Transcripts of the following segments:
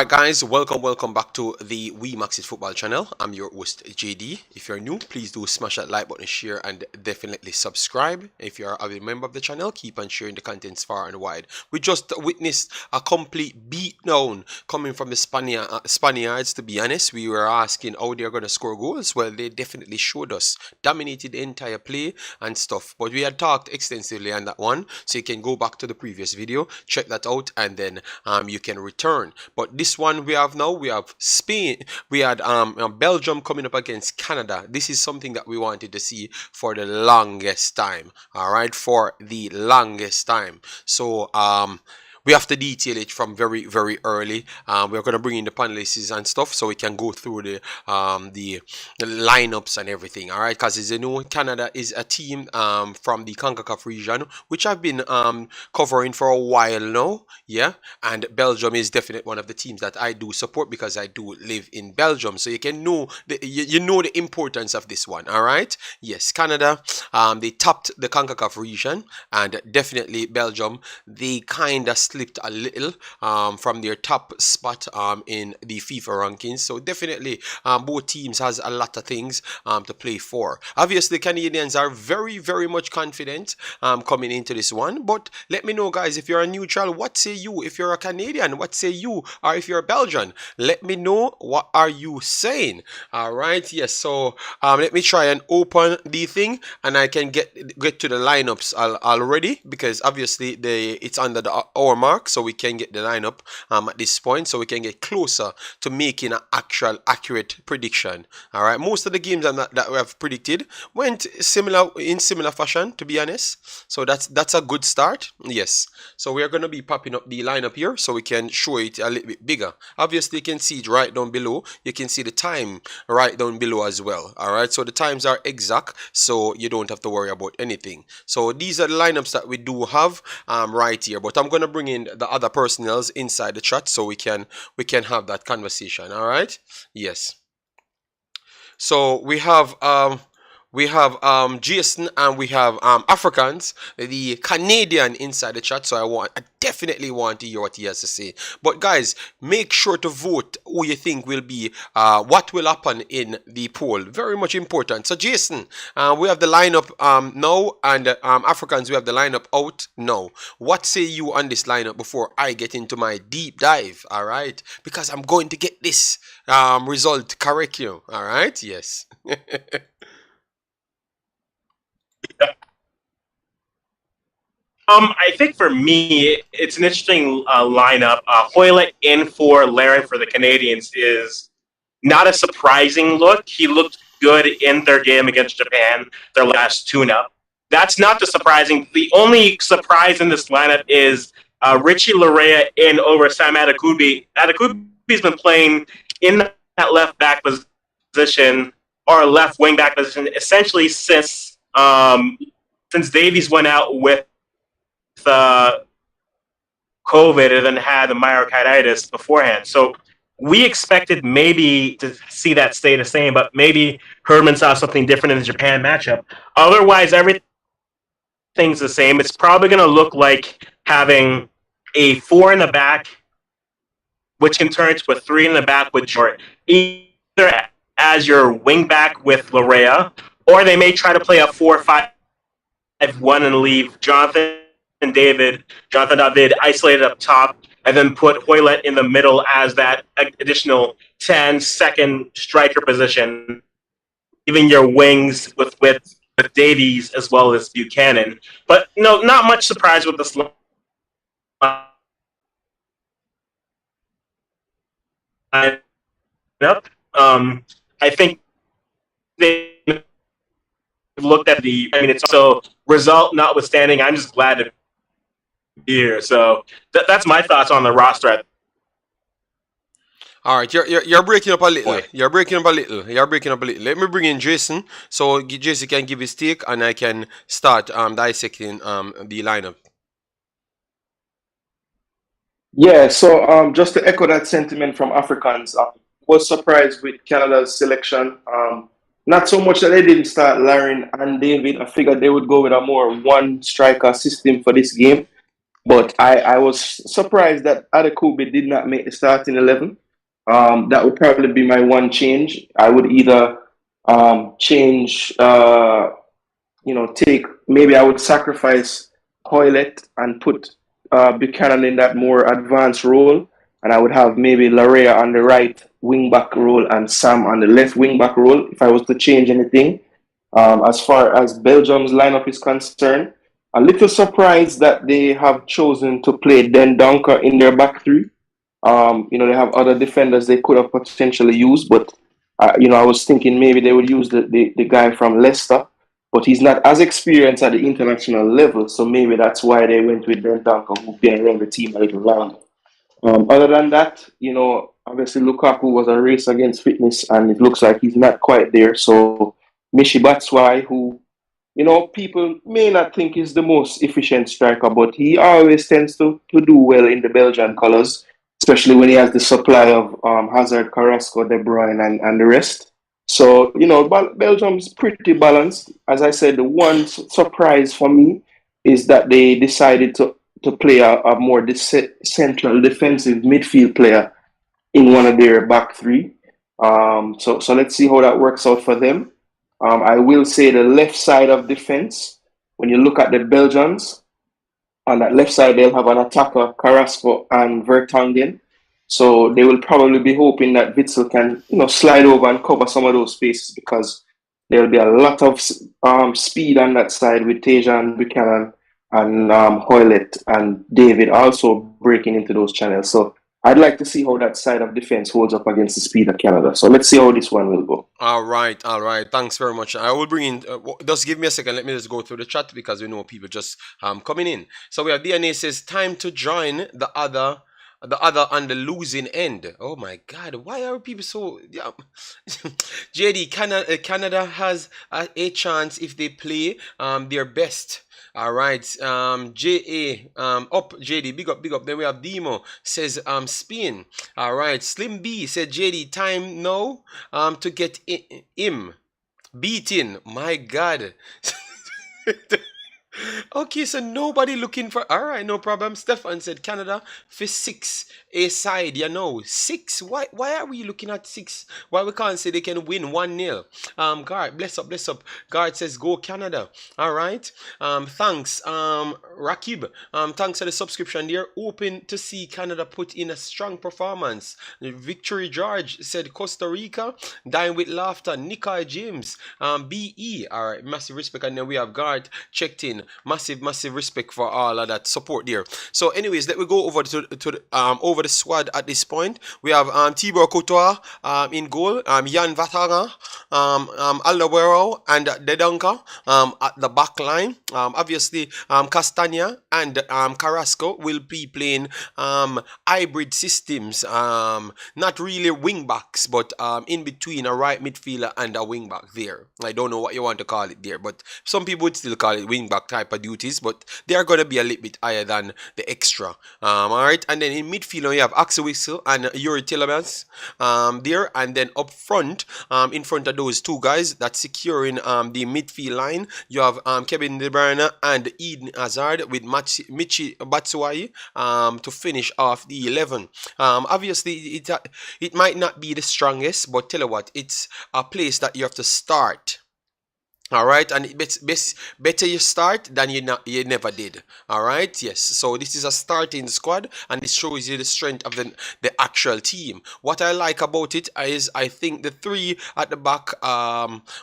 Alright guys, welcome back to the Wemaxit football channel. I'm your host JD. If you're new, please do smash that like button, share, and definitely subscribe. If you're a member of the channel, keep on sharing the contents far and wide. We just witnessed a complete beatdown coming from the Spaniards. To be honest, we were asking how they're going to score goals. Well, they definitely showed us, dominated the entire play and stuff. But we had talked extensively on that one, so you can go back to the previous video, check that out, and then you can return. But this one we have now, we have Spain, we had Belgium coming up against Canada. This is something that we wanted to see for the longest time. All right, for the longest time. So we have to detail it from very early. We're going to bring in the panelists and stuff so we can go through the lineups and everything. All right, because as you know, Canada is a team from the Concacaf region, which I've been covering for a while now. Yeah, and Belgium is definitely one of the teams that I do support because I do live in Belgium. So you can know you know the importance of this one. All right. Yes, Canada. They topped the Concacaf region, and definitely Belgium. They kind of slipped a little from their top spot in the FIFA rankings. So definitely both teams has a lot of things to play for. Obviously, Canadians are very much confident coming into this one. But let me know, guys, if you're a neutral, what say you? If you're a Canadian, what say you? Or if you're a Belgian, let me know what are you saying. All right, yes. So let me try and open the thing, and I can get to the lineups already because obviously it's under the hour mark, so we can get the lineup at this point, so we can get closer to making an actual accurate prediction. All right, most of the games that we have predicted went in similar fashion, to be honest. So that's a good start. Yes. So we are going to be popping up the lineup here so we can show it a little bit bigger. Obviously, you can see it right down below. You can see the time right down below as well. All right, so the times are exact, so you don't have to worry about anything. So these are the lineups that we do have right here, but I'm going to bring in the other personnels inside the chat so we can have that conversation. All right, yes. So we have Jason, and we have Africans, the Canadian, inside the chat. So I definitely want to hear what he has to say. But guys, make sure to vote who you think will be what will happen in the poll. Very much important. So Jason, we have the lineup now, and Africans, we have the lineup out now. What say you on this lineup before I get into my deep dive? All right, because I'm going to get this result correct, you. All right, yes. I think for me, it's an interesting lineup. Hoylett in for Laren for the Canadians is not a surprising look. He looked good in their game against Japan, their last tune-up. That's not the surprising. The only surprise in this lineup is Richie Larea in over Sam Adekubi. Adekubi's been playing in that left back position or left wing back position essentially since Davies went out with COVID and then had the myocarditis beforehand. So we expected maybe to see that stay the same, but maybe Herdman saw something different in the Japan matchup. Otherwise, everything's the same. It's probably going to look like having a 4 in the back, which can turn into a 3 in the back with Jordan, either as your wing back with Larea, or they may try to play a 4-5-1 and leave Jonathan David isolated up top, and then put Hoylett in the middle as that additional 10-second striker position, even your wings with Davies as well as Buchanan. But no, not much surprise with this lineup. I think they looked at it's also result notwithstanding. I'm just glad to be here. So that's my thoughts on the roster. All right, you're breaking up a little. You're breaking up a little. Let me bring in Jason so Jason can give his take, and I can start dissecting the lineup. Yeah, so just to echo that sentiment from Africans, was surprised with Canada's selection. Not so much that they didn't start Laren and David. I figured they would go with a more one striker system for this game. But I was surprised that Adekugbe did not make the starting 11. That would probably be my one change. I would either change, take, maybe I would sacrifice Hoylett and put Buchanan in that more advanced role. And I would have maybe Larea on the right wing back role and Sam on the left wing back role if I was to change anything. As far as Belgium's lineup is concerned, a little surprised that they have chosen to play Den Donker in their back three. They have other defenders they could have potentially used, but I was thinking maybe they would use the guy from Leicester, but he's not as experienced at the international level, so maybe that's why they went with Den Donker, who's been around the team a little longer. Other than that, obviously Lukaku was a race against fitness, and it looks like he's not quite there. So Michi Batshuayi, who people may not think is the most efficient striker, but he always tends to do well in the Belgian colours, especially when he has the supply of Hazard, Carrasco, De Bruyne, and the rest. So, Belgium's pretty balanced. As I said, the one surprise for me is that they decided to play a more central defensive midfield player in one of their back three. So let's see how that works out for them. I will say the left side of defense, when you look at the Belgians, on that left side, they'll have an attacker, Carrasco and Vertonghen. So they will probably be hoping that Witsel can, slide over and cover some of those spaces because there'll be a lot of speed on that side with Tejan Buchanan and Hoylett and David also breaking into those channels. So I'd like to see how that side of defense holds up against the speed of Canada. So let's see how this one will go. All right, all right. Thanks very much. I will bring in. Just give me a second. Let me just go through the chat because we know people just coming in. So we have DNA says time to join the other on the losing end. Oh my God, why are people so? Yeah. JD, Canada has a chance if they play their best. All right, JA, up JD, big up. Then we have Demo says Spain. All right, Slim B said JD, time now to get him beaten. My God. Okay, so nobody looking for. All right, no problem. Stefan said Canada for 6 a side. 6. Why are we looking at 6? Why we can't say they can win 1-0? Guard, bless up. Guard says go Canada. All right. Thanks. Rakib. Thanks for the subscription. They're open to see Canada put in a strong performance. Victory George said Costa Rica. Dine with laughter. Nikai James. BE. All right, massive respect. And then we have Guard checked in. Massive respect for all of that support there. So anyways, let me go over to over the squad at this point. We have Tibor Courtois in goal, Jan Vatanga, Alderweireld and Dedonka at the back line. Obviously Castagna and Carrasco will be playing hybrid systems, not really wing backs, but in between a right midfielder and a wing back there. I don't know what you want to call it there, but some people would still call it wing back type of duties, but they are going to be a little bit higher than the extra. Alright, and then in midfield we have Axel Witsel and Yuri Tillemans there, and then up front, in front of those two guys that's securing the midfield line, you have Kevin De Bruyne and Eden Hazard with Michi Batshuayi to finish off the 11. Obviously it might not be the strongest, but tell you what, it's a place that you have to start. All right, and it's better you start than you never did. All right, yes. So this is a starting squad, and it shows you the strength of the actual team. What I like about it is I think the three at the back,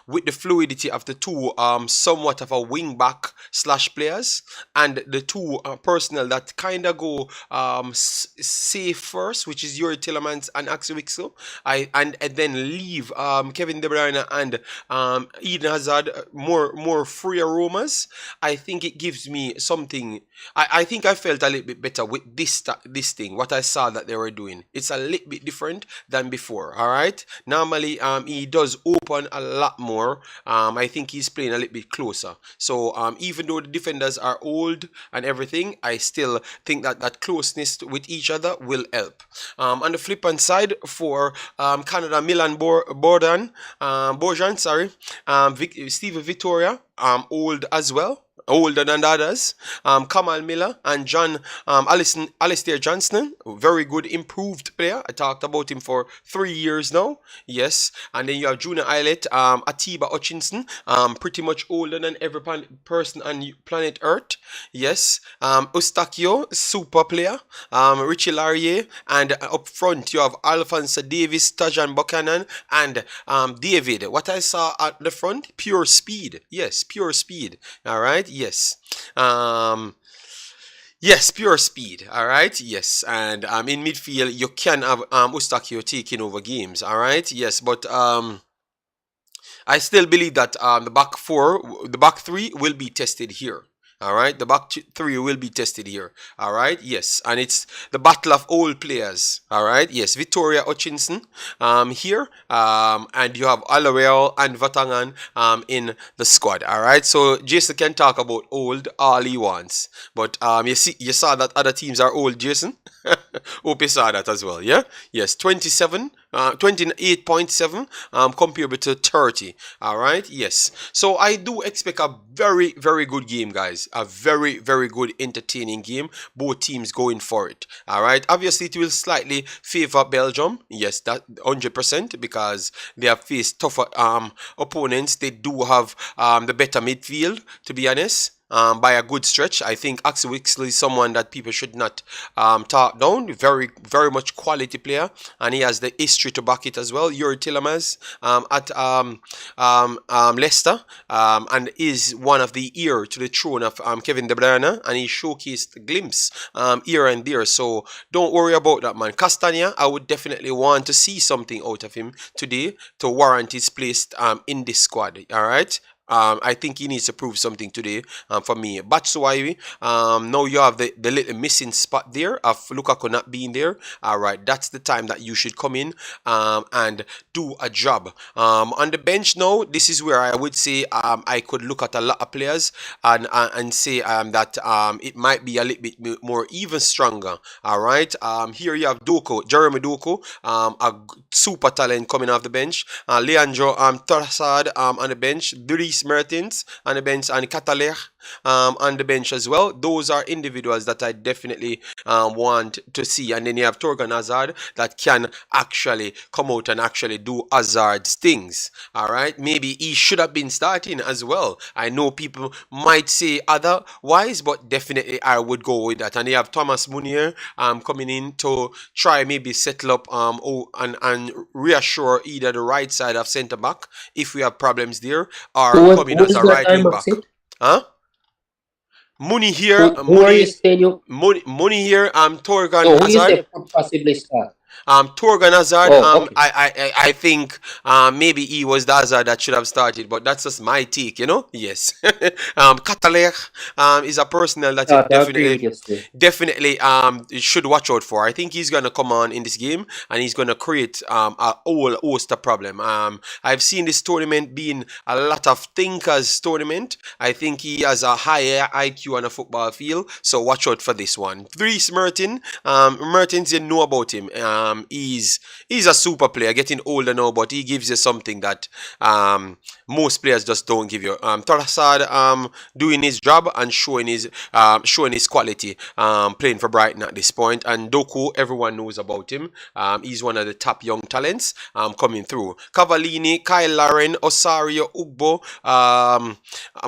with the fluidity of the two, somewhat of a wing back / players, and the two personnel that kind of go safe first, which is Yuri Tillemans and Axel Witsel, and then leave Kevin De Bruyne and Eden Hazard more free aromas. I think it gives me something. I think I felt a little bit better with this thing. What I saw that they were doing, it's a little bit different than before. All right. Normally, he does open a lot more. I think he's playing a little bit closer. So even though the defenders are old and everything, I still think that closeness with each other will help. On the flip hand side for Canada, Milan Borjan, sorry, Steven Vittoria, old as well. older than the others. Kamal Miller and John Alistair Johnston, very good improved player. I talked about him for 3 years now. Yes, and then you have Junior Eilert, Atiba Hutchinson, pretty much older than every person on planet Earth. Yes, Eustachio, super player. Richie Laurier, and up front you have Alphonse Davis, Tajan Buchanan, and David. What I saw at the front, pure speed. Yes, pure speed. All right. Yes. Yes, pure speed. All right. Yes, and in midfield you can have Eustachio taking over games. All right. Yes, but I still believe that the back three will be tested here. All right, the back three will be tested here. All right, yes, and it's the battle of old players. All right, yes, Victoria Hutchinson here, and you have Alareal and Vatangan in the squad. All right, so Jason can talk about old all he wants, but you saw that other teams are old, Jason. Hope you saw that as well. Yeah, yes, 28.7 compared to 30. All right, yes, so I do expect a very, very good game, guys. A very, very good entertaining game. Both teams going for it. All right, obviously it will slightly favor Belgium. Yes, that 100%, because they have faced tougher opponents. They do have the better midfield, to be honest. By a good stretch. I think Axel Wixley is someone that people should not talk down. Very, very much quality player, and he has the history to back it as well. Yuri Tillemans at Leicester, and is one of the heir to the throne of Kevin De Bruyne, and he showcased a glimpse here and there. So don't worry about that, man. Castagna, I would definitely want to see something out of him today to warrant his place in this squad. All right. I think he needs to prove something today for me. Batshuayi, now you have the little missing spot there of Lukaku not being there. All right, that's the time that you should come in and do a job. On the bench now, this is where I would say I could look at a lot of players and say that it might be a little bit more even stronger. All right, here you have Jeremy Doku, a super talent coming off the bench. Leandro Trossard on the bench. Dries Mertens on the bench, and Cataler on the bench as well. Those are individuals that I definitely want to see. And then you have Torgan Hazard that can actually come out and actually do Hazard's things. All right, maybe he should have been starting as well. I know people might say otherwise, but definitely I would go with that. And you have Thomas Munier coming in to try maybe settle up and reassure either the right side of centre back if we have problems there, or coming as a right wing back. Huh? Money here. Who are you saying you? Money here. Torgan So who you Hazard. say could possibly start? Torgan Hazard, Oh, okay. I think maybe he was the Hazard that should have started, but that's just my take, you know. Yes. Cataler is a personnel that I you agree with you, Steve. definitely you should watch out for. I think he's gonna come on in this game and he's gonna create a whole host of problem. I've seen this tournament being a lot of thinkers tournament. I think he has a higher IQ on a football field, so watch out for this one. Dries Mertens, you know about him. He's a super player, getting older now, but he gives you something that most players just don't give you. Trossard doing his job and showing his quality, playing for Brighton at this point. And Doku, everyone knows about him. He's one of the top young talents coming through. Cavallini, Kyle Lauren, Osario Ugbo,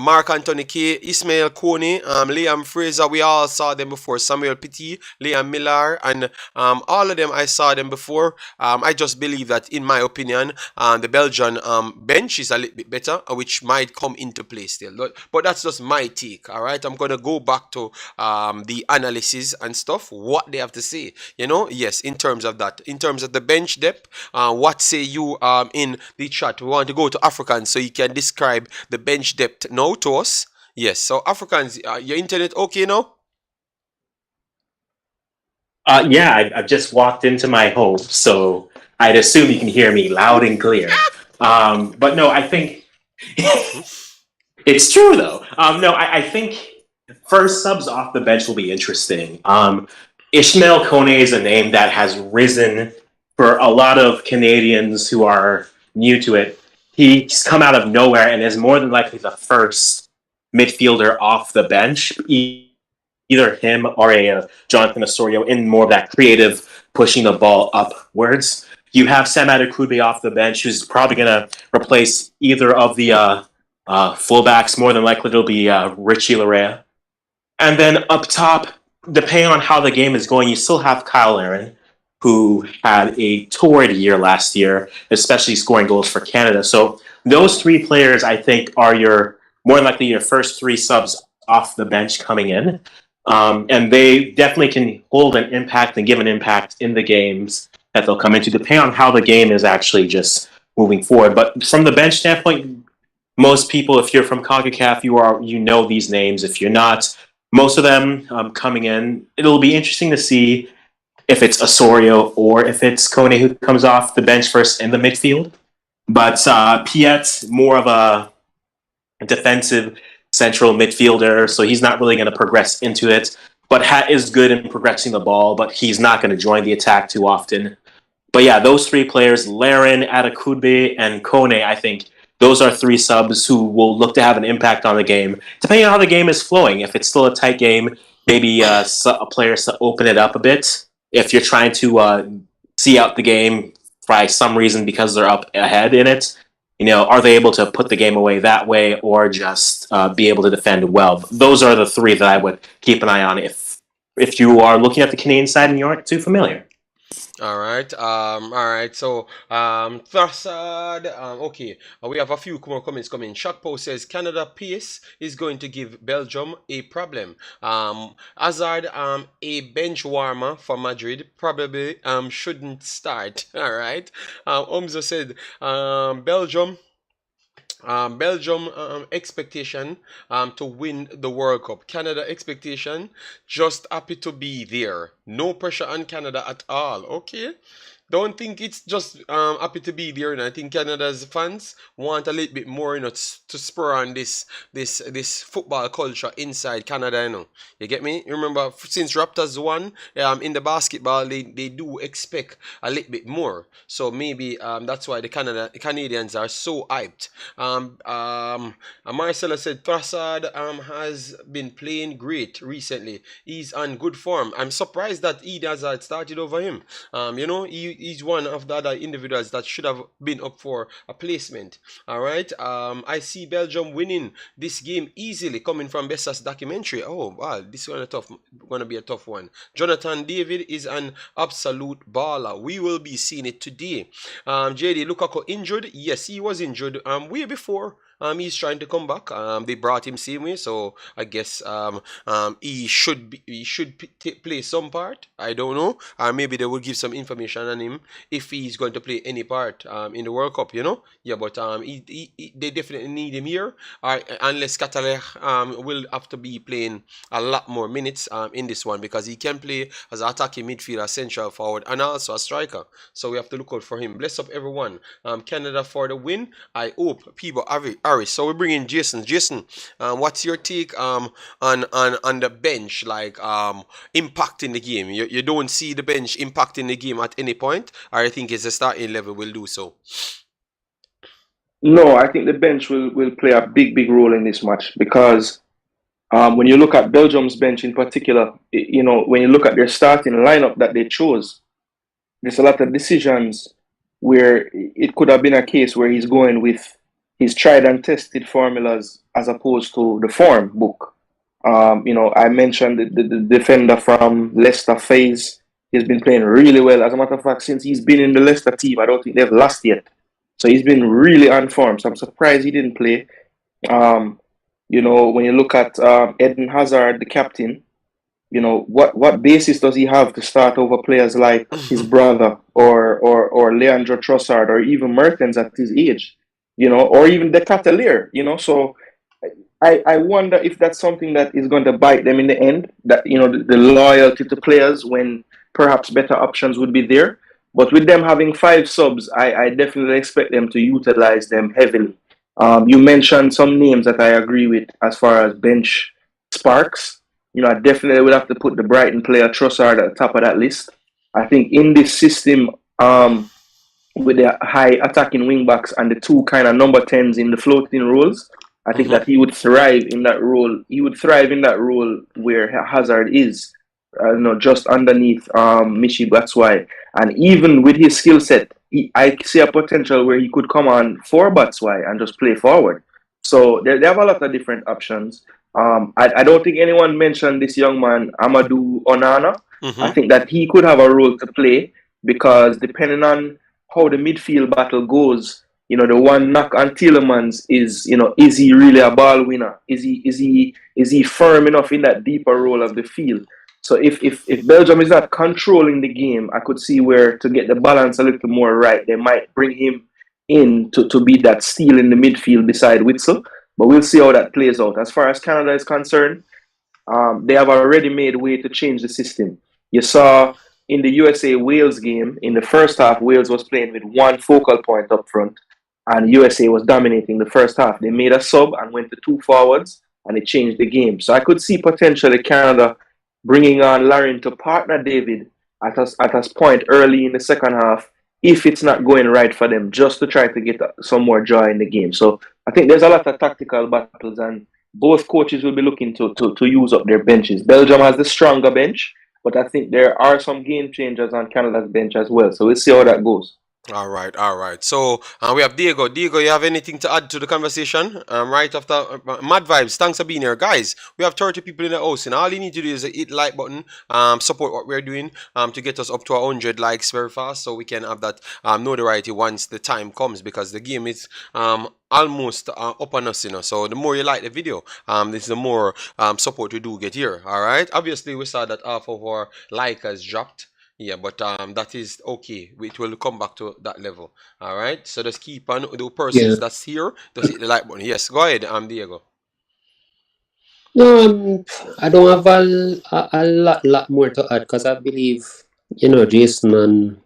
Mark Anthony K, Ismail Kone, Liam Fraser. We all saw them before. Samuel Pitti, Liam Millar, and all of them I saw them before. I just believe that, in my opinion, the Belgian bench is a little bit better, which might come into play still. But that's just my take. All right, I'm gonna go back to the analysis and stuff, what they have to say. You know, yes, in terms of that, in terms of the bench depth, what say you in the chat? We want to go to Africans so you can describe the bench depth now to us. Yes, so Africans, your internet okay now? Yeah, I've just walked into my home, so I'd assume you can hear me loud and clear. But no, I think it's true though. No, I think first subs off the bench will be interesting. Ishmael Kone is a name that has risen for a lot of Canadians who are new to it. He's come out of nowhere and is more than likely the first midfielder off the bench, either him or a Jonathan Osorio in more of that creative pushing the ball upwards. You have Sam Adekugbe off the bench, who's probably going to replace either of the fullbacks. More than likely, it'll be Richie Larea. And then up top, depending on how the game is going, you still have Kyle Larin, who had a torrid year last year, especially scoring goals for Canada. So those three players, I think, are more than likely your first three subs off the bench coming in. And they definitely can hold an impact and give an impact in the games that they'll come into, depending on how the game is actually just moving forward. But from the bench standpoint, most people, if you're from Concacaf, you know these names. If you're not, most of them coming in, it'll be interesting to see if it's Osorio or if it's Kone who comes off the bench first in the midfield. But Piet, more of a defensive central midfielder, so he's not really going to progress into it. But Hat is good in progressing the ball, but he's not going to join the attack too often. But yeah, those three players, Larin, Adekugbe, and Kone, I think those are three subs who will look to have an impact on the game, depending on how the game is flowing. If it's still a tight game, maybe a player to open it up a bit. If you're trying to see out the game by some reason because they're up ahead in it, are they able to put the game away that way or just be able to defend well? Those are the three that I would keep an eye on if you are looking at the Canadian side and you aren't too familiar. All right. So, Thrasad. Okay. We have a few more comments coming. Shotpo says Canada pace is going to give Belgium a problem. Hazard, a bench warmer for Madrid, probably shouldn't start. All right. Omzo said Belgium expectation to win the World Cup. Canada expectation, just happy to be there. No pressure on Canada at all. Okay. Don't think it's just happy to be there. And I think Canada's fans want a little bit more, to spur on this football culture inside Canada. You get me? Remember, since Raptors won in the basketball, they do expect a little bit more. So maybe that's why the Canadians are so hyped. Marcella said Trossard has been playing great recently. He's on good form. I'm surprised that Eden Hazard started over him. He's one of the other individuals that should have been up for a placement. All right. I see Belgium winning this game easily, coming from Bessa's documentary. Oh wow, this is gonna be a tough one. Jonathan David is an absolute baller. We will be seeing it today. JD Lukaku injured. Yes, he was injured way before. He's trying to come back. They brought him same way, so I guess he should play some part. I don't know. Maybe they will give some information on him if he's going to play any part in the World Cup. Yeah, but they definitely need him here. Unless Qatar will have to be playing a lot more minutes in this one, because he can play as an attacking midfielder, central forward, and also a striker. So we have to look out for him. Bless up everyone. Canada for the win. I hope people Harris. So we bring in Jason. Jason, what's your take on the bench, like impacting the game? You don't see the bench impacting the game at any point, or I think it's the starting level will do so? No, I think the bench will play a big role in this match, because when you look at Belgium's bench in particular, when you look at their starting lineup that they chose, there's a lot of decisions where it could have been a case where he's going with his tried and tested formulas as opposed to the form book. I mentioned the defender from Leicester, Faze. He's been playing really well. As a matter of fact, since he's been in the Leicester team, I don't think they've lost yet. So he's been really on form. So I'm surprised he didn't play. When you look at Eden Hazard, the captain, what basis does he have to start over players like his brother or Leandro Trossard or even Mertens at his age, or even the Catalier, So I wonder if that's something that is going to bite them in the end, that, the loyalty to players when perhaps better options would be there. But with them having 5 subs, I definitely expect them to utilize them heavily. You mentioned some names that I agree with as far as bench sparks. I definitely would have to put the Brighton player Trossard at the top of that list. I think in this system, with the high attacking wing backs and the 2 kind of number 10s in the floating roles, I think that he would thrive in that role. He would thrive in that role where Hazard is, just underneath Michi Batshuayi. And even with his skill set, I see a potential where he could come on for Batshuayi and just play forward. So they have a lot of different options. I don't think anyone mentioned this young man, Amadou Onana. I think that he could have a role to play because depending on how the midfield battle goes, the one knock on Tielemans is he really a ball winner? Is he firm enough in that deeper role of the field? So if Belgium is not controlling the game, I could see where to get the balance a little more right, they might bring him in to be that steal in the midfield beside Witzel. But we'll see how that plays out. As far as Canada is concerned, they have already made way to change the system. You saw in the USA-Wales game, in the first half, Wales was playing with one focal point up front, and USA was dominating the first half. They made a sub and went to two forwards, and it changed the game. So I could see potentially Canada bringing on Larin to partner David at a point early in the second half, if it's not going right for them, just to try to get some more joy in the game. So I think there's a lot of tactical battles, and both coaches will be looking to use up their benches. Belgium has the stronger bench, but I think there are some game changers on Canada's bench as well. So we'll see how that goes. All right. So we have Diego. Diego, you have anything to add to the conversation? Right after Mad Vibes, thanks for being here. Guys, we have 30 people in the house, and all you need to do is hit like button, support what we're doing to get us up to 100 likes very fast so we can have that notoriety once the time comes, because the game is almost up on us, so the more you like the video, this is the more support we do get here. All right, obviously we saw that half of our like has dropped. Yeah, but that is okay. It will come back to that level. All right. So just keep on the persons that's here. Just hit the like button. Yes, go ahead, Diego. No, I don't have a lot more to add because I believe Jason and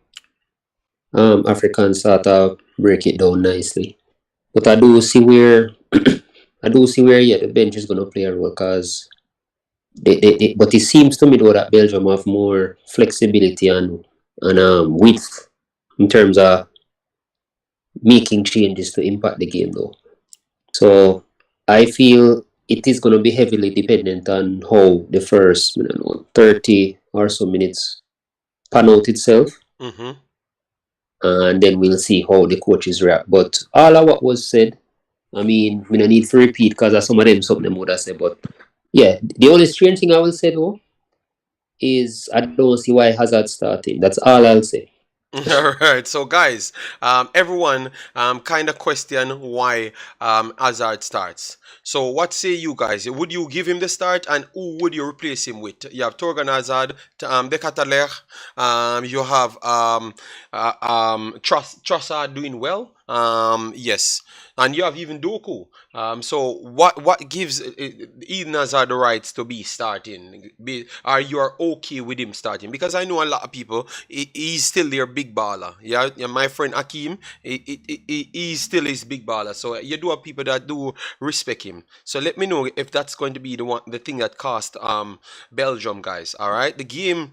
African sort of break it down nicely. But I do see where the bench is gonna play a role because. But it seems to me though that Belgium have more flexibility and width in terms of making changes to impact the game though. So I feel it is going to be heavily dependent on how the first 30 or so minutes pan out itself. And then we'll see how the coaches react. But all of what was said, I mean, we don't need to repeat because some of them something would have said, but yeah, the only strange thing I will say though is I don't see why Hazard starting. That's all I'll say. All right, so guys, everyone kind of question why Hazard starts. So what say you guys? Would you give him the start, and who would you replace him with? You have Torgan Hazard, De Ketelaere, you have Trossard doing well. Yes, and you have even Doku. So what gives Eden Hazard the rights to be starting? Are you okay with him starting? Because I know a lot of people, he's still their big baller. Yeah, my friend Akeem, he still is big baller. So you do have people that do respect him. So let me know if that's going to be the thing that cost Belgium, guys. All right, the game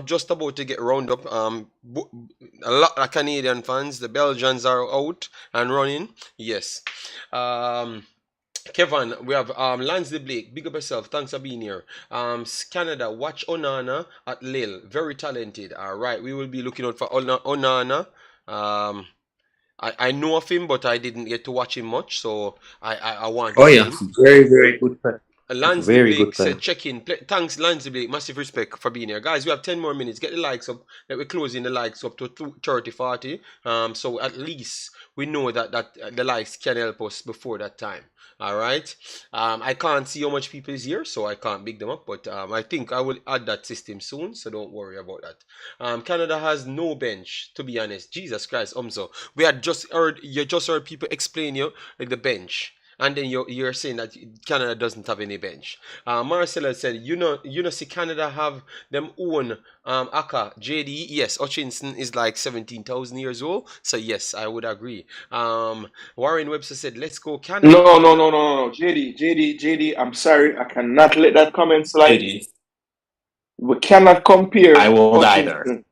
just about to get round up. A lot of Canadian fans, the Belgians are out and running. Yes. Kevin, we have Lansley Blake, big up yourself, thanks for being here. Canada, watch Onana at Lille, very talented. All right, we will be looking out for Onana. I know of him, but I didn't get to watch him much, so I want to see him. Very, very good. Lansley Blake said check in. Thanks, Lansley Blake. Massive respect for being here. Guys, we have 10 more minutes. Get the likes up. We're closing the likes up to 30, 40. So at least we know that the likes can help us before that time. All right. I can't see how much people is here, so I can't big them up. But I think I will add that system soon, so don't worry about that. Canada has no bench, to be honest. Jesus Christ, so we had just heard people explain the bench. And then you're saying that Canada doesn't have any bench. Marcella said, see Canada have them own Aka, JD. Yes, Hutchinson is like 17,000 years old. So yes, I would agree. Warren Webster said, let's go Canada. No. JD, I'm sorry. I cannot let that comment slide. JD. We cannot compare. I won't either.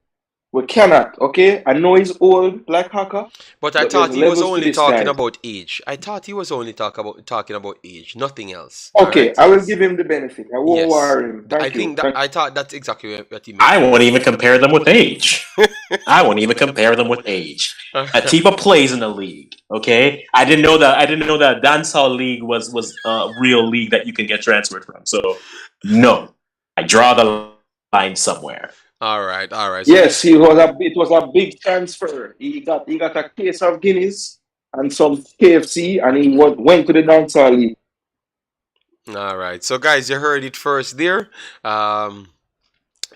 We cannot, okay? I know he's old like Haka, But I but there's thought he was levels to only this, talking guys. about age. I thought he was only talking about age, nothing else. All Okay, right? I will Yes. give him the benefit. I won't Yes. worry him. I Thank you. think that I thought that's exactly what he I meant. won't even compare them with age. I won't even compare them with age. Atiba plays in the league. Okay, I didn't know that. I didn't know that dancehall league was a real league that you can get transferred from. So no, I draw the line somewhere. All right. So Yes, it was a big transfer. He got a case of Guinness and some KFC, and he went to the dancehall league. all right. So guys, you heard it first there.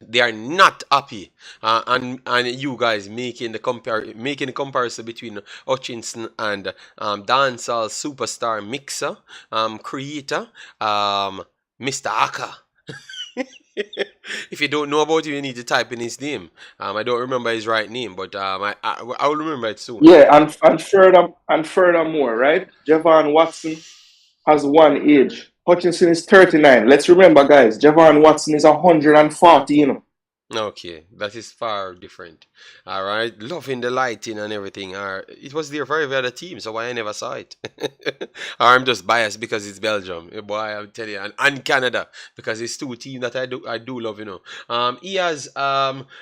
They are not happy, and you guys making the comparison between Hutchinson and dancehall superstar mixer creator Mr. Aka. If you don't know about him, you need to type in his name. I don't remember his right name, but I will remember it soon. Yeah, and furthermore, right? Javon Watson has one age. Hutchinson is 39. Let's remember, guys, Javon Watson is 140, Okay, that is far different. All right, loving the lighting and everything. It was there for every other team, so why I never saw it? Or I'm just biased because it's Belgium, boy. I'm telling you, and Canada because it's two teams that I do love. He has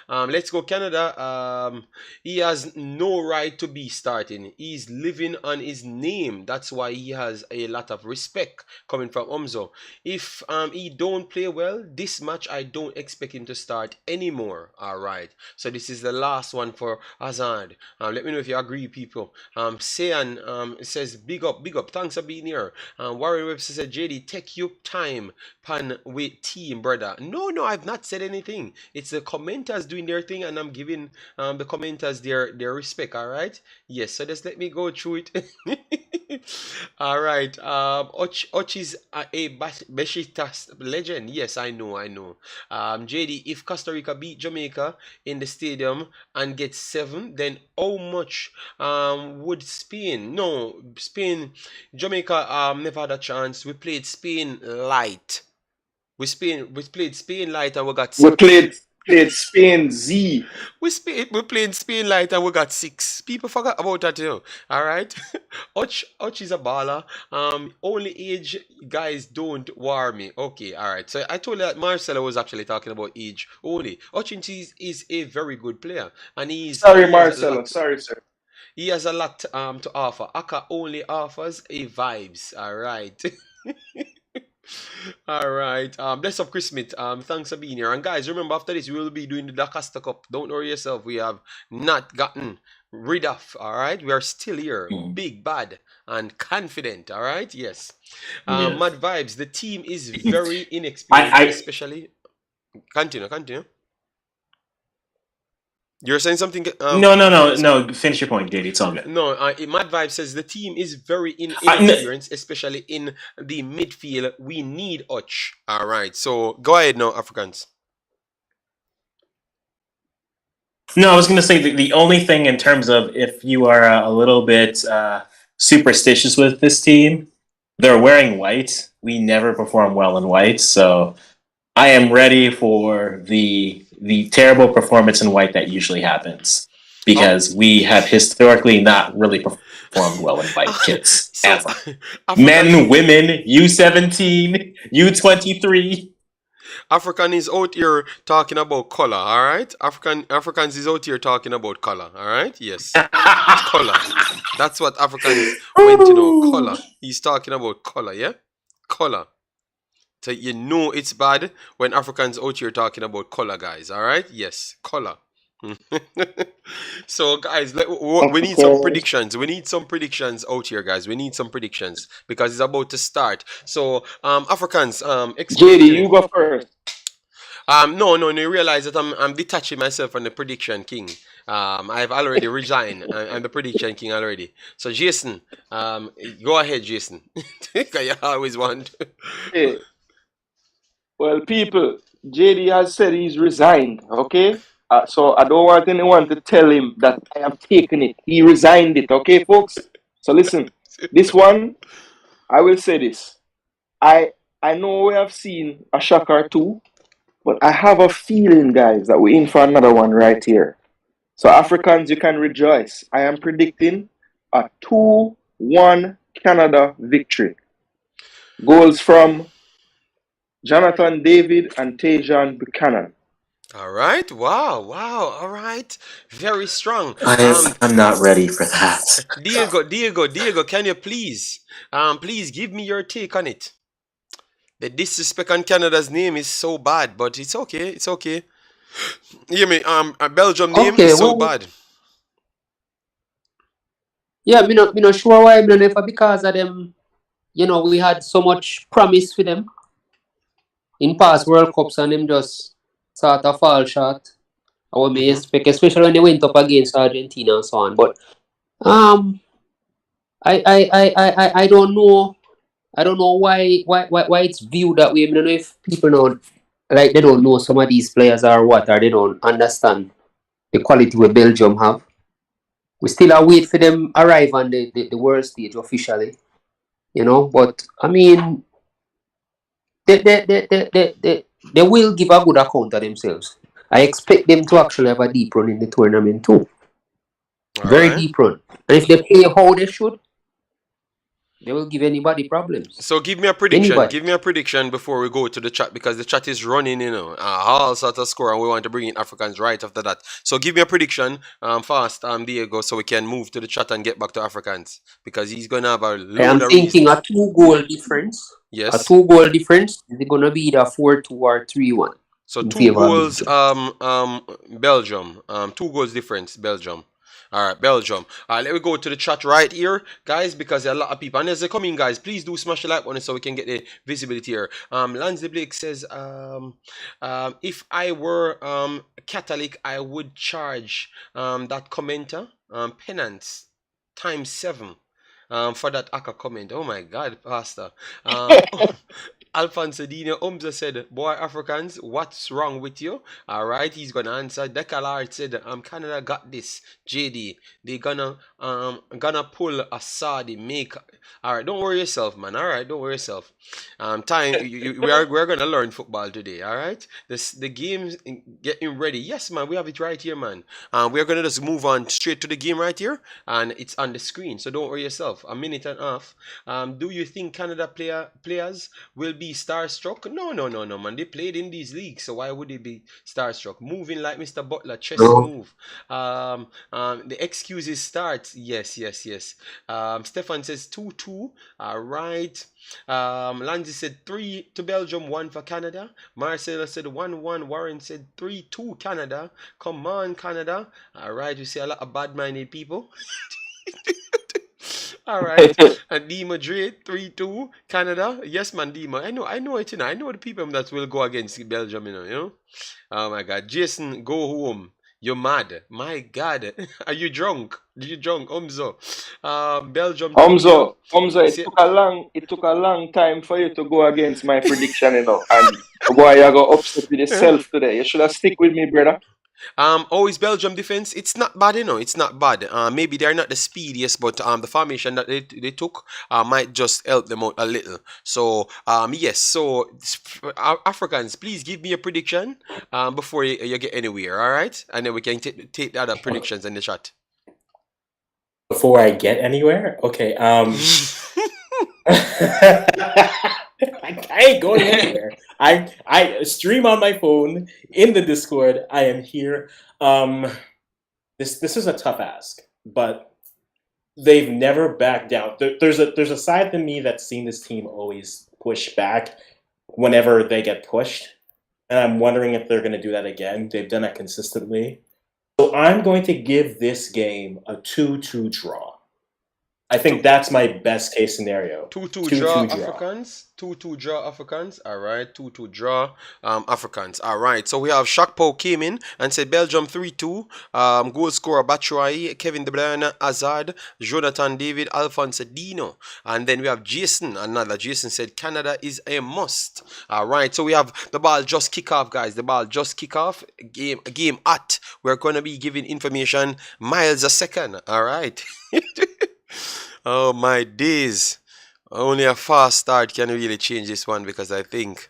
let's go Canada. He has no right to be starting. He's living on his name. That's why he has a lot of respect coming from Umzo. If he don't play well this match, I don't expect him to start anymore. All right. So this is the last one for Hazard. Let me know if you agree, people. Sayan says big up. Thanks for being here. Warren Webster said JD take your time pan with team brother. No, I've not said anything. It's the commenters doing their thing, and I'm giving the commenters their respect. All right. Yes. So just let me go through it. All right. Och is a Besiktas legend. Yes, I know. JD, if Costa Rica beat Jamaica in the stadium and get 7, then how much would Spain? No, Spain, Jamaica never had a chance. We played Spain light. We played Spain light and we got We 6. played Spain Z. We played Spain light and we got 6. People forgot about that, All right. Och is a baller. Only age guys don't war me. Okay, all right. So I told you that Marcelo was actually talking about age only. Hutchins is a very good player, and Sorry, he has a Marcelo. lot. Sorry, sir. He has a lot to offer. Aka only offers a vibes. All right. All right. Bless up, Chris Smith. Thanks for being here. And guys, remember after this, we will be doing the Dacaster Cup. Don't worry yourself. We have not gotten rid of. All right. We are still here, big, bad, and confident. All right. Yes. Yes. Mad vibes. The team is very inexperienced, especially. Continue. You're saying something? No. Finish your point, JD. It's all good. No, Mad Vibe says the team is very inexperienced, especially in the midfield. We need Uch. All right, so go ahead now, Africans. No, I was going to say the only thing in terms of if you are a little bit superstitious with this team, they're wearing white. We never perform well in white, so I am ready for the terrible performance in white that usually happens because we have historically not really performed well in white kits ever. Men, women, U17, U23. African is out here talking about color, all right? Africans is out here talking about color, all right? Yes. Color. That's what Africans went to know, color. He's talking about color, yeah? Color. So you know it's bad when Africans out here talking about color, guys, all right? Yes, color. So guys, we need some predictions. We need some predictions out here, guys. We need some predictions because it's about to start. So Africans, JD, you go first. No, you realize that I'm detaching myself from the prediction king. I've already resigned. I'm the prediction king already. So Jason, go ahead, Jason. You always want. Hey. Well, people, JD has said he's resigned, okay? So I don't want anyone to tell him that I have taken it. He resigned it, okay, folks? So listen, this one, I will say this. I know we have seen a shock or two, but I have a feeling, guys, that we're in for another one right here. So, Africans, you can rejoice. I am predicting a 2-1 Canada victory. Goals from Jonathan David and Tajan Buchanan. All right. Wow. Wow. All right. Very strong. I'm not ready for that. Diego, can you please give me your take on it? The disrespect on Canada's name is so bad, but it's okay. It's okay. Hear me? Belgium name Okay, is so well, bad. yeah, me not sure why, me not know if because of them, we had so much promise for them in past World Cups and them just sort of fall short. I would may expect, especially when they went up against Argentina and so on. But um, I don't know. I don't know why it's viewed that way. I don't know if people know, like they don't know some of these players or what, or they don't understand the quality we Belgium have. We still are wait for them arrive on the world stage officially, But I mean, they will give a good account of themselves. I expect them to actually have a deep run in the tournament too. All Very right. deep run. And if they play how they should, they will give anybody problems. So give me a prediction. Anybody. Give me a prediction before we go to the chat because the chat is running, all sorts of score, and we want to bring in Africans right after that. So give me a prediction, fast, Diego, so we can move to the chat and get back to Africans because he's gonna have a I load am of thinking reasons. a 2-goal difference. A Yes. 2-goal difference is going to be either 4-2 or 3-1 So in two favor of goals, Belgium. Belgium. 2 goals difference, Belgium. All right, Belgium. Let me go to the chat right here, guys, because there are a lot of people. And as they come in, guys, please do smash the like button so we can get the visibility here. Lansley Blake says, if I were Catholic, I would charge that commenter penance times 7 for that Aka comment. Oh my God, Pastor. Alfonso Dino Umza said, boy, Africans, what's wrong with you? All right, he's going to answer. Decalard said, Canada got this. JD, they gonna pull a Saudi make. All right, don't worry yourself, man. All right, don't worry yourself. We're going to learn football today. All right, the game's getting ready. Yes, man, we have it right here, man. We're going to just move on straight to the game right here, and it's on the screen. So don't worry yourself. A minute and a half. Do you think Canada players will be starstruck? No, man. They played in these leagues, so why would they be starstruck? Moving like Mr. Butler, chest No. move. The excuses start. Yes. Stefan says 2-2. All right. Lanzi said 3 to Belgium, 1 for Canada. Marcelo said 1-1. Warren said 3-2 Canada. Come on, Canada. All right. You see a lot of bad-minded people. All right. And D Madrid 3-2 Canada. Yes, man, Dima. I know it. I know the people that will go against Belgium. Oh my God, Jason, go home. You're mad. My God, are you drunk? Umzo. Belgium. Umzo, See- it took a long time for you to go against my prediction, and boy, you got upset with yourself today. You should have stick with me, brother. Always Belgium defense. It's not bad, It's not bad. Maybe they're not the speediest, but the formation that they took might just help them out a little. So yes. So Africans, please give me a prediction before you get anywhere. All right, and then we can take the other predictions in the chat. Before I get anywhere, okay. I ain't going anywhere. I stream on my phone in the Discord. I am here. This is a tough ask, but they've never backed down. There's a side to me that's seen this team always push back whenever they get pushed, and I'm wondering if they're going to do that again. They've done it consistently. So I'm going to give this game a 2-2 draw. I think that's my best case scenario. 2-2 draw Africans. 2-2 draw Africans. All right. 2-2 draw Africans. All right. So we have Shakpo came in and said Belgium 3-2. Goal scorer Batshuayi, Kevin De Bruyne, Hazard, Jonathan David, Alphonse Dino. And then we have Jason. Another Jason said Canada is a must. All right. So we have the ball just kick off, guys. The ball just kick off. Game at. We're going to be giving information miles a second. All right. Oh my days. Only a fast start can really change this one because I think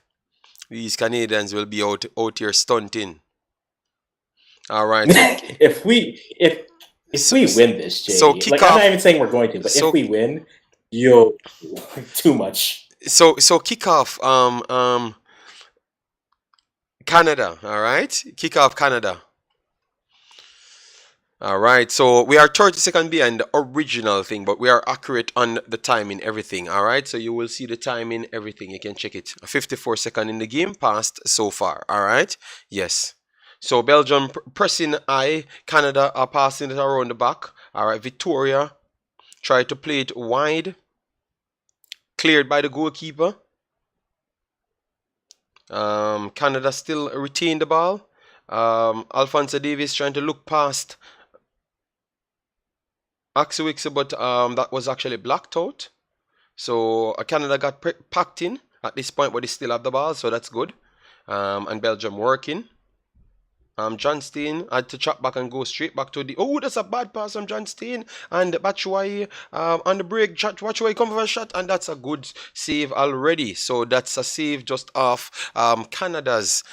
these Canadians will be out here stunting. All right. So, if we win this, so JD, like I'm not kickoff. even saying we're going to, but So if we win, you'll too much. so kickoff. Canada. All right. Kickoff Canada. All right, so we are 30 seconds behind the original thing, but we are accurate on the timing, everything. All right, so you will see the timing, everything. You can check it. 54 seconds in the game passed so far. All right, yes. So Belgium pressing high, Canada are passing it around the back. All right, Victoria tried to play it wide, cleared by the goalkeeper. Canada still retained the ball. Alphonso Davies trying to look past Axel, but that was actually blacked out. So Canada got packed in at this point, but they still have the ball, so that's good. And Belgium working. John Steen had to chop back and go straight back to the. Oh, that's a bad pass from John Steen. And Batshuayi on the break. Batshuayi come for a shot, and that's a good save already. So that's a save just off Canada's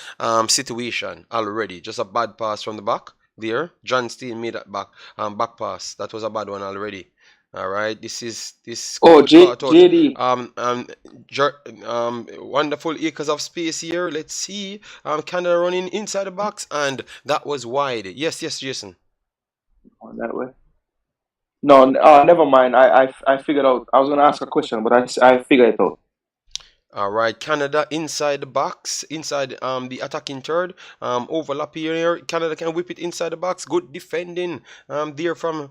situation already. Just a bad pass from the back there. John Steen made that back pass. That was a bad one already. All right, this. Oh, JD. Wonderful acres of space here. Let's see. Canada running inside the box, and that was wide. Yes, Jason. On that way. No, never mind. I figured out. I was gonna ask a question, but I figured it out. All right, Canada inside the box, inside the attacking third. Overlap here. Canada can whip it inside the box. Good defending. There from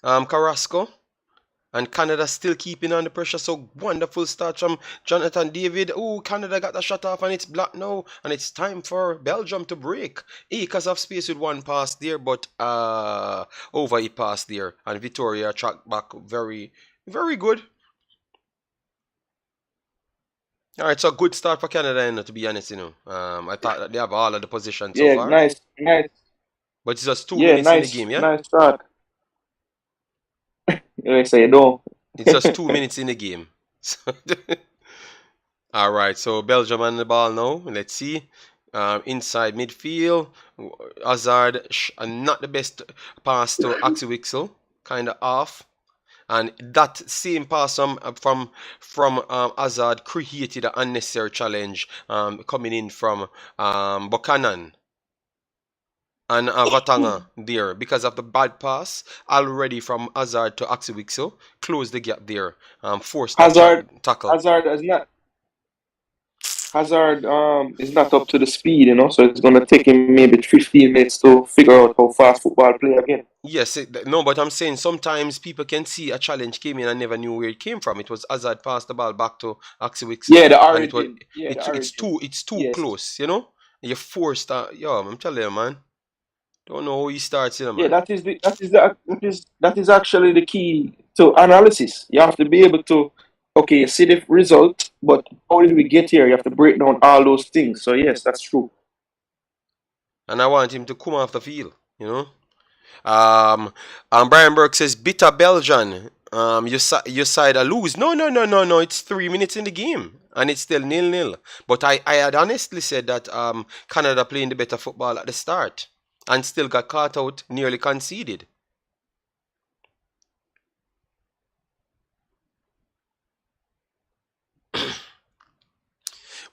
Carrasco. And Canada still keeping on the pressure. So wonderful start from Jonathan David. Oh, Canada got the shot off and it's blocked now. And it's time for Belgium to break. Acres of space with one pass there, but over a pass there. And Victoria tracked back very, very good. All right, so good start for Canada, to be honest, I thought that they have all of the positions so far. Nice. But it's just 2 minutes in the game, yeah? Nice start. You say no. It's just 2 minutes in the game. All right, so Belgium on the ball now. Let's see. Inside midfield, Hazard, not the best pass to Axel, kind of off. And that same pass from Hazard created an unnecessary challenge coming in from Buchanan and Vatanga there because of the bad pass already from Hazard to Axel. Close the gap there. Forced Hazard tackle. Hazard is not up to the speed, so it's gonna take him maybe 15 minutes to figure out how fast football play again. Yes, no, but I'm saying sometimes people can see a challenge came in and never knew where it came from. It was Hazard passed the ball back to Axel. Yeah, the origin. It's too close, You're forced. I'm telling you, man. Don't know how he starts, man. Yeah, that is actually the key to analysis. You have to be able to, okay, you see the result, but how did we get here? You have to break down all those things. So yes, that's true. And I want him to come off the field, Brian Burke says, bitter Belgian. Your side a lose. No. It's 3 minutes in the game. And it's still 0-0. But I had honestly said that Canada playing the better football at the start. And still got caught out, nearly conceded.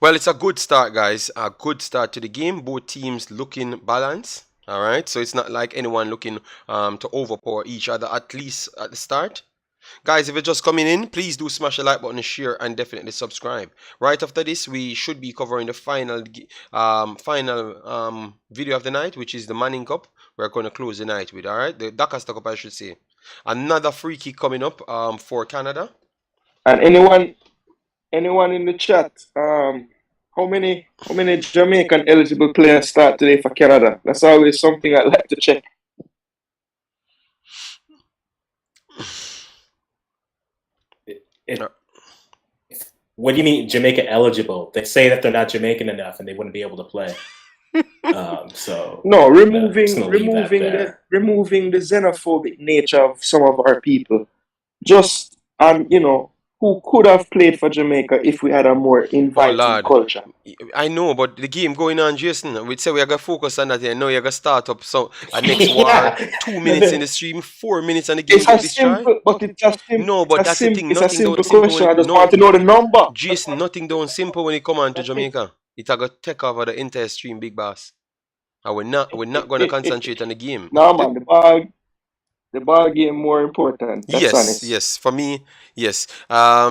Well, it's a good start, guys. A good start to the game. Both teams looking balanced. All right. So it's not like anyone looking to overpower each other, at least at the start. Guys, if you're just coming in, please do smash the like button, share, and definitely subscribe. Right after this, we should be covering the final video of the night, which is the Manning Cup. We're going to close the night with, all right? The Doncaster Cup, I should say. Another free kick coming up for Canada. And anyone in the chat, how many Jamaican eligible players start today for Canada? That's always something I'd like to check. What do you mean Jamaica eligible? They say that they're not Jamaican enough and they wouldn't be able to play. No, removing the xenophobic nature of some of our people. Just who could have played for Jamaica if we had a more Oh inviting Lord, culture. I know, but the game going on, Jason. We say we are gonna focus on that, and now you're gonna start up so a next war. Yeah. 2 minutes in the stream, 4 minutes, and the game It's get a destroyed. simple, but No, but that's the thing. it's a Nothing don't simple simple when question. I it, just no, want to know the number. Jason. Nothing don't simple when it come on to That's it. Jamaica. It a go take over the entire stream, big boss. And we're not gonna concentrate on the game. No man, the ball game more important. That's Yes, honest. yes. For me, yes.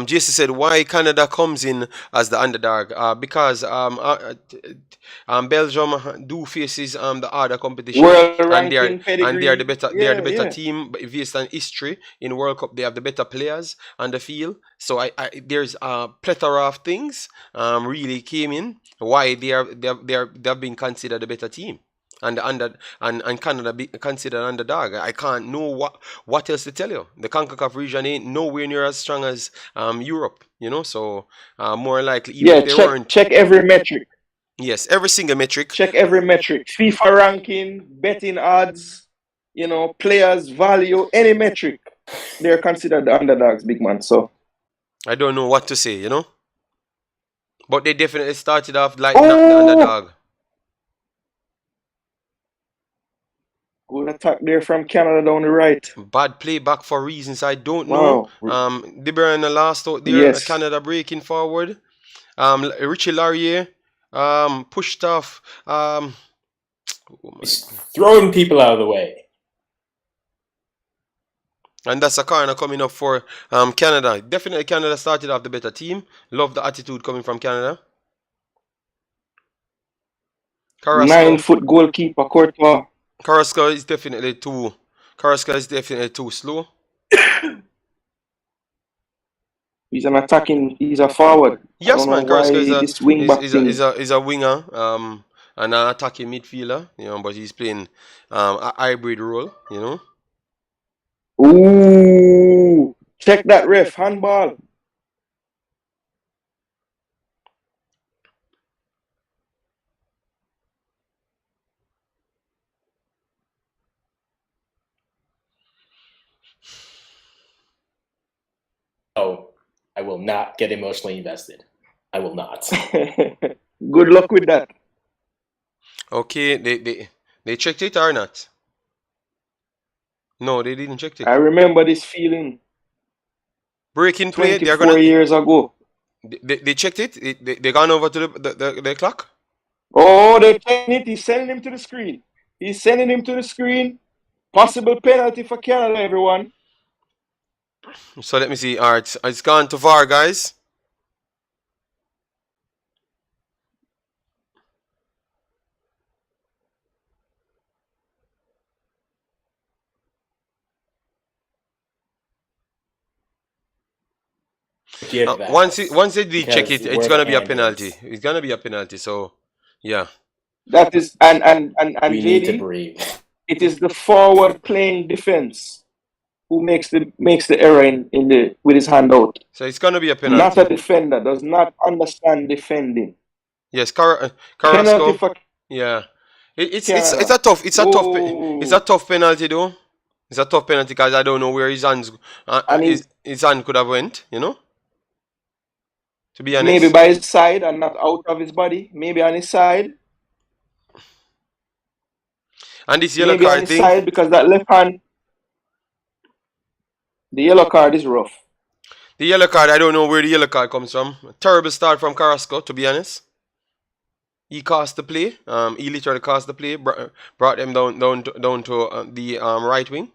Jason said why Canada comes in as the underdog. Because Belgium do faces the harder competition, World and they are ranking pedigree. the Yeah, better yeah. team based on history in World Cup. They have the better players on the field. So there's a plethora of things really came in why they're being considered the better team. And and Canada be considered underdog. I can't know what else to tell you. The Concacaf region ain't nowhere near as strong as Europe, So more likely, even Yeah, if they weren't, check every metric. yes, every single metric. Check every metric. FIFA ranking, betting odds, players value, any metric. They're considered the underdogs, big man. So I don't know what to say, But they definitely started off like not the oh, underdog. good attack there from Canada down the right. Bad play back for reasons I don't know. Wow. De Bruyne last out there. Yes. Canada breaking forward. Richie Laurier pushed off. Oh my He's throwing people out of the way. And that's a corner coming up for Canada. Definitely Canada started off the better team. Love the attitude coming from Canada. Carrasco. 9-foot goalkeeper, Courtois. Carrasco is definitely too slow. He's a forward. Yes, man. Carrasco this wing back thing. is a winger, and an attacking midfielder, but he's playing a hybrid role, Ooh, check that ref, handball. Oh, I will not get emotionally invested. I will not. Good luck with that. Okay, they checked it or not? No, they didn't check it. I remember this feeling. Breaking play. 24 years ago. They checked it. They gone over to the clock. Oh, they're checking it. He's sending him to the screen. Possible penalty for Canada, everyone. So let me see. All right, it's gone to VAR, guys. Once they check it, it's gonna be a penalty. It's gonna be a penalty. So, yeah. That is and we JD, need to breathe. It is the forward playing defense who makes the error with his hand out. So it's gonna be a penalty. Not a defender. Does not understand defending. Yes, Carrasco. Yeah, it's a tough penalty though. It's a tough penalty because I don't know where his hand could have went. To be honest, maybe by his side and not out of his body. Maybe on his side. And this yellow card on his side because that left hand. The yellow card is rough. The yellow card, I don't know where the yellow card comes from. Terrible start from Carrasco, to be honest. He cost the play. He literally cost the play. Brought them down to the right wing.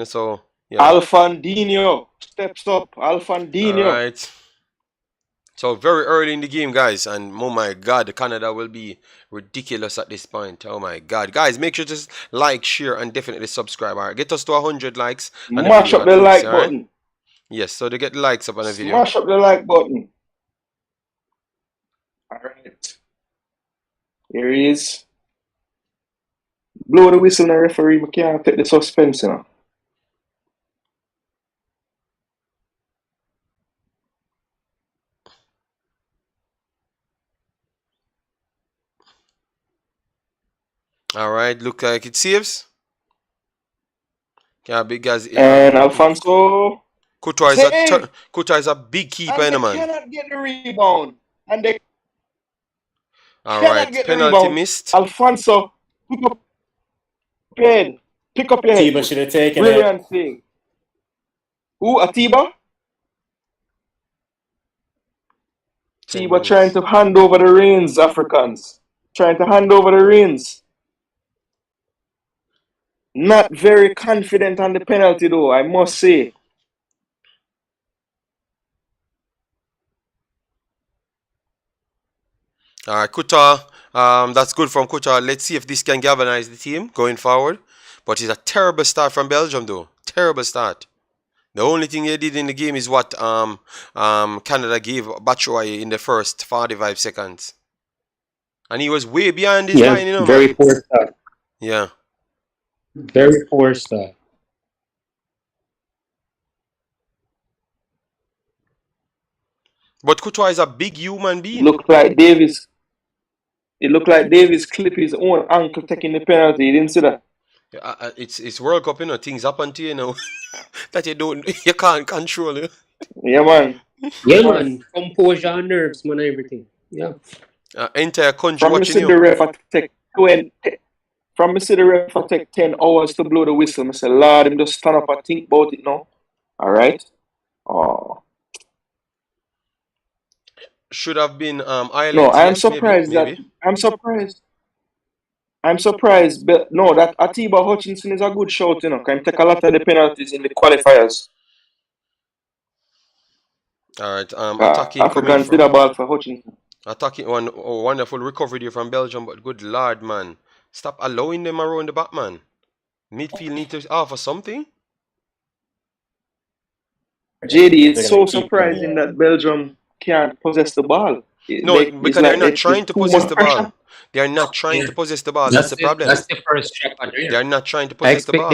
So yeah. Alfandinho steps up. Alfandinho. All right. So very early in the game, guys, and oh my God, Canada will be ridiculous at this point. Oh my God, guys, make sure to just like, share, and definitely subscribe. All right, get us to 100 likes. Mash up the like button. Yes, so they get likes up on the video. Smash up the like button. All right. Here he is. Blow the whistle, the referee. We can't take the suspense now. All right, look like it saves. Yeah, big guys. And Alfonso. Courtois is Same. Courtois is a big keeper, And they man. cannot get the rebound. And they All cannot right, get the penalty rebound. missed. Alfonso, pick up your head. Pick up your head. Tiba should have taken it. Brilliant thing. Who? Atiba? 10 Atiba minutes. trying to hand over the reins, Africans. Trying to hand over the reins. Not very confident on the penalty, though, I must say. All right, Qatar. That's good from Qatar. Let's see if this can galvanize the team going forward. But it's a terrible start from Belgium, though. Terrible start. The only thing they did in the game is what Canada gave Batshuayi in the first 45 seconds. And he was way behind his line, you know, very man. poor start. Yeah. Very poor start. But Courtois is a big human being. Looked like Davis. It looked like Davis clipped his own ankle taking the penalty. You didn't see that? It's World Cup, you know. Things happen to you, you know, that you can't control. You know? Yeah, man. Yeah, man. Composure and nerves, man, everything. Yeah. Entire country From watching the you. ref take 20. From the ref take 10 hours to blow the whistle. I say, Lord, him just stand up and think about it now. All right. Oh. Should have been Ireland. No, I'm yes, surprised maybe. I'm surprised, but no, that Atiba Hutchinson is a good shout, you know. Can take a lot of the penalties in the qualifiers. All right. Attacking Africans did a ball for Hutchinson. Attacking one wonderful recovery there from Belgium, but good lord, man, stop allowing them around the back, man. Midfield need to offer something. JD, it's so surprising that Belgium can't possess the ball. No, because they're not trying to possess the ball. They are not trying to possess the ball. That's the problem. That's the first check on They are not trying to possess the ball.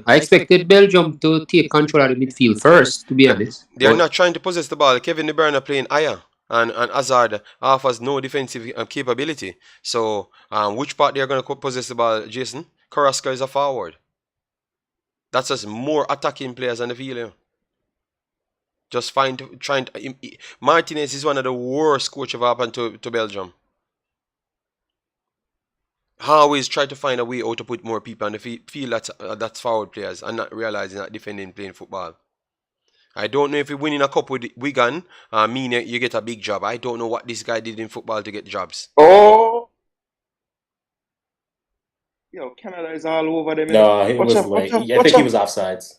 I expected Belgium to take control of the midfield first, to be honest. They are not trying to possess the ball. Kevin De Bruyne playing higher, and Hazard offers no defensive capability. So, which part they are going to possess the ball, Jason? Carrasco is a forward. That's just more attacking players on the field. You know? Martinez is one of the worst coach ever happened to Belgium. Always try to find a way out to put more people on the field that's forward players and not realizing that defending playing football. I don't know if you're winning a cup with Wigan mean you get a big job. I don't know what this guy did in football to get jobs. Oh, yo, Canada is all over them. No, it was late. I think he was offsides.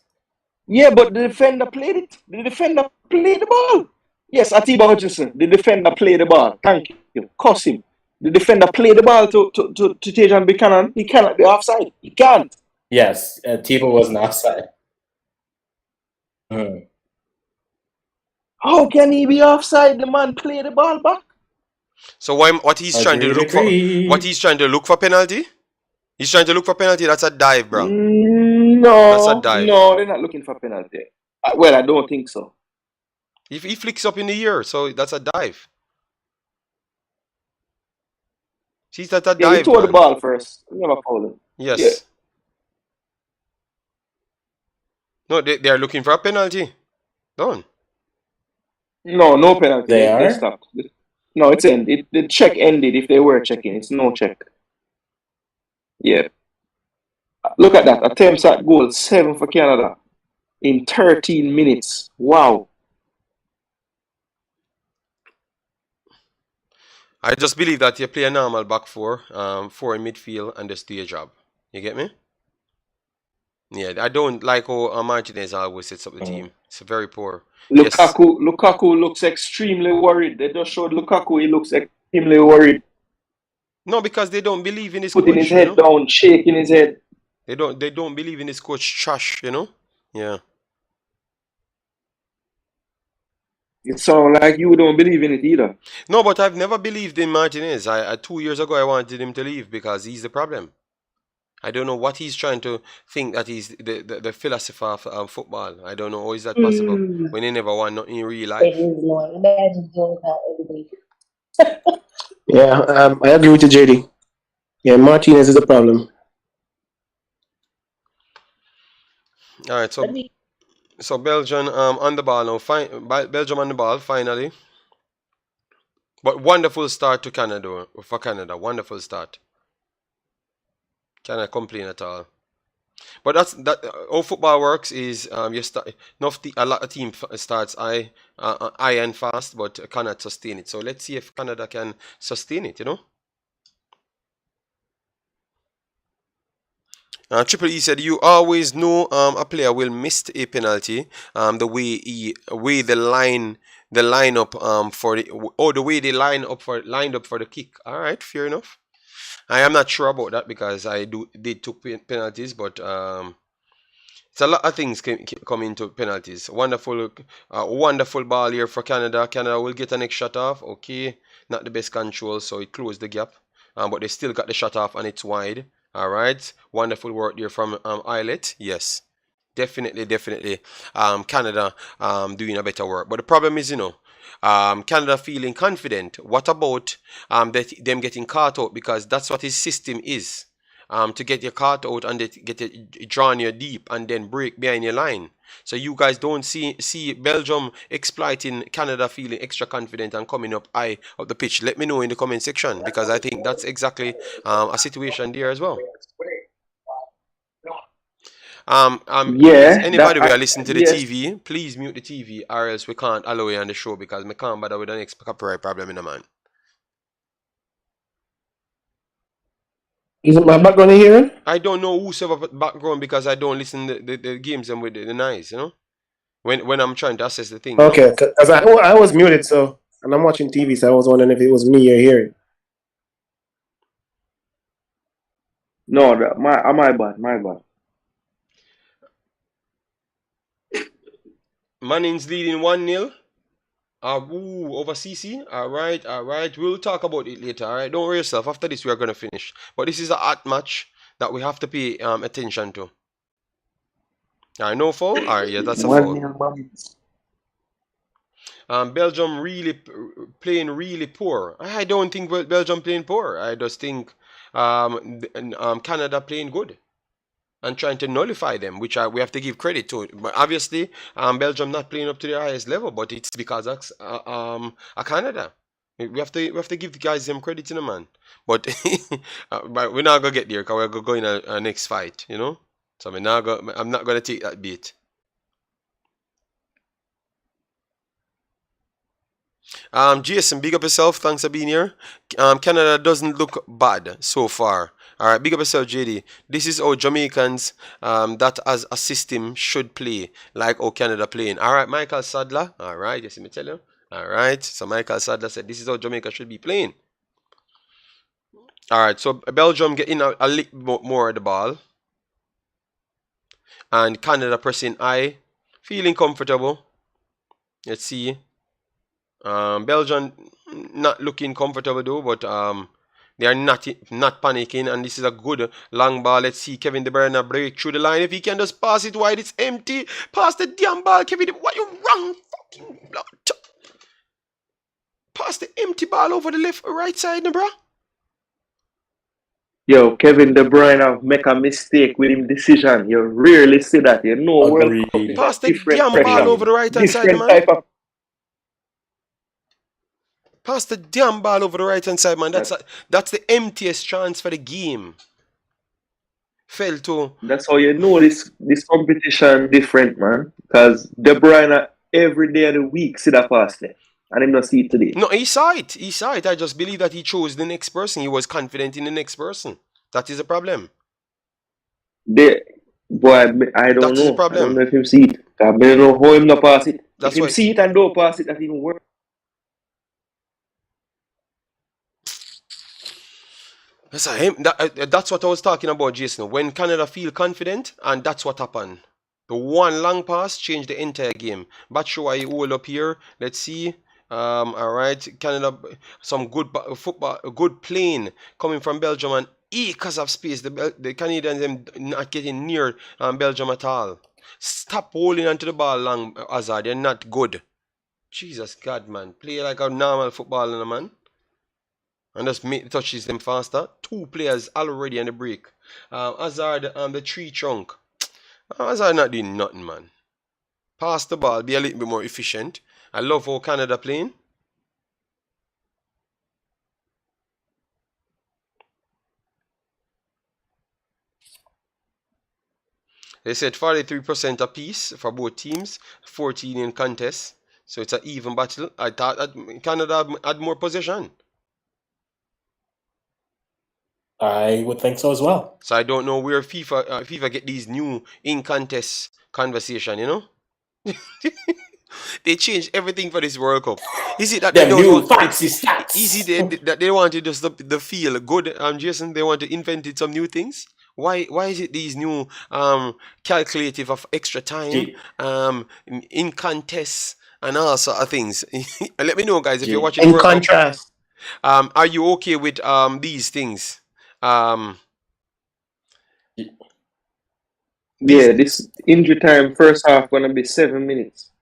Yeah, but the defender played it. The defender played the ball. Yes, Atiba Hutchinson. The defender played the ball. Thank you. Cuss him. The defender played the ball to Tejan Buchanan. He cannot be offside. He can't. Yes, Tiba wasn't offside. How can he be offside? The man played the ball back. So what he's trying to look for? What he's trying to look for penalty? He's trying to look for penalty. That's a dive, bro. No, that's a dive. No, they're not looking for penalty. Well, I don't think so. If he flicks up in the air, so that's a dive. See, that's a dive. He tore the ball first. Never fouled him. Yes. Yeah. No, they are looking for a penalty. Done. No penalty. They stopped. No, it's ended. The check ended if they were checking. It's no check. Yeah. Look at that. Attempts at goal, 7 for Canada in 13 minutes. Wow. I just believe that you play a normal back four in midfield and just do your job. You get me? Yeah, I don't like how Martinez always sets up the team. It's very poor. Lukaku looks extremely worried. They just showed Lukaku. He looks extremely worried. No, because they don't believe in his coach. Putting his head down, shaking his head. They don't believe in his coach trash, you know? Yeah. It sounds like you don't believe in it either. No, but I've never believed in Martinez. 2 years ago I wanted him to leave because he's the problem. I don't know what he's trying to think that he's the philosopher of football. I don't know how is that possible when he never won nothing in real life. Yeah, I agree with you, JD. Yeah, Martinez is a problem. All right, so So Belgium on the ball now. Belgium on the ball finally. But wonderful start to Canada for Canada. Wonderful start. Cannot complain at all. But that's that. How football works is you start. A lot of team starts high and fast, but cannot sustain it. So let's see if Canada can sustain it. Triple E said, "You always know a player will miss a penalty. The way the line up for the way they lined up for the kick. All right, fair enough. I am not sure about that because I did took penalties, but it's a lot of things come into penalties. Wonderful ball here for Canada. Canada will get a next shot off. Okay, not the best control, so it closed the gap. But they still got the shot off and it's wide. All right, wonderful work there from Eyelet. Yes, definitely. Canada doing a better work. But the problem is, Canada feeling confident. What about them getting caught out? Because that's what his system is. To get your caught out and get it drawn you deep and then break behind your line. So you guys don't see Belgium exploiting Canada feeling extra confident and coming up high up the pitch. Let me know in the comment section because I think that's exactly a situation there as well. Yeah, anybody who are listening to the TV, please mute the TV or else we can't allow you on the show because we can't bother with the next copyright problem in the man. Isn't my background hearing? I don't know who's ever background because I don't listen to the games and with the nice, when I'm trying to assess the thing. Okay, because I was muted, so and I'm watching TV, so I was wondering if it was me you're hearing. No, my bad. Manning's leading 1-0. Over CC. All right. We'll talk about it later. All right. Don't worry yourself. After this, we are gonna finish. But this is a hot match that we have to pay attention to. All right. No foul. All right. Yeah, that's a foul. Belgium playing really poor. I don't think Belgium playing poor. I just think Canada playing good and trying to nullify them, which we have to give credit to. But obviously, Belgium not playing up to their highest level, but it's because of Canada. We have to give the guys them credit, man. But but we're not gonna get there because we're gonna go in a next fight, So I'm not gonna take that beat. Jason, big up yourself. Thanks for being here. Canada doesn't look bad so far. All right, big up yourself, JD. This is how Jamaicans that as a system should play, like how Canada playing. All right, Michael Sadler. All right, yes, let me tell you. All right, so Michael Sadler said this is how Jamaica should be playing. All right, so Belgium getting a little more of the ball, and Canada pressing high, feeling comfortable. Let's see. Belgium not looking comfortable though, but they are not panicking, and this is a good long ball. Let's see Kevin De Bruyne break through the line. If he can just pass it wide, it's empty. Pass the damn ball, Kevin. What you wrong? Fucking blood. Pass the empty ball over the right side, bro. Yo, Kevin De Bruyne make a mistake with him decision. You rarely see that. World Cup is pass the damn ball over the right hand side, man. Pass the damn ball over the right hand side, man. That's the emptiest chance for the game. Fell to. That's how you know this competition different, man. Because De Bruyne every day of the week see that pass there. And him not see it today. No, he saw it. I just believe that he chose the next person. He was confident in the next person. That is the problem. Boy, I don't know. I don't know if him see it. I don't know how him not pass it. If him see it and don't pass it, that even worse. That's what I was talking about, Jason. When Canada feel confident, and that's what happened. The one long pass changed the entire game. Batshuayi hold up here. Let's see. All right, Canada, some good football, good playing coming from Belgium, and because of space, the Canadians them not getting near Belgium at all. Stop holding onto the ball long, Hazard. They're not good. Jesus God, man, play like a normal footballer, man. And just make the touches them faster. 2 players already on the break. Hazard the tree trunk. Hazard not doing nothing, man. Pass the ball, be a little bit more efficient. I love how Canada playing. They said 43% apiece for both teams, 14 in contest. So it's an even battle. I thought Canada had more possession. I would think so as well. So I don't know where FIFA get these new in contest conversation, you know? They changed everything for this World Cup. Is it that they Them don't new want fancy stats. is it that they want to just the feel good, Jason? They want to invent some new things. Why is it these new calculative of extra time, in contests and all sort of things? Let me know, guys, if you're watching the In World Cup. contrast, Are you okay with these things? Yeah, this injury time first half gonna be 7 minutes.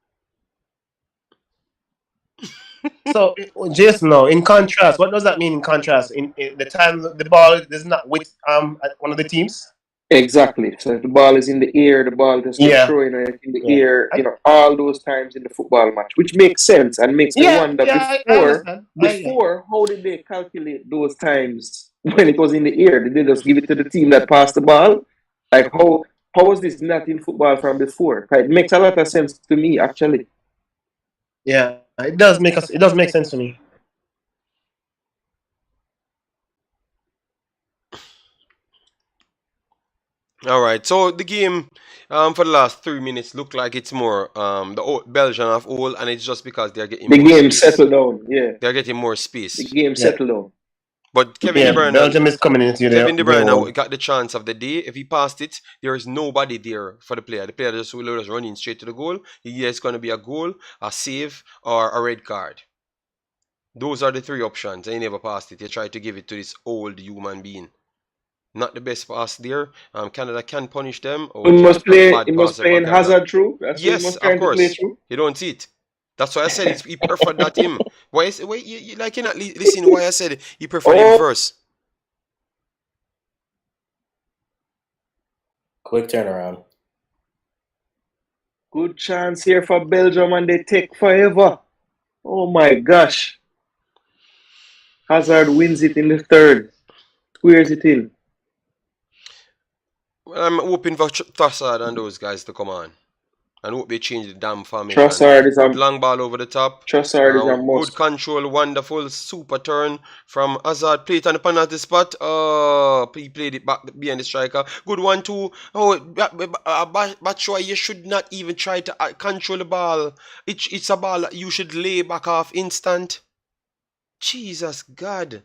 so Jason, no. In contrast, what does that mean? In contrast, in the time the ball is not with at one of the teams. Exactly. So if the ball is in the air, the ball just keep Yeah, throwing it in the yeah. air, all those times in the football match, which makes sense and makes me wonder I understand. before, how did they calculate those times when it was in the air? Did they just give it to the team that passed the ball? Like how was this not in football from before? It makes a lot of sense to me, actually. Yeah, it does make sense to me. All right, so the game for the last 3 minutes looked like it's more the Belgian of all, and it's just because they're getting The more game space. settled down, yeah. They're getting more space. The game Yeah. settled down. But Kevin De Bruyne, Belgium is coming into Kevin De their Bruyne own. got the chance of the day. If he passed it, there is nobody there for the player. The player just will just running straight to the goal. It's going to be a goal, a save, or a red card. Those are the three options. And he never passed it. He tried to give it to this old human being. Not the best pass there. Canada can punish them. Oh, He must play. bad He must pass play for in Canada. hazard through. That's what he Yes, must of try to play course. through. You don't see it. That's why I said he preferred that him. Why you like, you're not listening why I said he preferred him first. Quick turnaround. Good chance here for Belgium, and they take forever. Oh my gosh. Hazard wins it in the third. Squares it in. Well, I'm hoping for Trossard and those guys to come on. And hope they change the damn formation. Trossard is good long ball over the top. Trossard is a Good must. control, wonderful super turn from Hazard. Play it on the penalty spot. Oh, he played it back behind the striker. Good 1-2. Oh, Batshuayi, you should not even try to control the ball. It's a ball that you should lay back off instant. Jesus God.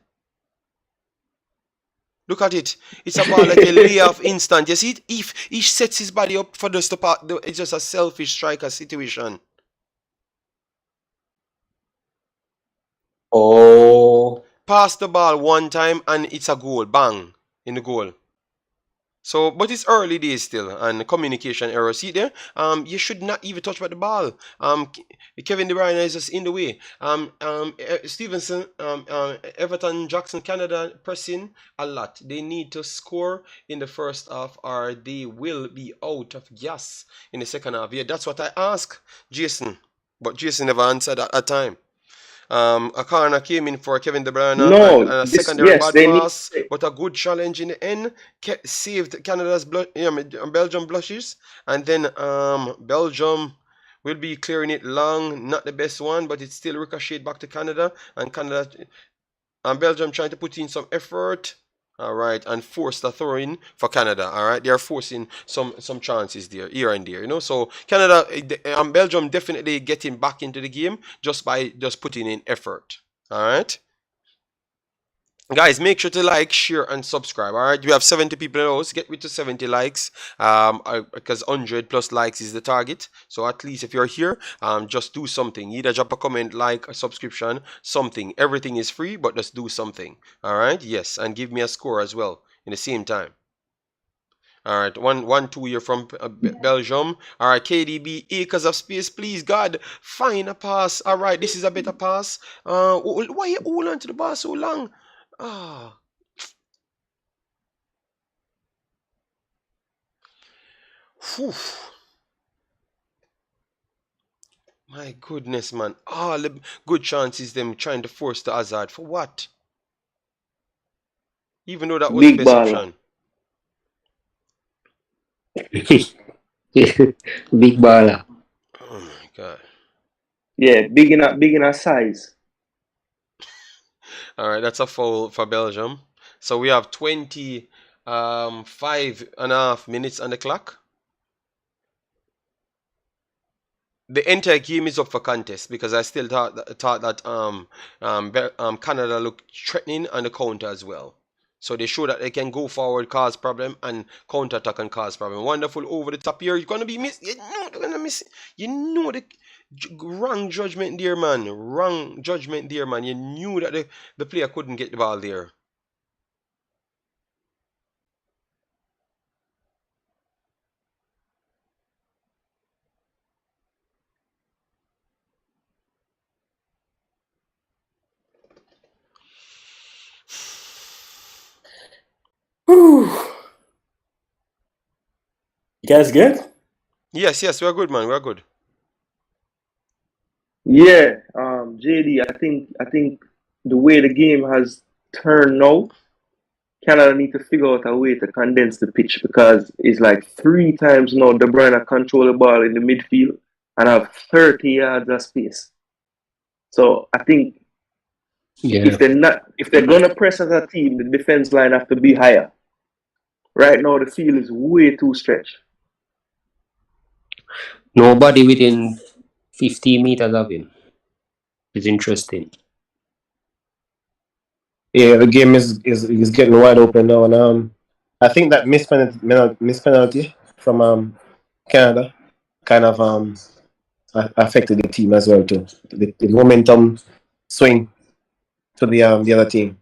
Look at it. It's a ball like a lay off instant. You see it? If he sets his body up for the stop, it's just a selfish striker situation. Oh. Pass the ball one time and it's a goal. Bang. In the goal. So, but it's early days still, and communication error. See there? You should not even touch the ball. Kevin De Bruyne is just in the way. Stevenson, Everton, Jackson, Canada pressing a lot. They need to score in the first half, or they will be out of gas in the second half. Yeah, that's what I asked Jason, but Jason never answered at that time. A corner came in for Kevin De Bruyne and a secondary bad pass, but a good challenge in the end saved Canada's Belgium blushes, and then Belgium will be clearing it long, not the best one, but it's still ricocheted back to Canada, and Belgium trying to put in some effort. All right, and force the throw in for Canada. All right, they are forcing some chances there, here and there. So Canada and Belgium definitely getting back into the game just by putting in effort. All right, guys, make sure to like, share, and subscribe. All right, we have 70 people in the house. Get me to 70 likes, because 100 plus likes is the target. So at least if you're here, just do something. Either drop a comment, like, a subscription, something. Everything is free, but just do something. All right, yes, and give me a score as well in the same time. All right, 1-2 here from Belgium. All right, KDB, acres of space, please, God, find a pass. All right, this is a better pass. Why you hold on to the ball so long? Ah. Whew. My goodness, man. All the good chances them trying to force the Hazard. For what? Even though that was the Big best baller. option. Big baller. Oh my god. Yeah, big in a size. All right, that's a foul for Belgium. So we have 5.5 minutes on the clock. The entire game is up for contest because I still thought that Canada looked threatening on the counter as well. So they show that they can go forward, cause problem, and counter attack and cause problem. Wonderful over the top here. You're gonna be missed. You know they're gonna miss. You know the wrong judgment there, man. Wrong judgment there, man. You knew that the player couldn't get the ball there. Whew. You guys good? Yes, we're good, man. We're good. Yeah, JD, I think the way the game has turned now, Canada need to figure out a way to condense the pitch because it's like 3 times now De Bruyne control the ball in the midfield and have 30 yards of space. So I think Yeah. if they're gonna press as a team, the defense line have to be higher. Right now the field is way too stretched. Nobody within 50 meters of him. It's interesting. Yeah, the game is getting wide open now, and I think that missed penalty from Canada kind of affected the team as well too. The momentum swing to the other team.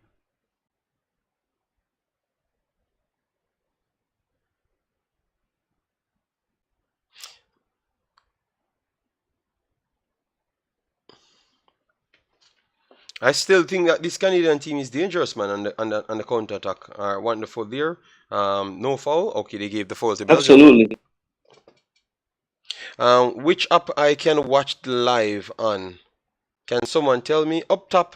I still think that this Canadian team is dangerous, man, on the counter attack. Wonderful there. No foul. Okay, they gave the foul to Belgium. Absolutely. Which app I can watch the live on? Can someone tell me? Up top,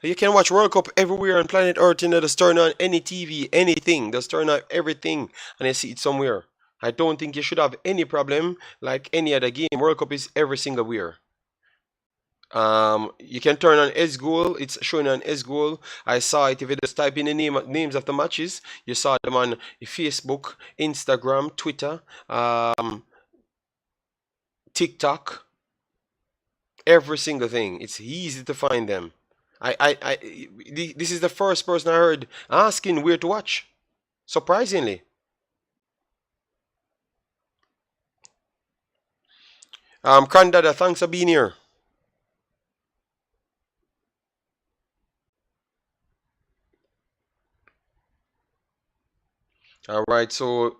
you can watch World Cup everywhere on planet Earth. You know, just turn on any TV, anything. Just turn on everything, and you see it somewhere. I don't think you should have any problem like any other game. World Cup is every single where. You can turn on S goal. It's showing on S goal. I saw it. If you just type in the names of the matches, you saw them on Facebook, Instagram, Twitter, TikTok. Every single thing. It's easy to find them. This is the first person I heard asking where to watch. Surprisingly. Grandada, thanks for being here. All right, so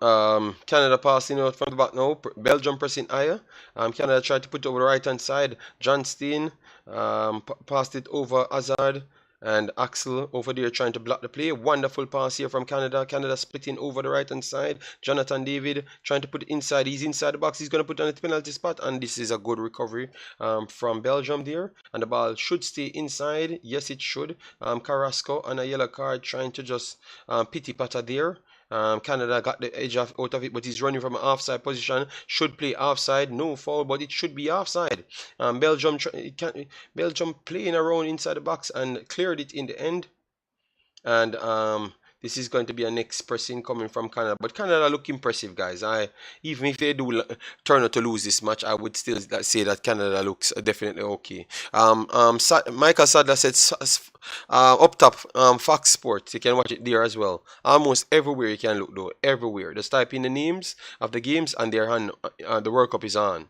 Canada passing out from the back now. Belgium pressing higher. Canada tried to put it over the right hand side. John Steen passed it over Hazard and Axel over there trying to block the play. Wonderful pass here from Canada. Canada splitting over the right hand side. Jonathan David trying to put it inside. He's inside the box. He's going to put it on the penalty spot, and this is a good recovery from Belgium there. And the ball should stay inside. Yes, it should. Carrasco on a yellow card trying to just pity patter there. Canada got the edge out of it, but he's running from an offside position. Should play offside, no foul, but it should be offside. Belgium playing around inside the box and cleared it in the end. And this is going to be a next pressing coming from Canada. But Canada look impressive, guys. Even if they do turn out to lose this match, I would still say that Canada looks definitely okay. Michael Sadler said up top, Fox Sports. You can watch it there as well. Almost everywhere you can look though. Everywhere. Just type in the names of the games and they're on. The World Cup is on.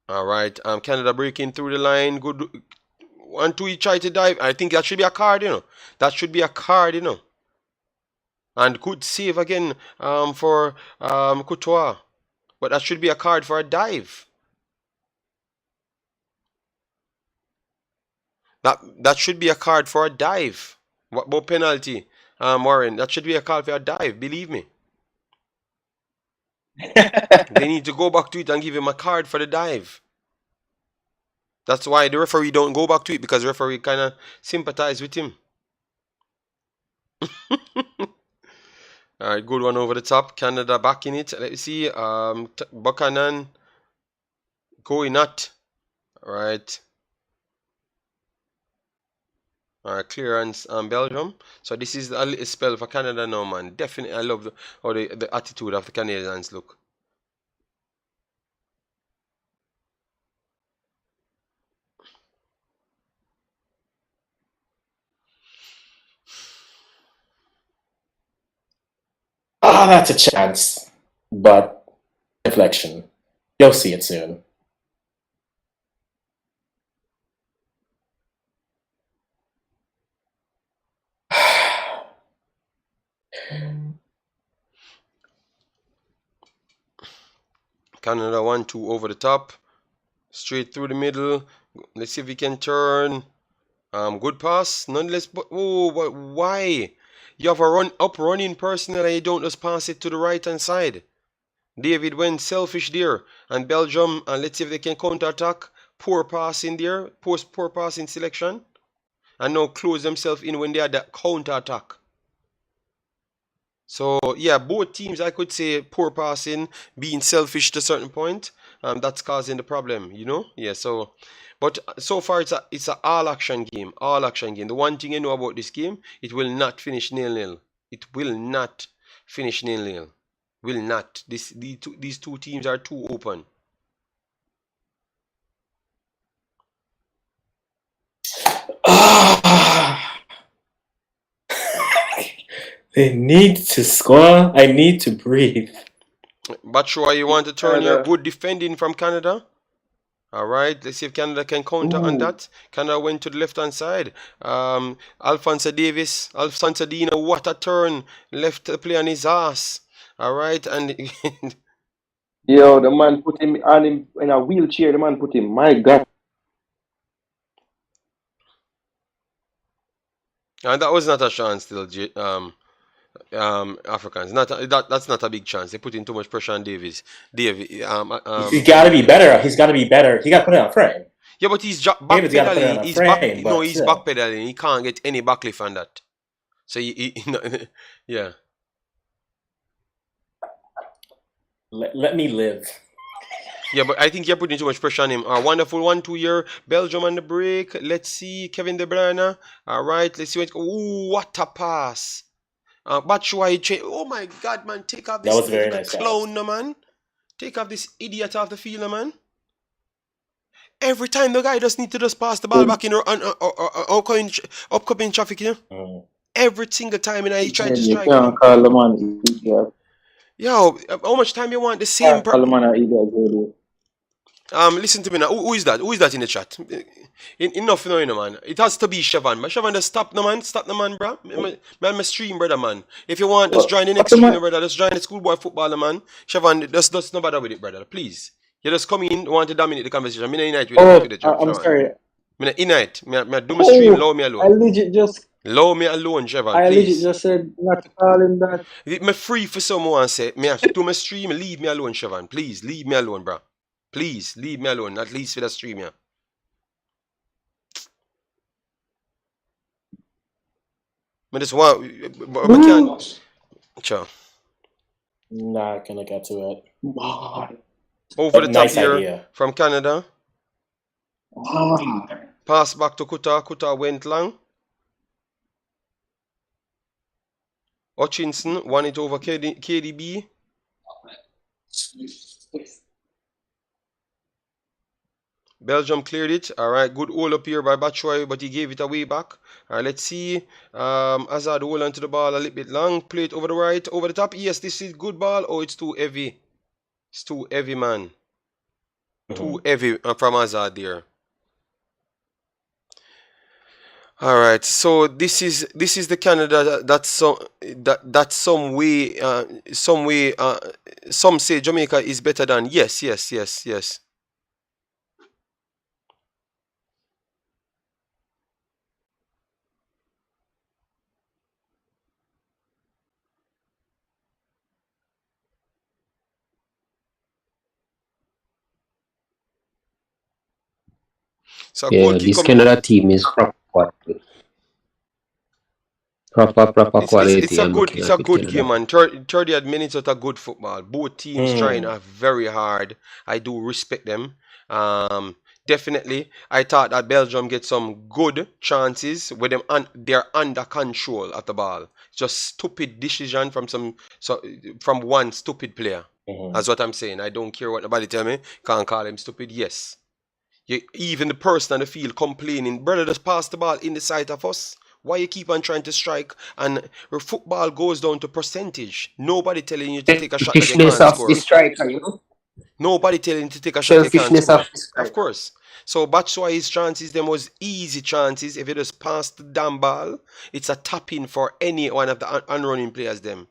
All right. Canada breaking through the line. Good. 1-2, he tried to dive. I think that should be a card, you know. That should be a card, you know. And good save again for Courtois. But that should be a card for a dive. That should be a card for a dive. What about penalty, Warren? That should be a card for a dive, believe me. They need to go back to it and give him a card for the dive. That's why the referee don't go back to it, because the referee kind of sympathize with him. All right, good one over the top. Canada back in it. Let's see. Buchanan going at. All right. All right, clearance Belgium. So this is a little spell for Canada now, man. Definitely, I love the attitude of the Canadians look. Ah, that's a chance. But deflection. You'll see it soon. Canada 1-2 over the top. Straight through the middle. Let's see if we can turn. Good pass. Nonetheless, but why? You have a running personnel and you don't just pass it to the right hand side. David went selfish there, and Belgium. And let's see if they can counter attack. Poor pass in there. Poor pass in selection, and now close themselves in when they had that counter attack. So yeah, both teams, I could say, poor passing, being selfish to a certain point. That's causing the problem, you know. Yeah. So, but so far it's a all action game. All action game. The one thing I know about this game, it will not finish 0-0. It will not finish 0-0. Will not. These two teams are too open. They need to score. I need to breathe. But sure, you want to turn your good defending from Canada? All right, let's see if Canada can counter on that. Canada went to the left-hand side. Alphonso Dino, what a turn. Left the play on his ass. All right, and Yo, the man put him on him in a wheelchair. The man put him. My God. and that was not a chance still, Africans. That's not a big chance. They put in too much pressure on Davis. He's got to be better. He's got to be better. He got to put it on frame. Yeah, but he's David's got to put it on backpedaling. a He's frame. he's backpedaling. He can't get any backlift on that. So yeah. Let me live. Yeah, but I think you're putting too much pressure on him. Wonderful 1-2 year. Belgium on the break. Let's see. Kevin De Bruyne. All right. Let's see what. Ooh, what a pass. Batshuayi. Oh my God, man. Take off this very nice clown, no, man. Take off this idiot off the field, no, man. Every time the guy just need to just pass the ball back in upcoming traffic, you know? Every single time, he try to strike. You can't call the man idiot. Yo, how much time you want? The same. Call the man an idiot. Listen to me now. Who is that? Who is that in the chat? Enough, you know, man. It has to be Siobhan. But Siobhan, just stop, no, man. Stop, no, man, bro. Man, my stream, brother, man. If you want, just join the next stream, brother. Just join the schoolboy footballer, man. Siobhan, just no bother with it, brother. Please. You just come in, want to dominate the conversation. I'm in unite with the chat. I'm sorry. I'm in unite. Me do my stream. Allow me alone. I legit just. Allow me alone, Siobhan, I please. legit just said not to call him that. Me free for someone say me have to do my stream. Leave me alone, Siobhan. Please, leave me alone, bro. Please, leave me alone, at least for the stream, yeah. I just want, but I can't. Sure. Not gonna get to it. Over the top nice here idea. from Canada. Pass back to Qatar. Qatar went long. Hutchinson won it over KDB. Belgium cleared it. All right, good hold up here by Batshuayi, but he gave it away back. All right, let's see. Hazard hold onto the ball a little bit long. Play it over the right, over the top. Yes, this is good ball. Oh, it's too heavy. It's too heavy, man. Too heavy from Hazard there. All right, so this is the Canada that's some way some say Jamaica is better than. Yes. So goal Yeah, kick this come. Canada team is proper quality. Proper It's quality. a I'm good looking at with game, Canada. man. 30 odd minutes of a good football. Both teams trying Hmm. very hard. I do respect them. Um, Definitely. I thought that Belgium get some good chances with them. They're under control at the ball. Just stupid decision from one stupid player. Mhm. That's what I'm saying. I don't care what nobody tell me. Can't call him stupid. Yes. Even the person on the field complaining, brother, just pass the ball in the sight of us. Why you keep on trying to strike? And football goes down to percentage. Nobody telling you to take a shot that you Selfishness can't of the score. striker, you know? Nobody telling you to take a shot you can't Selfishness of score. the Of striker. course. So that's why his chances, them was easy chances. If you just pass the damn ball, it's a tap in for any one of the unrunning players. Them.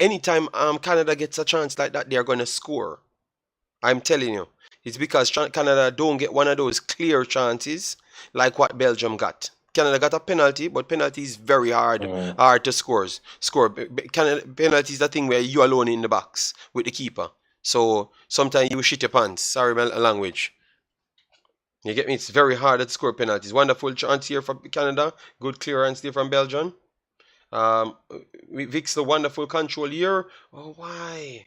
Anytime Canada gets a chance like that, they're gonna score. I'm telling you. It's because Canada don't get one of those clear chances like what Belgium got. Canada got a penalty, but penalty is very hard to score. Canada, penalty is the thing where you alone in the box with the keeper. So sometimes you shit your pants. Sorry, my language. You get me? It's very hard to score penalties. Wonderful chance here from Canada. Good clearance there from Belgium. Vic's the wonderful control here. Oh, why?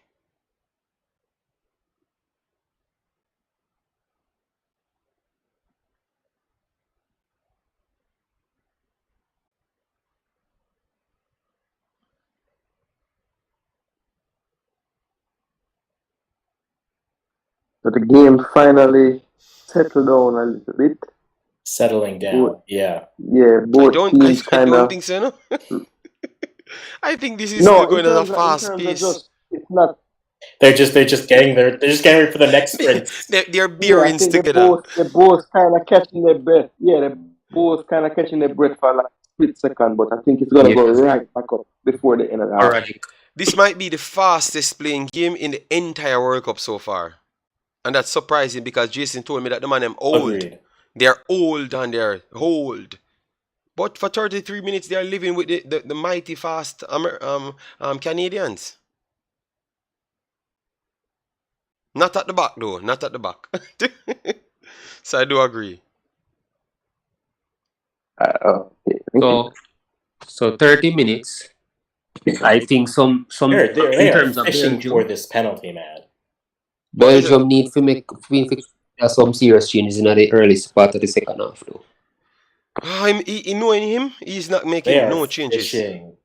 So the game finally settled down a little bit. Settling down. Both, Yeah. yeah, both I teams kind don't of. think so, no? I think this is No, still going at a fast of pace. just it's not. They're just getting ready for the next sprint. They're Yeah, I bearings think together. they're both kind of catching their breath. Yeah, they're both kind of catching their breath for like a split second, but I think it's gonna go Yes. right back up before the end of the half. Sporadic. This might be the fastest playing game in the entire World Cup so far. And that's surprising because Jason told me that the man them old. Agreed. They're old and they're old. But for 33 minutes, they're living with the mighty fast Canadians. Not at the back, though. Not at the back. So I do agree. Okay. So 30 minutes. I think some They in are terms of fishing for Belgium, this penalty, man. Belgium need to make some serious changes in the early part of the second half, though. Knowing him, he's not They making are no changes. fishing.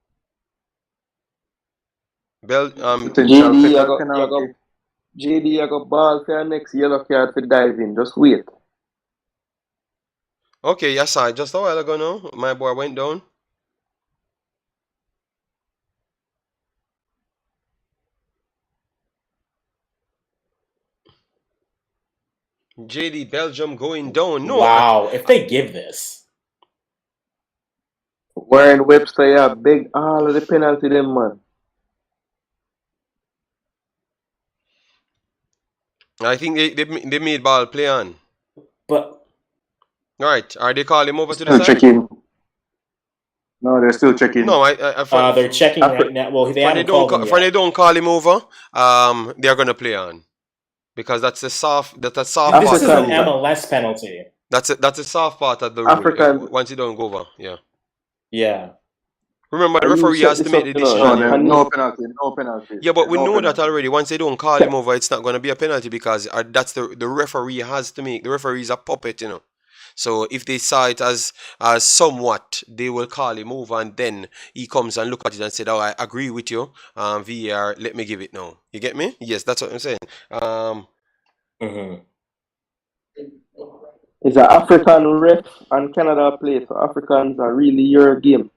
JD, I got ball for your next yellow card for diving. Just wait. Okay, yes, I just a while ago now, my boy went down. JD, Belgium going down. No, Wow, if they give this. Warren Webster, yeah, big all of the penalty them, man. I think they made ball play on. But Right, are they calling him over to the Still side? checking. No, they're still checking. No, they're checking right now. Well, they haven't called him for they yet. don't call him over. They're gonna play on because that's a soft part. This is an MLS penalty. That's a soft part of the rule. African. Once you don't go over, yeah. Yeah. Remember, the referee has to make the decision. No penalty. Yeah, but we know that already. Once they don't call him over, it's not going to be a penalty because that's the referee has to make. The referee is a puppet, you know. So if they saw it as somewhat, they will call him over, and then he comes and look at it and said, "Oh, I agree with you. VAR, let me give it now." You get me? Yes, that's what I'm saying. It's an African ref and Canada play, so Africans are really your game.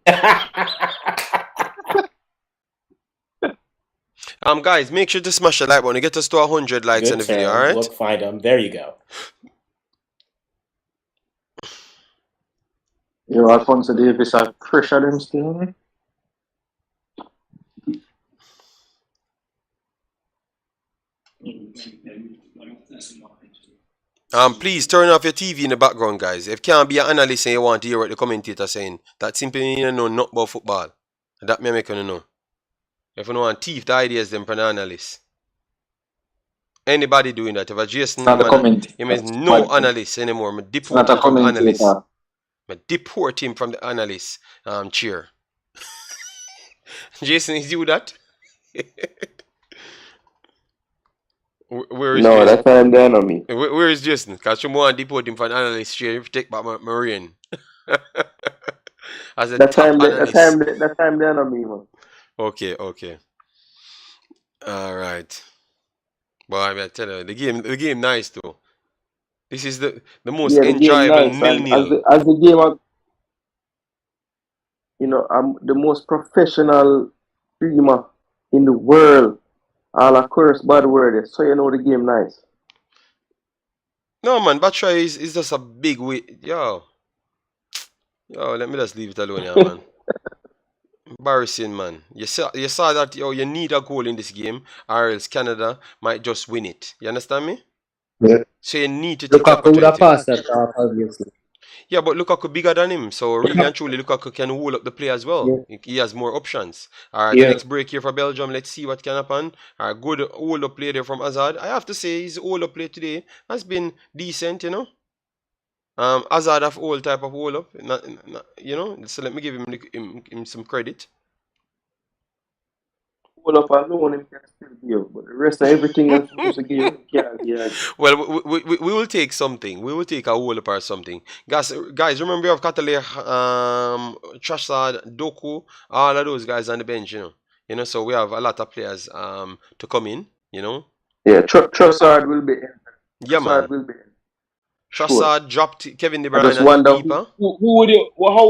Guys, make sure to smash the like button. Get us to 100 likes on the video, all right? Look, find them. There you go. You Alfonso Davis are pressure them still. Please turn off your TV in the background, guys. If you can't be an analyst and you want to hear what the commentator saying, that simply means you know not about football. That may make you know. If you want to thief the ideas, then for an analyst. Anybody doing that? If a Jason Not a man, comment. he means no analyst anymore. Me It's not deport a him from the analyst. commentator. Me deport him from the analyst chair. Jason, is you that? Where is No, Jason? that's why I'm there on me. Where is Jason? Because you want to deport him from the analyst chair if you take back Marine. As a That's why top I'm analyst. that's why I'm there on me, man. Okay. Alright. Boy, I tell you, the game nice though. This is the most Yeah, the game enjoyable nice. And nil-nil. as the game, I'm the most professional streamer in the world. All a curse bad word, so the game nice. No man, Batra is just a big way. Yo, let me just leave it alone, yeah, man. Embarrassing, man. You saw that you need a goal in this game, or else Canada might just win it. You understand me? Yeah. So you need to take the Lukaku would have opportunity. passed that off, obviously. Yeah, but Lukaku bigger than him, so really and truly Lukaku can hold up the play as well. He has more options. Alright, Yeah. next break here for Belgium. Let's see what can happen. Alright, good hold up play there from Hazard. I have to say his hold up play today has been decent, Hazard have all type of hold up, so let me give him some credit. Hold up alone, him can still give, but the rest of everything else supposed to give, he can't give. Well, we will take something. We will take a hold up or something. Guys, remember we have Cataler, Trossard, Doku, all of those guys on the bench, so we have a lot of players to come in, Yeah, Trossard will be in. Yeah, man. Trossard will be in. Trossard dropped Kevin De I just Bruyne wonder deeper. how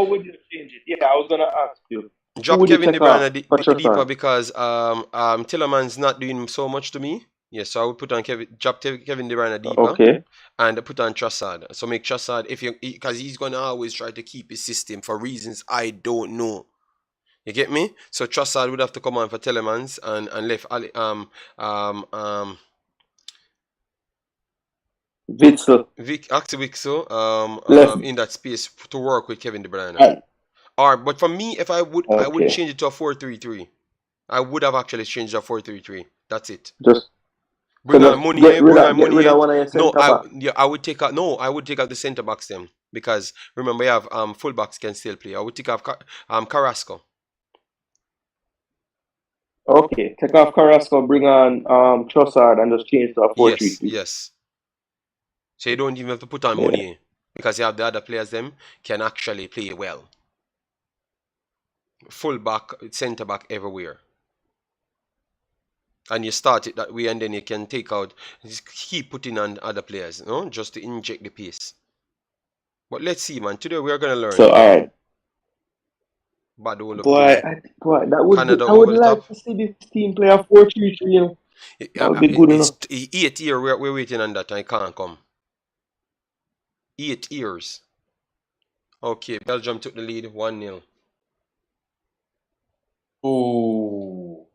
would you change it? Yeah, I was gonna ask you. Drop would you Kevin De take Bruyne off for deeper Trossard? because Tillerman's not doing so much to me. Yes, so I would put on drop Kevin De Bruyne deeper Okay. and put on Trossard. So make Trossard because he's gonna always try to keep his system for reasons I don't know. You get me? So Trossard would have to come on for Telemans and left Witzel. Witzel in that space to work with Kevin De Bruyne. But for me, if I would change it to a 4-3-3. I would have actually changed to a 4-3-3. That's it. Just bring on money. Get rid of one of your centre back. I would take out the centre backs then because remember you have full backs can still play. I would take off Carrasco. Okay, take off Carrasco, bring on Trossard and just change to a 4-3-3. Yes. So you don't even have to put on money because you have the other players them can actually play well. Full back, centre back everywhere. And you start it that way and then you can take out, just keep putting on other players, just to inject the pace. But let's see, man. Today we are going to learn. So, alright. Bad all Boy, I would like to see this team play a 4-3-3. That would be good enough. It's 8 years we're waiting on that and it can't come. 8 years. Okay, Belgium took the lead 1-0. Ooh.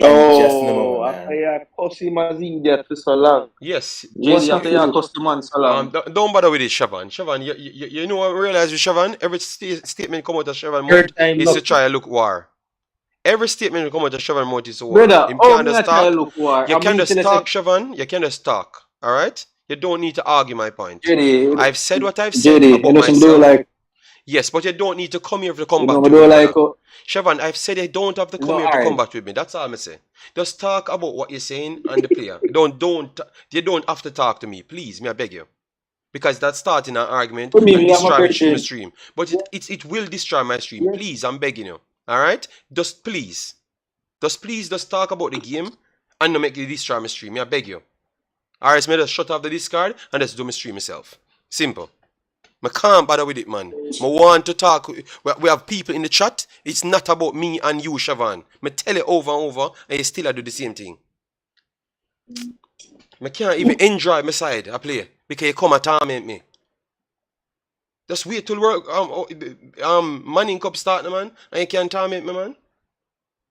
Oh, after you cost him as idiot for so long. Yes. After you cost him so long. Don't bother with it, Siobhan. Siobhan, you know what I realize with Siobhan? Every statement come out of Siobhan mouth is to try to look war. Every statement come out of Siobhan mouth is war. Brother, You can just talk, Siobhan. You can just talk. Alright? You don't need to argue my point. I've said what I've said about myself. Yes, but you don't need to come here to combat with me. Siobhan, I've said you don't have to come here to combat with me. That's all I'm saying. Just talk about what you're saying and the player. You don't have to talk to me. Please, I beg you. Because that's starting an argument and destroy my stream. But it will destroy my stream. Yes. Please, I'm begging you. Alright? Just please. Just talk about the game and not make it destroy my stream. I beg you. Alright, so just shut off the Discord and just do my stream myself. Simple. I can't bother with it, man. I want to talk. We have people in the chat. It's not about me and you, Siobhan. I tell it over and over, and you still do the same thing. I can't even enjoy my side I play because you come and torment me. Just wait till work. Manning Cup start, man, and you can't torment me, man.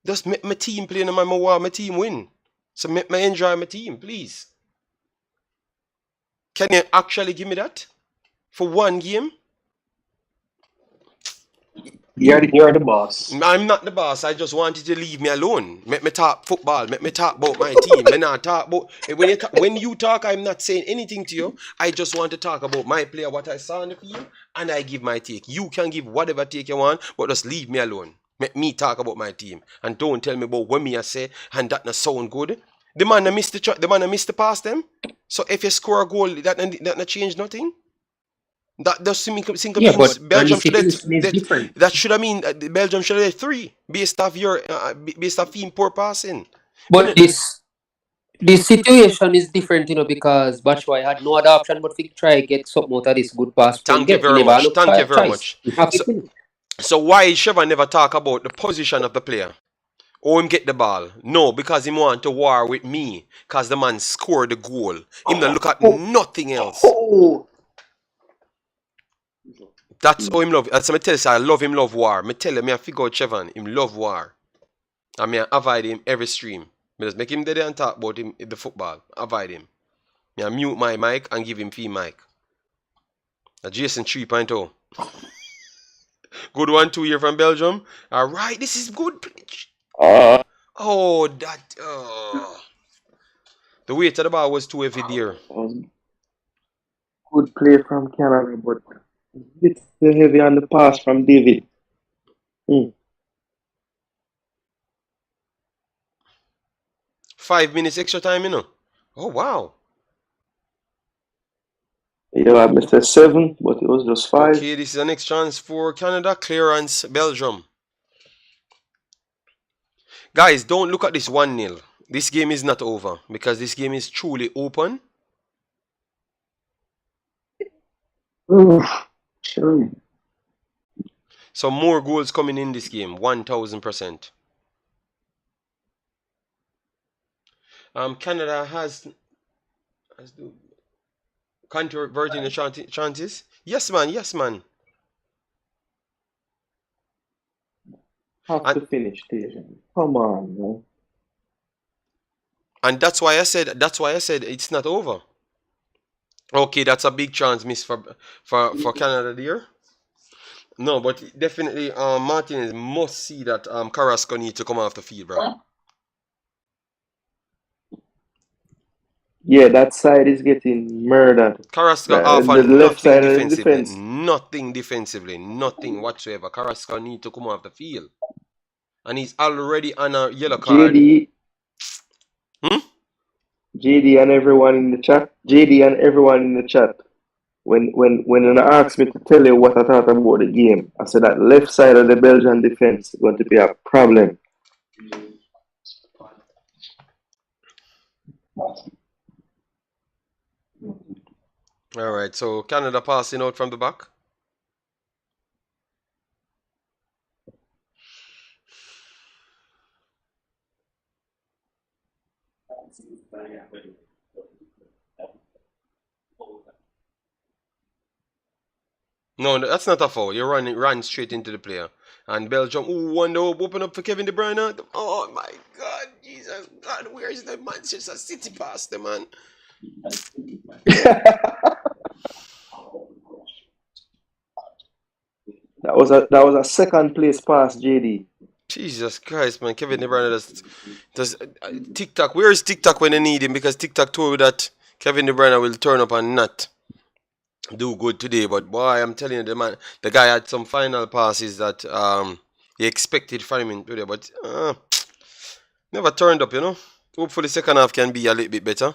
Just make my team play, man. I want my team win. So make me enjoy my team, please. Can you actually give me that? For one game? You're the boss. I'm not the boss. I just want you to leave me alone. Make me talk football. Make me talk about my team. Me not talk about when you talk. I'm not saying anything to you. I just want to talk about my player, what I saw on the field, and I give my take. You can give whatever take you want, but just leave me alone. Make me talk about my team, and don't tell me about what me I say and that not sound good. The man that missed the pass them. So if you score a goal, that not change nothing. That does simple Yeah, means but and the Belgium should have situation is different. that should have mean Belgium should have 3 based off team poor passing. But this situation is different, because Batshuayi had no other option but to try get something out of this good pass from Thank you get. He very never had much. no Thank you very choice. much. He have to finish. So why Sheva never talk about the position of the player? Or him get the ball? No, because him want to war with me. Because the man scored the goal. Him not look at nothing else. Oh, That's how him love. That's what I tell you, I love him love war. Me tell him, I figure out Chevan, him love war. I mean, I avoid him every stream. Me just make him there and talk about him in the football. Avoid him. Me I mute my mic and give him free mic. Jason 3.0. Good 1-2 here from Belgium. Alright, this is good. Oh, that. The weight of the ball was too heavy there. good play from Canada, but a bit too heavy on the pass from David. 5 minutes extra time, you know. Oh, wow. Yeah, I missed a 7, but it was just 5. Okay, this is the next chance for Canada. Clearance, Belgium. Guys, don't look at this 1-0. This game is not over because this game is truly open. Sure. So more goals coming in this game, 1000%. Canada has converting the chances. Yes, man. Yes, man. Have to finish, Dejan. Come on, man. And that's why I said it's not over. Okay, that's a big chance miss for Canada there. No, but definitely Martinez must see that Carrasco needs to come off the field, bro. Yeah, that side is getting murdered. Carrasco off on the left side defensively. Nothing defensively. Nothing whatsoever. Carrasco needs to come off the field. And he's already on a yellow card. JD and everyone in the chat. When you asked me to tell you what I thought about the game, I said that left side of the Belgian defense is going to be a problem. All right, so Canada passing out from the back. No, that's not a foul. You run straight into the player. And Belgium, one open up for Kevin De Bruyne. Oh my God, Jesus God, where is the Manchester City pass, the man? That was a second place pass, JD. Jesus Christ, man. Kevin De Bruyne does TikTok. Where is TikTok when they need him? Because TikTok told me that Kevin De Bruyne will turn up and not do good today. But boy, I'm telling you, the guy had some final passes that he expected from him today, but never turned up, you know. Hopefully second half can be a little bit better.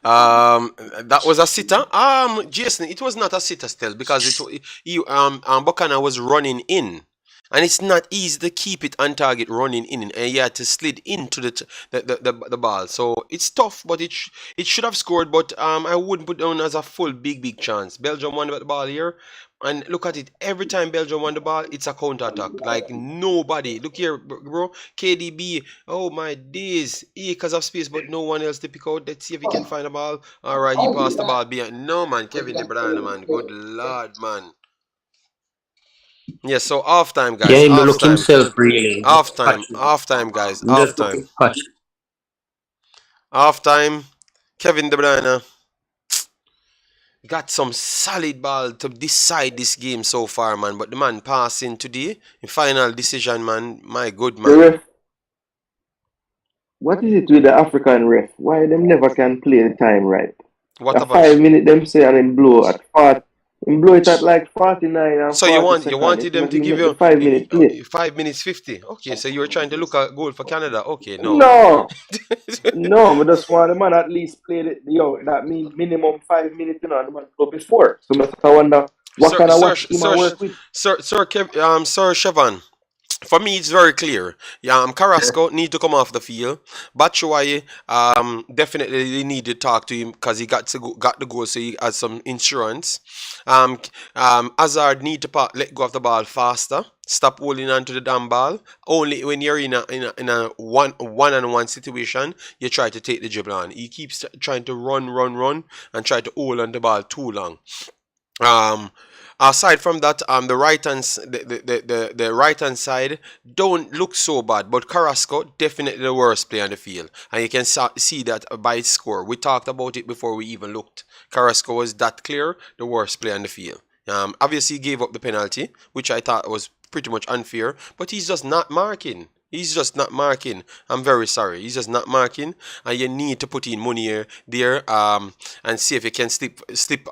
That was a sitter. Jason, it was not a sitter still because Buchanan was running in, and it's not easy to keep it on target running in, and he had to slid into the ball. So it's tough, but it should have scored. But I wouldn't put down as a full big chance. Belgium won the ball here. And look at it, every time Belgium won the ball, it's a counter-attack. Like nobody. Look here, bro. KDB, oh my days. Because of space, but no one else to pick out. Let's see if he can find the ball. Alright, he passed the ball behind. No, man. Kevin De Bruyne, man. Good lord, man. Yes, so half-time, guys. Yeah, he look himself really. Half-time, guys. Half-time. Half time, Kevin De Bruyne got some solid ball to decide this game so far, man. But the man passing today, in final decision, man, my good The man. ref, what is it with the African ref? Why them never can play the time right? What A about? 5 minute them say and then blow at 40. Them blow it at like 49 and So 40 you seconds. wanted It them not to even give make the you 5 minute play. 5 minutes 50. Okay, so you were trying to look at goal for Canada. Okay, no. No, no, but just want the man at least play it. Yo, that means minimum 5 minutes, the man go before. So I wonder what Sir, kind of sir, watch him sir, a work with. Sir Chevan. For me, it's very clear. Yeah, Carrasco need to come off the field. Batshuayi, definitely they need to talk to him because he got the goal, so he has some insurance. Um, Hazard need to let go of the ball faster. Stop holding on to the damn ball. Only when you're in a one-on-one situation, you try to take the dribble on. He keeps trying to run, and try to hold on the ball too long. Um, Aside from that, the right hand side don't look so bad, but Carrasco definitely the worst player on the field, and you can see that by his score. We talked about it before we even looked. Carrasco was that clear the worst player on the field. Obviously he gave up the penalty, which I thought was pretty much unfair, but he's just not marking. He's just not marking. I'm very sorry. He's just not marking, and you need to put in money there and see if you can slip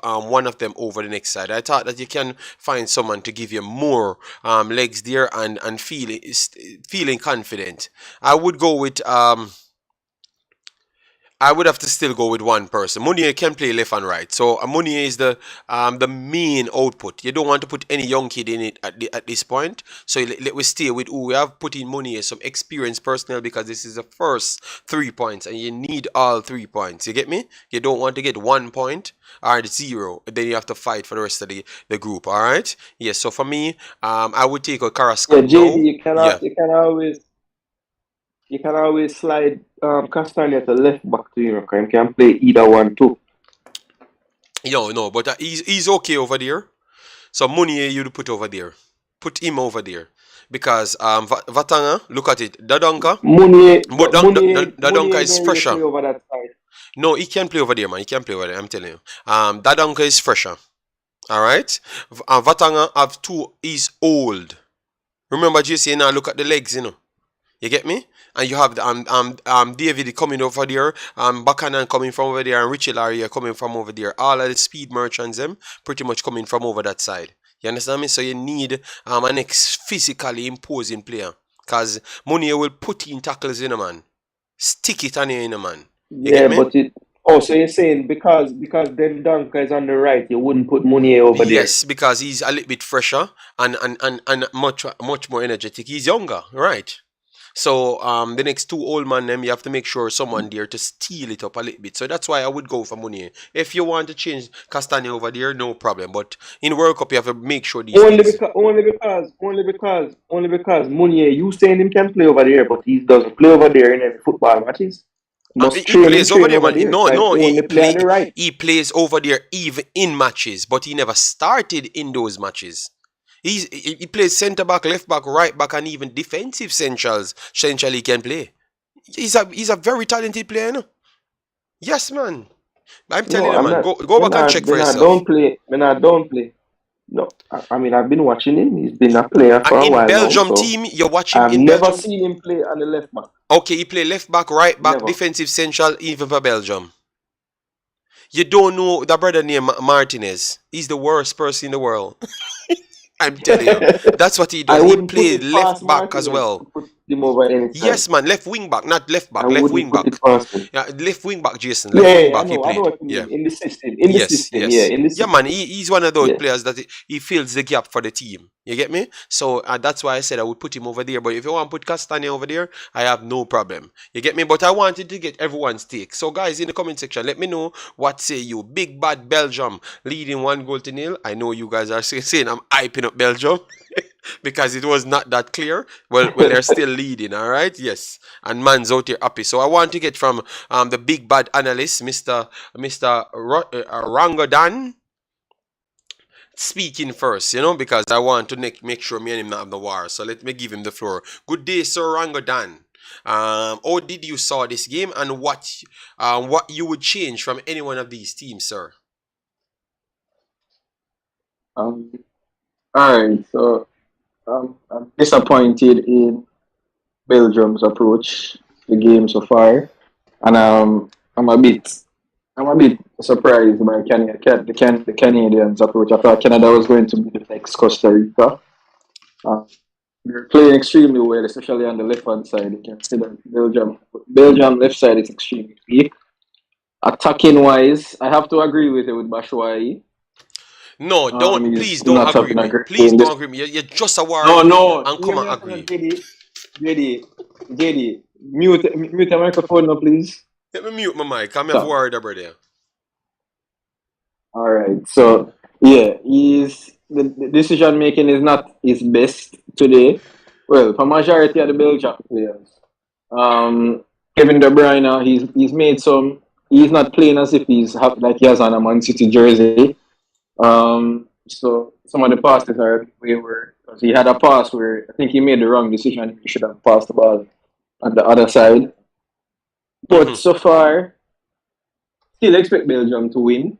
one of them over the next side. I thought that you can find someone to give you more legs there and feeling confident. I would go with I would have to still go with one person. Munier can play left and right, so Munier is the main output. You don't want to put any young kid in it at this point. So let we stay with who we have put in Munier, some experienced personnel, because this is the first 3 points, and you need all 3 points. You get me? You don't want to get 1 point or 0. Then you have to fight for the rest of the group. All right? Yes. So for me, I would take a Carrasco Yeah, JD, now. Yeah. you can always slide Castagna to left back to you can play either one too. No, but he's okay over there. So Munier you put over there. Put him over there. Because Vatanga, look at it. Dadonka. Munier Dadonka is don't really fresher. play over that side. No, he can play over there, man. He can play over there, I'm telling you. Dadonka is fresher. Alright? Vatanga have two, he's old. Remember JC now look at the legs, You get me? And you have David coming over there, Bakanan coming from over there, and Richie Laria coming from over there. All of the speed merchants them pretty much coming from over that side. You understand me? So you need an physically imposing player. Because Munier will put in tackles in a man. Stick it on you in a man. You Yeah, get me? but so you're saying because then Dunker is on the right, you wouldn't put Munier over there. Yes, because he's a little bit fresher and much more energetic. He's younger, right? So the next two old man them you have to make sure someone there to steal it up a little bit. So that's why I would go for Munier. If you want to change Castagna over there, no problem. But in World Cup you have to make sure these Only things. because Munier, you saying him can play over there, but he doesn't play over there in any football matches. Must He train plays over train there, over man. there. No, So no, only play on the right. he plays over there even in matches, but he never started in those matches. He plays centre back, left back, right back, and even defensive centrals. Central he can play. He's a very talented player, Yes, man. I'm telling No, you, I'm man. not. Go back and check for yourself. Don't play. Don't play. No, I mean I've been watching him. He's been a player for And a in while now. Belgium So team, you watch him I've in never Belgium. seen him play on the left back. Okay, he play left back, right back, Never. defensive central, even for Belgium. You don't know that brother named Martinez. He's the worst person in the world. I'm telling you. That's what he I does. He wouldn't put played it left past back as Martinez well. to put him over any side. Yes, man. Left wing back, not left back. I Left wouldn't wing put back. it past him. Yeah, left wing back, Jason. Left wing back I he know played. what you Yeah. mean. In the system. Yes. Yeah, in the system. Yeah, man. He's one of those Yeah. players that he fills the gap for the team. You get me? So that's why I said I would put him over there. But if you want to put Castagna over there, I have no problem. You get me? But I wanted to get everyone's take. So guys, in the comment section, let me know what say you. Big bad Belgium leading 1-0. I know you guys are saying I'm hyping up Belgium. Because it was not that clear. Well, they're still leading, all right? Yes. And man's out here happy. So I want to get from the big bad analyst, Mr. Rangodan, speaking first, because I want to make sure me and him not have the war. So let me give him the floor. Good day, Sir Rangodan. How did you saw this game, and what you would change from any one of these teams, sir? Um, all right, so I'm disappointed in Belgium's approach to the game so far, and I'm a bit surprised by the Canadians' approach. I thought Canada was going to be the next Costa Rica. Uh, they're playing extremely well, especially on the left hand side. You can see that Belgium left side is extremely weak. Attacking wise, I have to agree with you with Bashwai. No, don't. Please He's don't not agree having with a me. great Please game. don't agree with me. You're just a No, warrior no, and hear come me and out, agree. JD, mute the microphone now, please. Let me mute my mic. I'm have Stop. worried about there. All right. So yeah, the decision making is not his best today. Well, for majority of the Belgian players, Kevin De Bruyne, he's made some. He's not playing as if like he has on a Man City jersey. So some of the passes are wayward because he had a pass where I think he made the wrong decision. He should have passed the ball on the other side. But Mhm. so far, still expect Belgium to win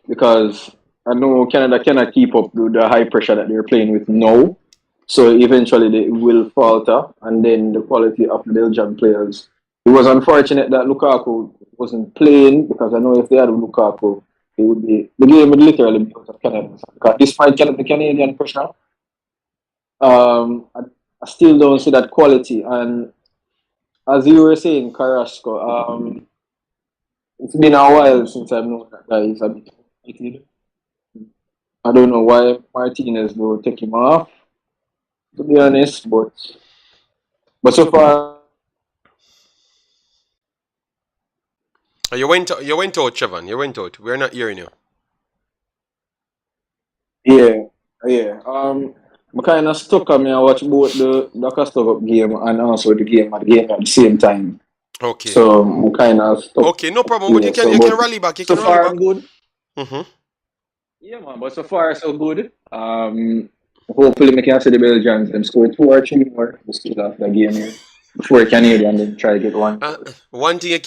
because I know Canada cannot keep up with the high pressure that they're playing with now. So eventually they will falter, and then the quality of the Belgian players. It was unfortunate that Lukaku wasn't playing because I know if they had Lukaku, the game would literally be out of Canada. Because despite the Canadian pressure, I still don't see that quality. And as you were saying, Carrasco, it's been a while since I've known that guy is a bit complicated. I don't know why Martinez will take him off, to be honest, but so far, You went out, Chevan. You went out. We're not hearing you. yeah, yeah. I kind of stuck on me. I watch both the Costa Cup game and also the game at the same time. Okay. So I'm kind of stuck. Okay, no problem. But Yeah. So, you can but rally back. You so can rally far back. I'm good. Mm-hmm. Yeah, man. But so far so good. Hopefully we can see the Belgians them score 2 or 3 more. We still have the game here before Canadian then try to get one. One thing you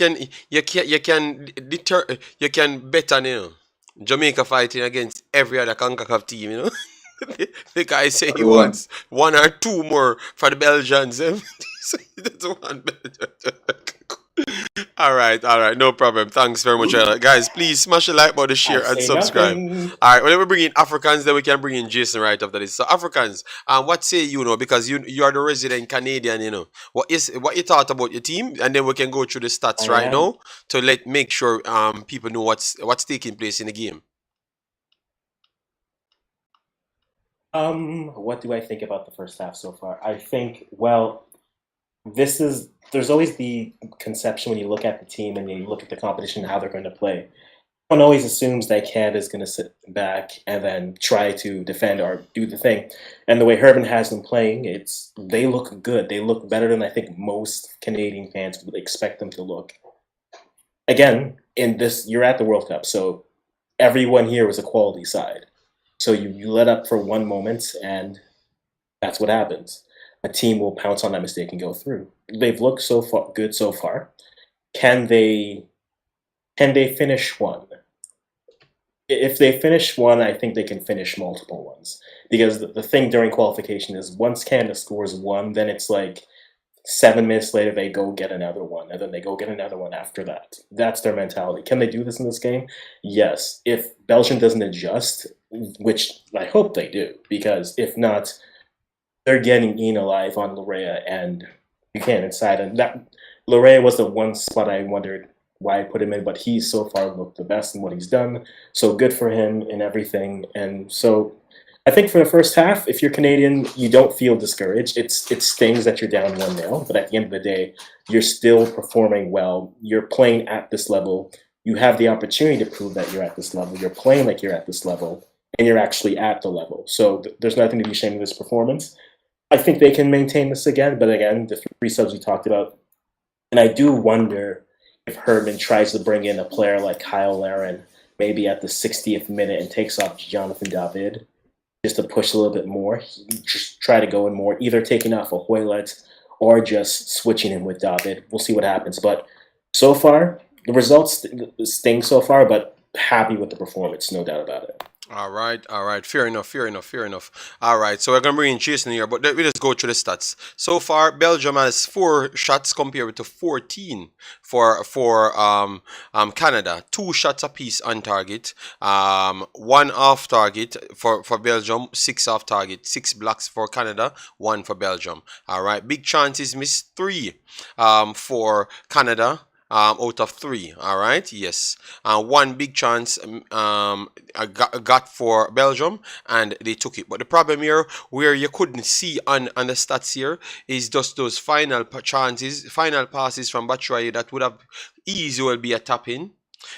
can bet on, Jamaica fighting against every other Concacaf team, The guy say he One. wants 1 or 2 more for the Belgians. So he doesn't want Belgium. All right, no problem. Thanks very much, guys. Please smash the like button, I share, and say subscribe. nothing. All right, whenever we bring in Africans, then we can bring in Jason right after this. So Africans, what say because you are the resident Canadian, what you thought about your team, and then we can go through the stats I right am. now to make sure people know what's taking place in the game. What do I think about the first half so far? I think, well, there's always the conception when you look at the team and you look at the competition, how they're going to play. One always assumes that Canada's going to sit back and then try to defend or do the thing. And the way Herman has them playing, they look good. They look better than I think most Canadian fans would expect them to look. Again, you're at the World Cup, so everyone here was a quality side. So you let up for one moment, and that's what happens. A team will pounce on that mistake and go through. They've looked so far good so far. Can they finish one? If they finish one, I think they can finish multiple ones. Because the thing during qualification is once Canada scores one, then it's like 7 minutes later they go get another one, and then they go get another one after that. That's their mentality. Can they do this in this game? Yes. If Belgium doesn't adjust, which I hope they do, because if not, they're getting eaten alive on Larea and Buchanan inside. And that Larea was the one spot I wondered why I put him in, but he's so far looked the best in what he's done. So good for him and everything. And so I think for the first half, if you're Canadian, you don't feel discouraged. It stings that you're down 1-0, but at the end of the day, you're still performing well. You're playing at this level. You have the opportunity to prove that you're at this level. You're playing like you're at this level, and you're actually at the level. So there's nothing to be ashamed of this performance. I think they can maintain this again, but again, the 3 subs we talked about, and I do wonder if Herman tries to bring in a player like Kyle Larin maybe at the 60th minute and takes off Jonathan David just to push a little bit more. Just try to go in more, either taking off a Hoylett or just switching him with David. We'll see what happens. But so far, the results sting so far, but happy with the performance, no doubt about it. All right. Fair enough. All right, so we're gonna bring in Jason here, but let me just go through the stats. So far, Belgium has 4 shots compared to 14 for Canada. 2 shots apiece on target. 1 off target for Belgium. 6 off target. 6 blocks for Canada. 1 for Belgium. All right. Big chances missed 3 for Canada. Out of 3, all right, yes. 1 big chance I got for Belgium, and they took it. But the problem here, where you couldn't see on the stats here, is just those final chances, final passes from Batshuayi that would have easily be a tap in.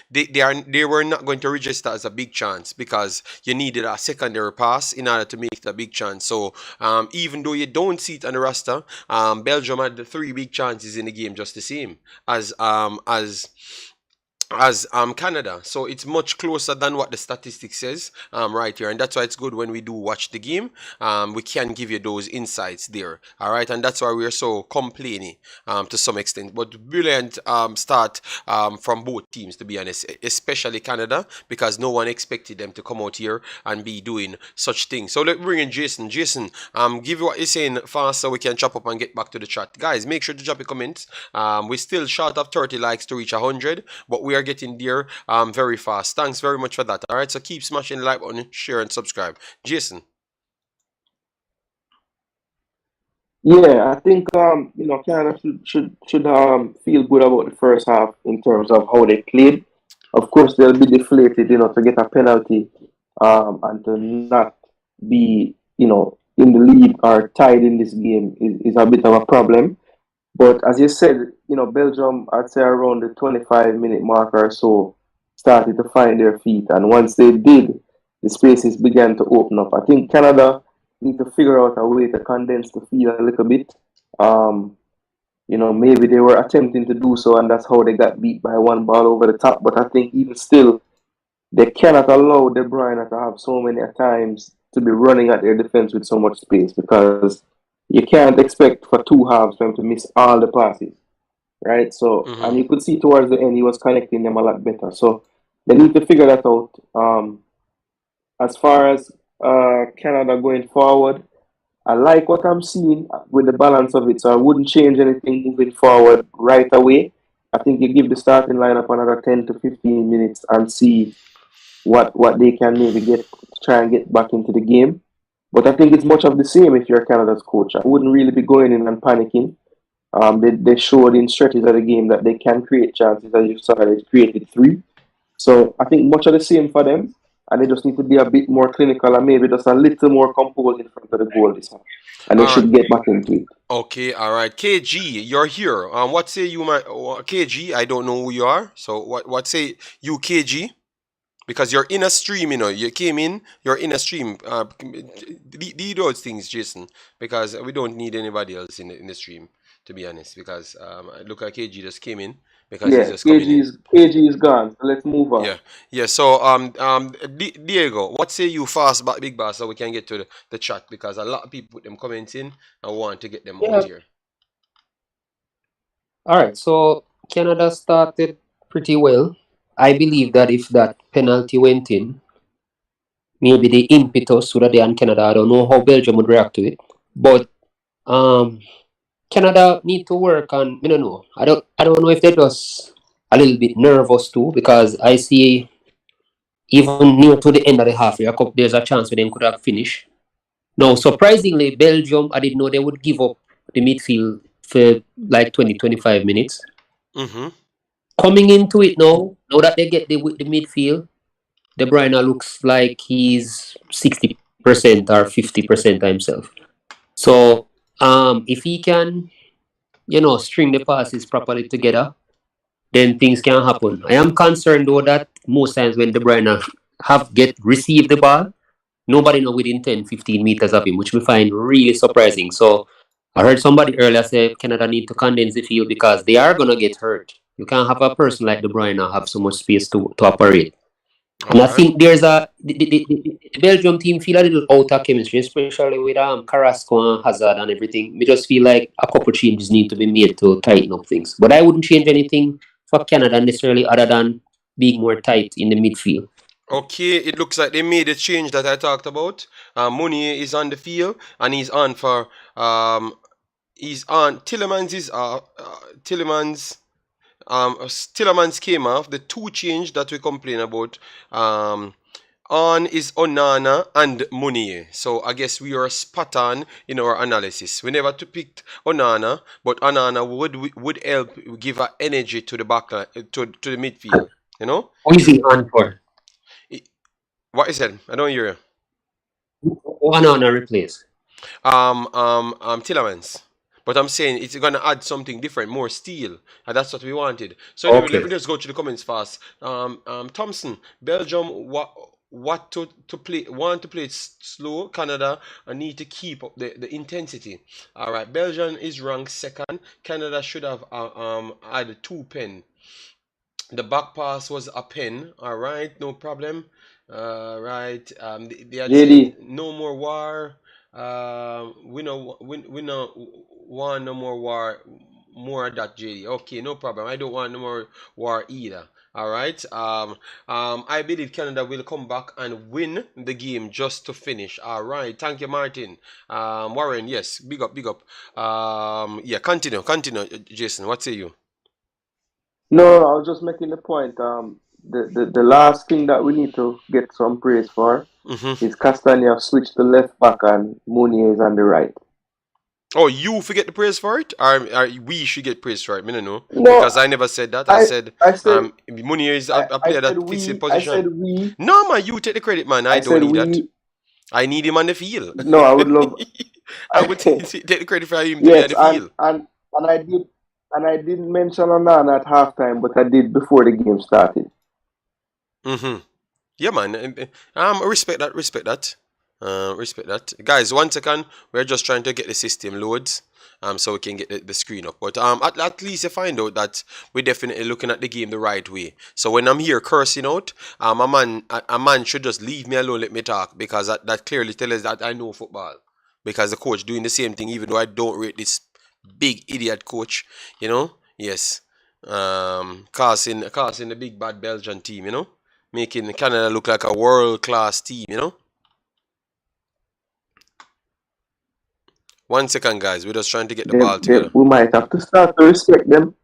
They were not going to register as a big chance because you needed a secondary pass in order to make it a big chance. So even though you don't see it on the roster, Belgium had the 3 big chances in the game just the same as Canada. So it's much closer than what the statistics says right here, and that's why it's good when we do watch the game. We can give you those insights there, all right, and that's why we're so complaining to some extent. But brilliant start from both teams, to be honest, especially Canada, because no one expected them to come out here and be doing such things. So let's bring in Jason. Give you what you're saying fast so we can chop up and get back to the chat. Guys, make sure to drop your comments. We're still short of 30 likes to reach 100, but we are getting there very fast. Thanks very much for that. All right, so keep smashing the like button, share and subscribe. Jason. Yeah, I think Canada should feel good about the first half in terms of how they played. Of course, they'll be deflated, to get a penalty and to not be, in the lead or tied in this game is a bit of a problem. But as you said, Belgium, I'd say around the 25-minute mark or so, started to find their feet. And once they did, the spaces began to open up. I think Canada need to figure out a way to condense the field a little bit. Maybe they were attempting to do so, and that's how they got beat by 1 ball over the top. But I think even still, they cannot allow De Bruyne to have so many times to be running at their defense with so much space, because you can't expect for 2 halves for him to miss all the passes, right? So, and you could see towards the end he was connecting them a lot better. So they need to figure that out. As far as Canada going forward, I like what I'm seeing with the balance of it, so I wouldn't change anything moving forward right away. I think you give the starting lineup another 10 to 15 minutes and see what they can maybe try and get back into the game. But I think it's much of the same if you're Canada's coach. I wouldn't really be going in and panicking. They showed in stretches of the game that they can create chances. As you saw, they created 3. So I think much of the same for them. And they just need to be a bit more clinical and maybe just a little more composed in front of the goal this time. And they should get back into it. Okay, all right. KG, you're here. What say you, KG? I don't know who you are. So what say you, KG? Because you're in a stream, you came in, you're in a stream. Do those things, Jason, because we don't need anybody else in the stream, to be honest. Because look at KG just came in because he's just coming in. KG is gone. So let's move on. Yeah. So Diego, what say you fast, but big boss, so we can get to the chat, because a lot of people put them comments in and want to get them out here. All right, so Canada started pretty well. I believe that if that penalty went in, maybe the impetus would have been on Canada. I don't know how Belgium would react to it, but Canada need to work on. I don't know. I don't know if they're just a little bit nervous too, because I see even near to the end of the half, there's a chance where they could have finished. Now, surprisingly, Belgium, I didn't know they would give up the midfield for like 20-25 minutes. Coming into it now that they get the midfield, De Bruyne looks like he's 60% or 50% himself. So if he can, string the passes properly together, then things can happen. I am concerned though that most times when De Bruyne received the ball, nobody know within 10-15 meters of him, which we find really surprising. So I heard somebody earlier say Canada need to condense the field because they are gonna get hurt. You can't have a person like De Bruyne have so much space to operate. And All I right. think there's the Belgium team feel a little out of chemistry, especially with Carrasco and Hazard and everything. We just feel like a couple changes need to be made to tighten up things. But I wouldn't change anything for Canada necessarily other than being more tight in the midfield. Okay, it looks like they made a change that I talked about. Mounier is on the field and he's on for he's on. Tillemans is Tillemans came off. The two change that we complain about. On is Onana and Mounier. So I guess we are spot on in our analysis. We never picked Onana, but Onana would help give a energy to the back line, to the midfield. You know? Who is he on for? What is that? I don't hear you. One on a replace. Tillemans. But I'm saying it's gonna add something different, more steel, and that's what we wanted. So anyway, let me just go to the comments fast. Thompson, Belgium, what to play? Want to play it slow? Canada, I need to keep up the intensity. All right, Belgium is ranked second. Canada should have had 2 pen. The back pass was a pen. All right, no problem. Right. They had JD. said no more war. We know want no more war. More of that, JD. Okay, no problem. I don't want no more war either. All right. I believe Canada will come back and win the game just to finish. All right. Thank you, Martin. Warren. Yes. Big up. Big up. Yeah. Continue. Jason. What say you? No, I was just making the point. The last thing that we need to get some praise for is Castagna switched to left back and Mounier is on the right. Oh, you forget the praise for it? Or we should get praise for it? I don't know. No, Because I never said that. I said Mounier is a player that fits in position. I said we. No, man, you take the credit, man. I don't need that. I need him on the field. No, I would love. I would take the credit for him to be on the field. And I didn't mention Onana at halftime, but I did before the game started. Yeah, man. Respect that. Respect that. Guys, 1 second. We're just trying to get the system loads. So we can get the screen up. But at least you find out that we're definitely looking at the game the right way. So when I'm here cursing out, a man should just leave me alone, let me talk, because that clearly tells us that I know football. Because the coach doing the same thing, even though I don't rate this big idiot coach, you know. Yes, causing the big bad Belgian team, you know, making Canada look like a world-class team, you know. 1 second, guys. We're just trying to get the ball together. We might have to start to respect them.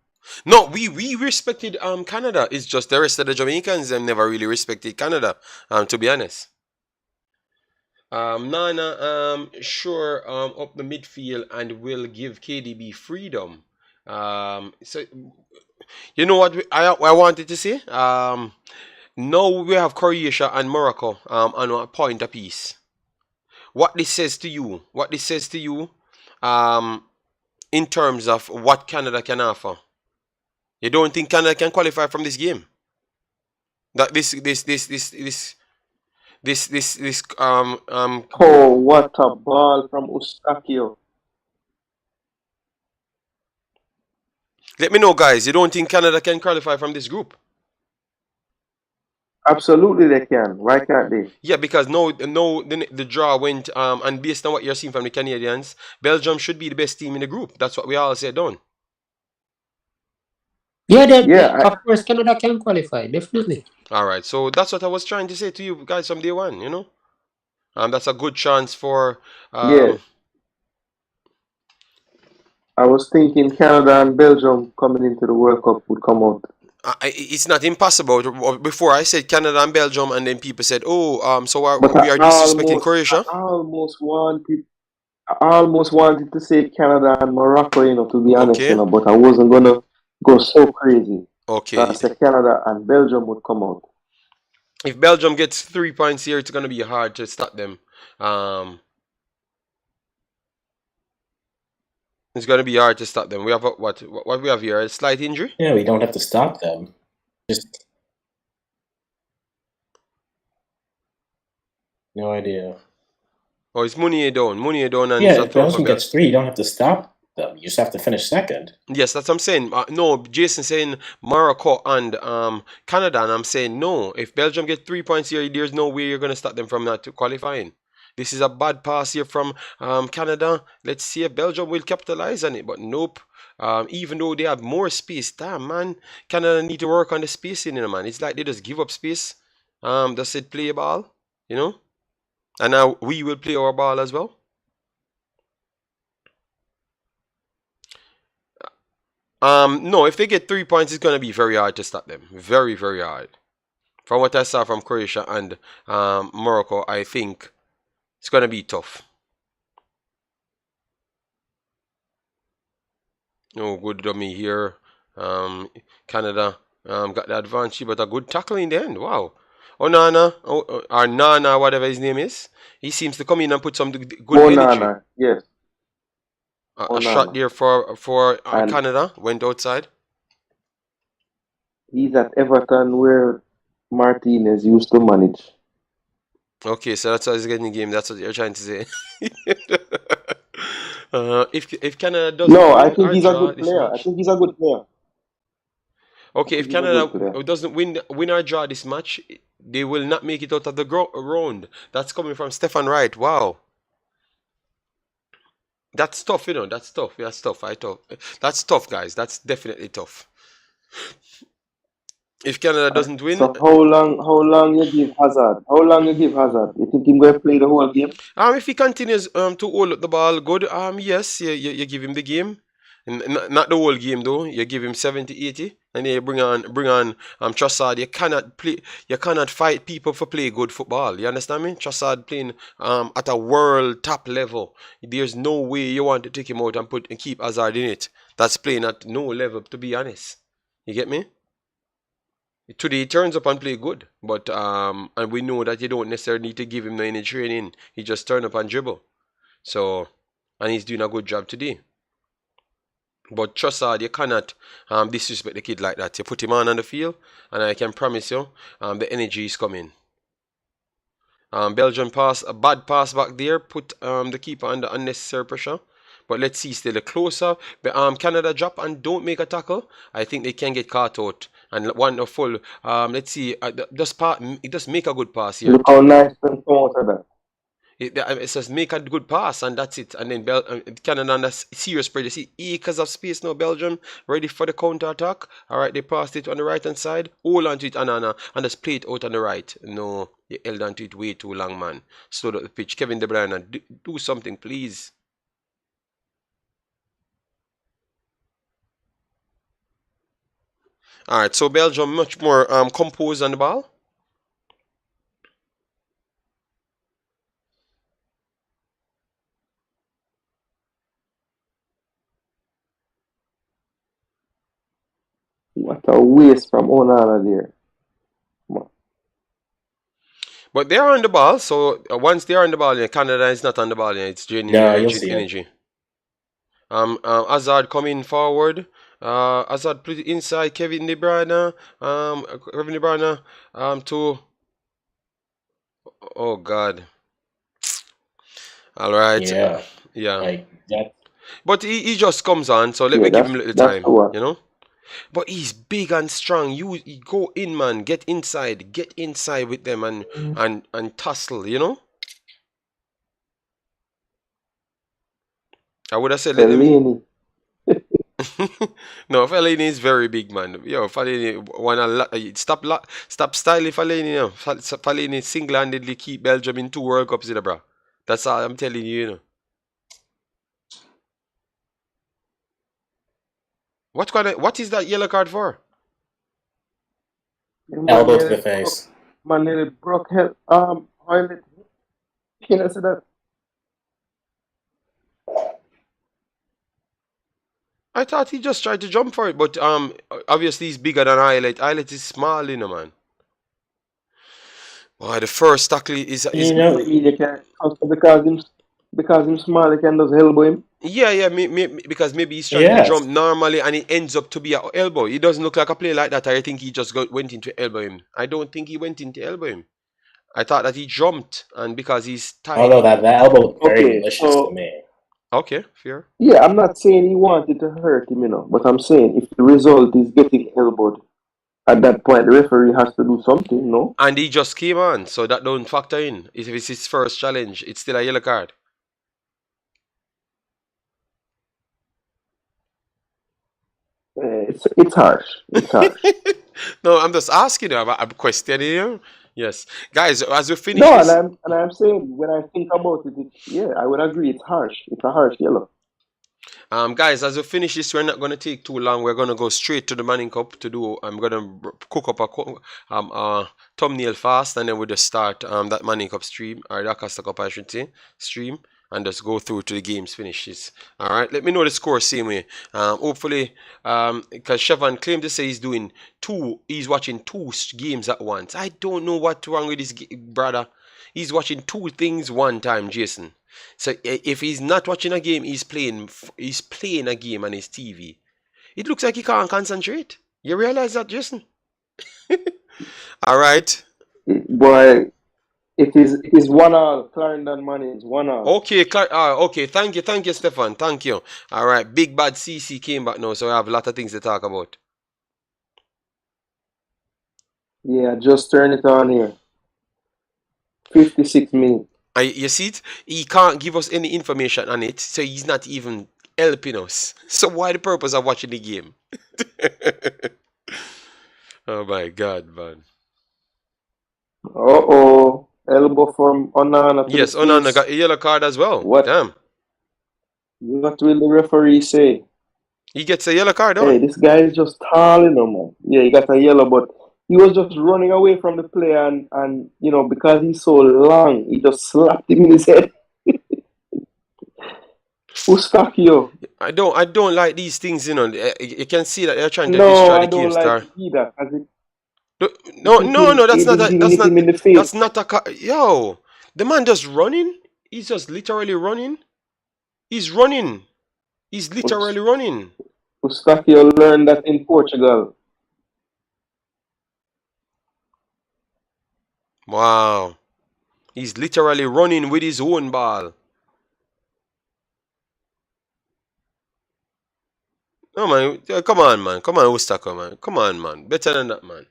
No, we respected Canada. It's just the rest of the Jamaicans them never really respected Canada. To be honest. Nana sure up the midfield and will give KDB freedom. So you know what I wanted to say? Now we have Croatia and Morocco on a point apiece. What this says to you in terms of what Canada can offer. You don't think Canada can qualify from this game? That Oh, what a ball from Eustáquio. Let me know, guys. You don't think Canada can qualify from this group? Absolutely, they can. Why can't they? Yeah, because the draw went and based on what you're seeing from the Canadians, Belgium should be the best team in the group. That's what we all said, don't? Yeah, of course, Canada can qualify, definitely. All right, so that's what I was trying to say to you guys from day one, you know. That's a good chance for. Yeah. I was thinking Canada and Belgium coming into the World Cup would come out. It's not impossible. Before I said Canada and Belgium, and then people said, "Oh, so we are disrespecting Croatia." I almost wanted to say Canada and Morocco, you know, to be honest, you know, but I wasn't gonna go so crazy. Okay. So I said Canada and Belgium would come out. If Belgium gets 3 points here, it's gonna be hard to stop them. It's gonna be hard to stop them. We have what we have here? A slight injury? Yeah, we don't have to stop them. Just no idea. Oh, it's Mounier down. And yeah, if Belgium gets 3, you don't have to stop them. You just have to finish second. Yes, that's what I'm saying. No, Jason saying Morocco and Canada, and I'm saying no. If Belgium get 3 points here, there's no way you're gonna stop them from not qualifying. This is a bad pass here from Canada. Let's see if Belgium will capitalize on it, but nope. Even though they have more space, damn man, Canada need to work on the spacing, man. It's like they just give up space. Just said play a ball, and now we will play our ball as well. No, if they get 3 points, it's gonna be very hard to stop them. Very, very hard. From what I saw from Croatia and Morocco, I think it's gonna be tough. Oh, good dummy here. Canada got the advantage, but a good tackle in the end. Wow. Onana, or Nana, whatever his name is, he seems to come in and put some good energy. Onana, yes. A shot there for Canada went outside. He's at Everton where Martinez used to manage. Okay, so that's how he's getting the game. That's what you're trying to say. If Canada doesn't No, I think he's a good player. I think he's a good player. Okay, if Canada doesn't win or draw this match, they will not make it out of the round. That's coming from Stefan Wright. Wow. That's tough, That's tough. That's tough. That's tough, guys. That's definitely tough. If Canada doesn't win, so how long you give Hazard? How long you give Hazard? You think he's going to play the whole game? If he continues to hold up the ball good, yes, you give him the game. Not the whole game though. You give him 70, 80, and then you bring on Trossard. You cannot fight people for play good football. You understand me? Trossard playing at a world top level. There's no way you want to take him out and keep Hazard in it. That's playing at no level, to be honest. You get me? Today he turns up and play good, but and we know that you don't necessarily need to give him any training. He just turn up and dribble. So, and he's doing a good job today. But Trossard, you cannot disrespect the kid like that. You put him on the field, and I can promise you, the energy is coming. Belgium pass, a bad pass back there, put the keeper under unnecessary pressure. But let's see, still a closer. Canada drop and don't make a tackle. I think they can get caught out. And wonderful. Let's see, it does make a good pass here. Look how nice and come out of that. It says make a good pass and that's it. And then Canada on a serious spread. You see acres of space now. Belgium ready for the counter attack. Alright, they passed it on the right hand side. Hold on to it, and just play it out on the right. No, you held on to it way too long, man. Slowed up the pitch. Kevin De Bruyne, do something, please. Alright, so Belgium much more composed on the ball. What a waste from Onana there. But they're on the ball, so once they're on the ball, Canada is not on the ball, it's draining energy. Hazard coming forward. Hazard put it inside Kevin De Bruyne. To oh god. All right. Yeah. But he just comes on, so let me give him a little time, But he's big and strong. You go in, man. Get inside with them and tussle, I would have said let him. No, Fellaini is very big, man. Yo, Fellaini stop styling Fellaini. Fellaini single-handedly keep Belgium in 2 World Cups, bro. That's all I'm telling you, What is that yellow card for? Elbow to the face. Man nearly broke head. Can I say that? I thought he just tried to jump for it, but obviously he's bigger than Eyelet. Eyelet is small, man. Why the first tackle is because he's small, he can just elbow him. Yeah, because maybe he's trying to jump normally and it ends up to be an elbow. He doesn't look like a player like that. I think he just went into elbow him. I don't think he went into elbow him. I thought that he jumped, and because he's tight. Although that elbow looked very malicious to me. Okay, fair. Yeah, I'm not saying he wanted to hurt him, you know, but I'm saying if the result is getting elbowed, at that point the referee has to do something, no? And he just came on, so that don't factor in. If it's his first challenge, it's still a yellow card. It's harsh. It's harsh. No, I'm just asking you. I'm questioning you. Yes, guys. As we finish No, this, and I'm saying when I think about it, yeah, I would agree. It's harsh. It's a harsh yellow. guys, as we finish this, we're not gonna take too long. We're gonna go straight to the Manning Cup to do. I'm gonna cook up a thumbnail fast, and then we'll just start that Manning Cup stream or the Acosta Cup, I should say, stream, and just go through to the games finishes. All right. Let me know the score same way. Hopefully, because Chevron claimed to say he's doing two. He's watching two games at once. I don't know what's wrong with this brother. He's watching two things one time, Jason. So if he's not watching a game, he's playing a game on his TV. It looks like he can't concentrate. You realize that, Jason? All right. Boy, it is 1-1. Clarendon money is 1-1. Okay, okay. Thank you, Stefan. Thank you. All right. Big Bad CC came back now, so we have a lot of things to talk about. Yeah, just turn it on here. 56 minutes. You see it? He can't give us any information on it, so he's not even helping us. So why the purpose of watching the game? Oh my God, man. Uh-oh. Elbow from Onana to Yes, the Onana face. got a yellow card as well. What? Damn. What will the referee say? He gets a yellow card, Hey, don't this guy is just tall, you know, man. Yeah, he got a yellow, but he was just running away from the player, and you know, because he's so long, he just slapped him in his head. Who stuck you? I don't like these things, you know. You can see that they're trying to No, destroy I the don't game like star. it either. No, no, no, He didn't hit him in the face. that's not a yo. The man just running. He's just literally running. He's running. He's literally running. Eustáquio learned that in Portugal. Wow. He's literally running with his own ball. No man, come on, man. Come on, Eustáquio, man. Come on, man. Better than that, man.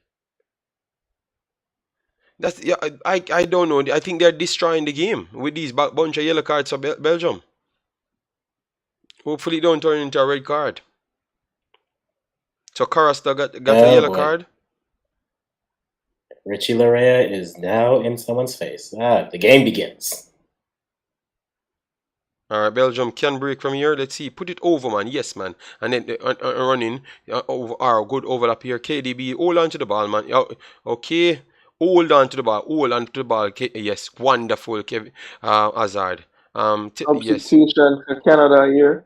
That's yeah. I don't know. I think they're destroying the game with these bunch of yellow cards for Belgium. Hopefully, it don't turn into a red card. So Carrasco got a yellow card. Richie Larea is now in someone's face. The game begins. All right, Belgium can break from here. Let's see. Put it over, man. Yes, man. And then running over. Good overlap here. KDB, hold on to the ball, man. Okay. Hold on to the ball. Hold on to the ball. Yes, wonderful, Kevin Hazard. Substitution for Canada here.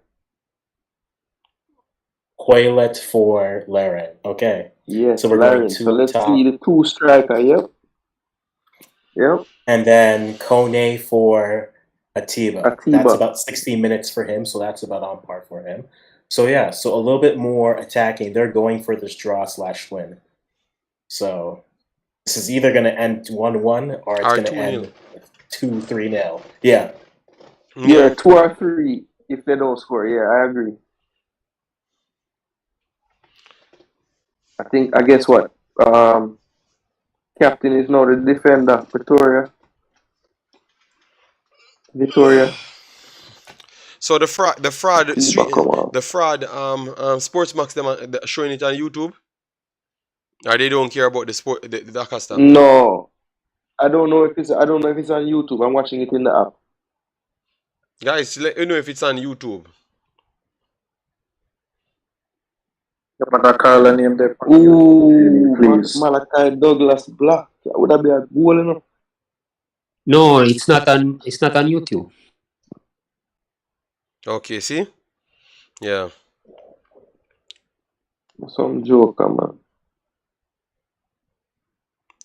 Quaylet for Laren. Okay. Yes, so we're Laren. going So let's see the two striker. Yep. And then Kone for Atiba. That's about 60 minutes for him, so that's about on par for him. So yeah, so a little bit more attacking. They're going for this draw/win. So this is either going to end 1-1 or it's going to end 2-3-0. Yeah. Yeah, 2 or 3 if they don't score. Yeah, I agree. I guess what? Captain is now the defender, Victoria. So the fraud Sportsmax them showing it on YouTube. Or they don't care about the Acosta? No, I don't know if it's on YouTube. I'm watching it in the app. Guys, let me know if it's on YouTube. Ooh, Malachi Douglas Black. Would that be a goal enough? No, it's not on YouTube. Okay, see? Yeah. Some joker, man.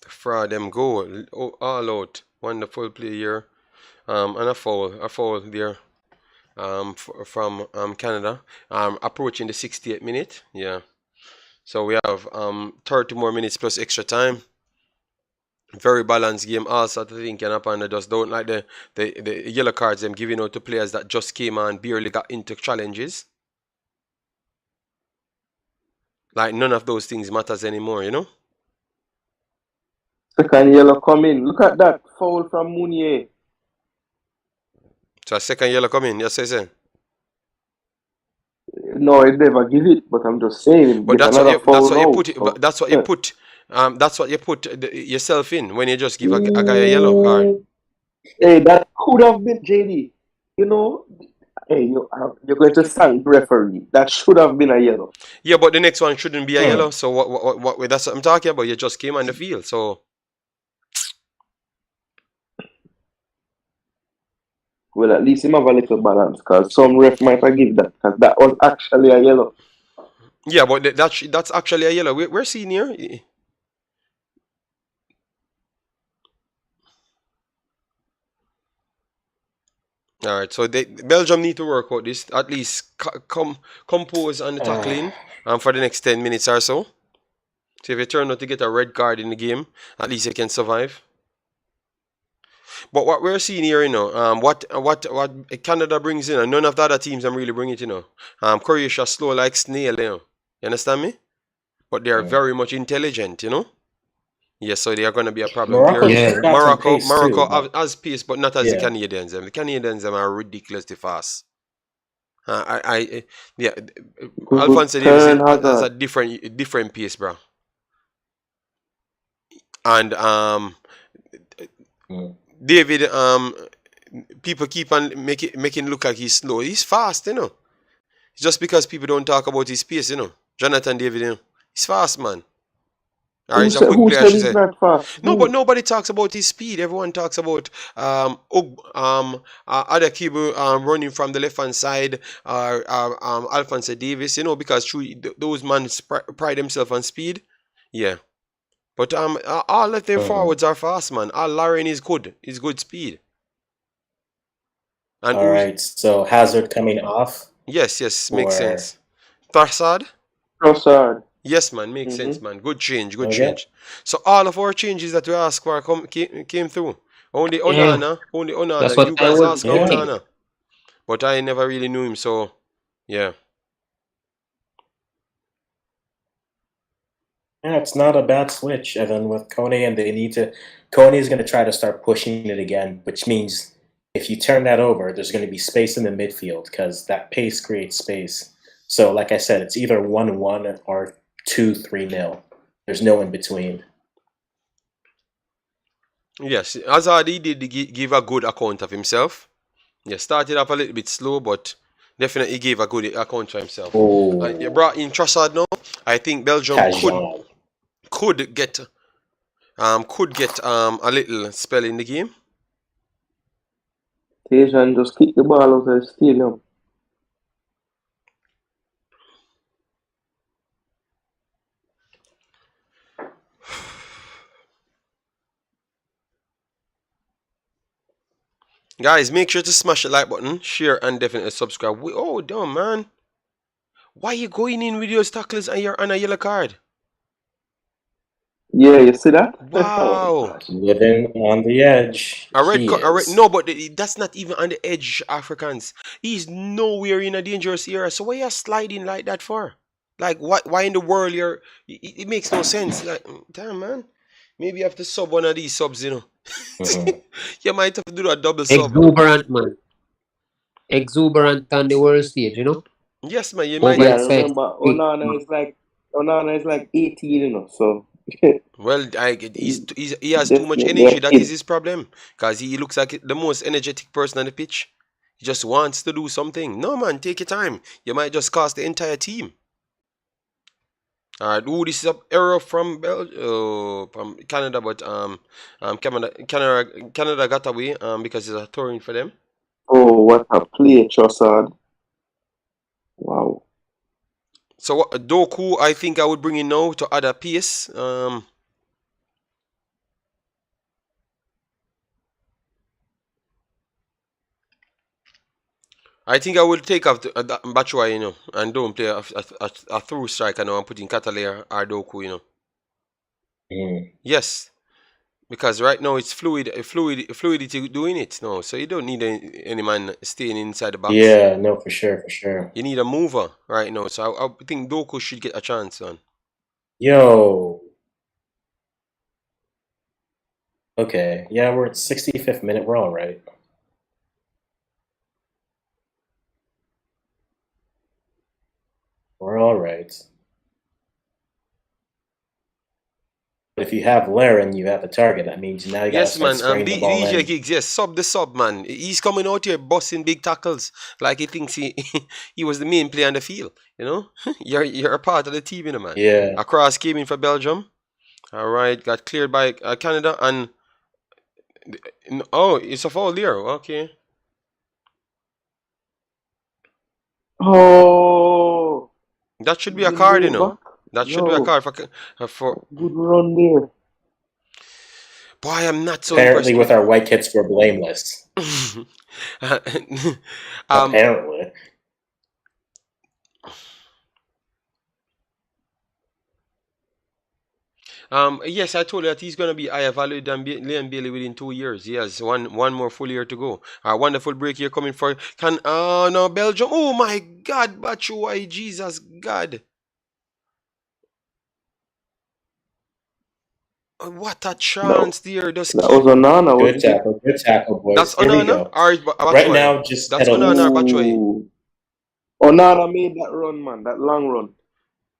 The fraud them goal. All out. Wonderful play here. And a foul there. From Canada. Approaching the 68th minute. Yeah. So we have 30 more minutes plus extra time. Very balanced game. Also, I think can happen. I just don't like the yellow cards them giving out to players that just came and barely got into challenges. Like none of those things matters anymore, you know. Second yellow coming. Look at that foul from Mounier. So a second yellow coming. Yes, say. No, it never give it, but I'm just saying. But Get that's what another you, foul that's what you now. put. So, That's what you put. That's what you put yourself in when you just give a guy a yellow card. Hey, that could have been JD. You know, hey, you're going to thank the referee. That should have been a yellow. Yeah, but the next one shouldn't be a yellow. So what? That's what I'm talking about. You just came on the field. So well, at least him have a little balance, because some ref might have give that, because that was actually a yellow. yeah, but that's actually a yellow. We're seeing here. All right, so Belgium need to work out this, at least compose on the tackling for the next 10 minutes or so. So if you turn out to get a red card in the game, at least you can survive. But what we're seeing here, you know, what Canada brings in, and none of the other teams really bring it, you know. Croatia slow like snail, you know. You understand me? But they are very much intelligent, you know. Yes, so they are going to be a problem. Morocco has pace, but not as the Canadians. The Canadians are ridiculously fast. Alphonso Davies has a different pace, bro. And David, people keep on making look like he's slow. He's fast, you know. It's just because people don't talk about his pace, you know. Jonathan David, you know, he's fast, man. He's a quick player, he's not fast. No, but nobody talks about his speed. Everyone talks about other people running from the left hand side, Alphonso Davies, you know, because those men pride themselves on speed. Yeah. But all of their forwards are fast, man. All Lauren is good. He's good speed. And all right, so Hazard coming off. Yes, makes sense. Trossard. Yes, man, makes sense, man. Good change. Change. So all of our changes that we asked for came through. Only Onana. That's what you guys asked for Onana. But I never really knew him, so yeah. Yeah, it's not a bad switch, Evan, with Kone, and Kone is going to try to start pushing it again, which means if you turn that over, there's going to be space in the midfield, because that pace creates space. So, like I said, it's either 1-1 or 2-3-0. There's no in between. Yes, Azadi did give a good account of himself. Yeah, started off a little bit slow, but definitely gave a good account of himself. You brought in Trossard now. I think Belgium could get a little spell in the game. Asian just kick the ball out of the stadium. Guys, make sure to smash the like button, share, and definitely subscribe. Oh, damn, man. Why are you going in with your tackles and you're on a yellow card? Yeah, you see that? Wow. Living on the edge. A red no, but that's not even on the edge, Africans. He's nowhere in a dangerous area. So why are you sliding like that for? Like, why in the world you're... It makes no sense. Like, damn, man. Maybe you have to sub one of these subs, you know. You might have to do a double sub. Exuberant, man. Exuberant on the world stage, you know? Yes, man. You might. Yeah, remember, Onana is like 18, you know, so... Well, he has too much energy. That is his problem. Because he looks like the most energetic person on the pitch. He just wants to do something. No, man, take your time. You might just cost the entire team. Alright, this is an error from from Canada, but Canada got away because it's a touring for them. Oh, what a play, Trossard. Wow. So Doku, I think I would bring in now to add a pace. I think I will take off Batshuayi, you know, and don't play a through striker now. I'm putting Cataler or Doku, you know. Yes. Because right now it's fluidity doing it. No, so you don't need any man staying inside the box. Yeah, no, for sure. You need a mover right now. So I think Doku should get a chance on. Yo. Okay, yeah, we're at 65th minute. We're all right. We're all right. But if you have Laren, you have a target. That means now you got to start spraying the ball DJ in. Gigs, yes, sub man. He's coming out here busting big tackles like he thinks he was the main player on the field. You know, you're a part of the team, you know, man. Yeah. A cross came in for Belgium. All right, got cleared by Canada and it's a foul there. Okay. Oh, That should be a card, you know. That should be a card for. Good run there. Boy, I'm not so Apparently, impressed with our white kits, we're blameless. Apparently. Yes, I told you that he's going to be higher valued than Liam Bailey within 2 years. He has one more full year to go. Wonderful break here coming for no, Belgium. Oh my God, Batshuayi, Jesus God. What a chance there. That was Onana. Good tackle, boys. That's Here we Onana? go. Right now, just that's Onana or Batshuayi? Onana made that run, man. That long run.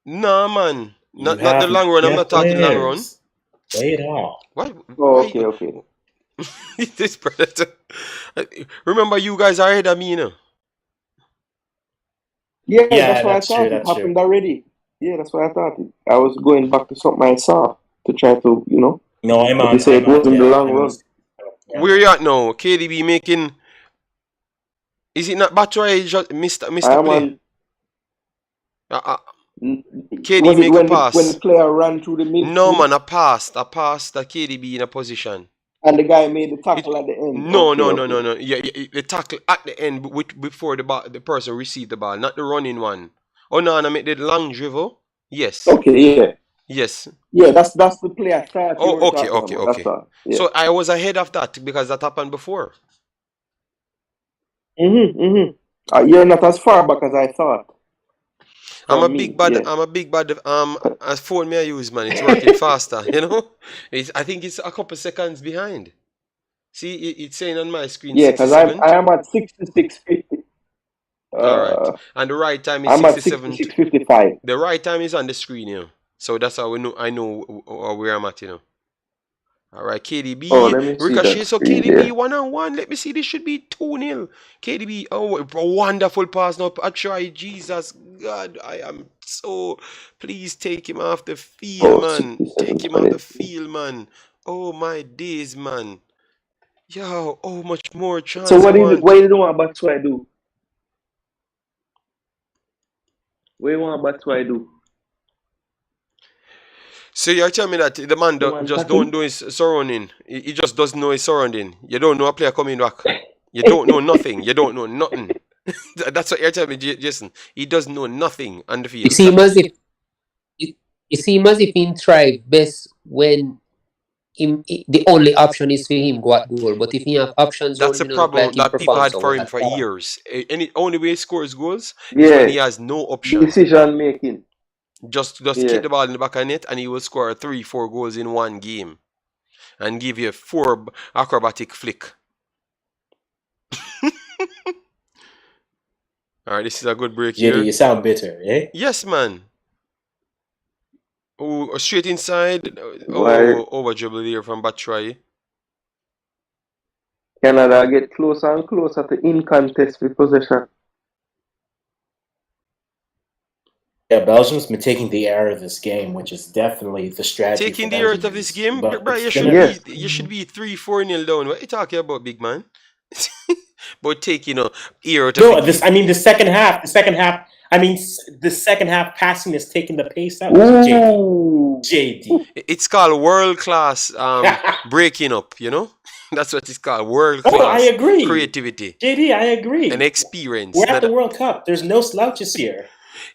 Nah, man. Not the long run. I'm not talking long run. Play it off. What? Oh, okay. This predator. Remember, you guys are ahead of me, you know. Yeah, that's why I thought it happened already. Yeah, that's why I thought it. I was going back to something I saw to try to, you know. No, I'm on. You say it wasn't the long run. Where you at now? KDB making. Is it not Batshuayi just missed play? KDB make a pass. When the player ran through the midfield? No, man, a pass that KDB in a position. And the guy made the tackle at the end. No. Yeah, the tackle at the end before the person received the ball, not the running one. Oh no, I made the long dribble. Yes. Okay, yeah. Yes. Yeah, that's the play I thought. Oh, okay. Yeah. So I was ahead of that because that happened before. You're not as far back as I thought. I'm a big bad phone me I use, man. It's working faster, you know. I think it's a couple seconds behind. See, it's saying on my screen. Yeah, because I am at 66.50. All right, and the right time is 66.55. The right time is on the screen, you know. So that's how I know where I'm at, you know. All right, KDB. Ricochet. So KDB 1-on-1. Let me see. This should be 2-0. KDB. Oh, a wonderful pass now. Batshuayi. Jesus God, I am so. Please take him off the field, man. Take him off the field, man. Oh my days, man. Yo, oh much more chance. So what do you want Batshuayi do? What do you want Batshuayi do? So you're telling me that the man just don't know his surrounding. He just doesn't know his surrounding. You don't know a player coming back. You don't know nothing. You don't know nothing. That's what you're telling me, Jason. He doesn't know nothing on the field. It seems as if he thrive best when the only option is for him go at goal. But if he have options, that's a problem that people had for him for years. And the only way he scores goals is when he has no option. Decision making. Just kick the ball in the back of the net and he will score 3-4 goals in one game and give you a 4 acrobatic flick. Alright, this is a good break here. You sound bitter, eh? Yes, man. Oh, straight inside. Oh, over dribble here from Batshuayi. Canada get closer and closer to in contest with possession. Yeah, Belgium's been taking the air of this game, which is definitely the strategy. Taking the air out of this game? Bro, you should be 3-4-0 down. What are you talking about, big man? But taking air out of the second half. The second half passing is taking the pace out. JD. It's called world class breaking up, you know? That's what it's called. World class. I agree. Creativity. JD, I agree. And experience. We're at the World Cup. There's no slouches here.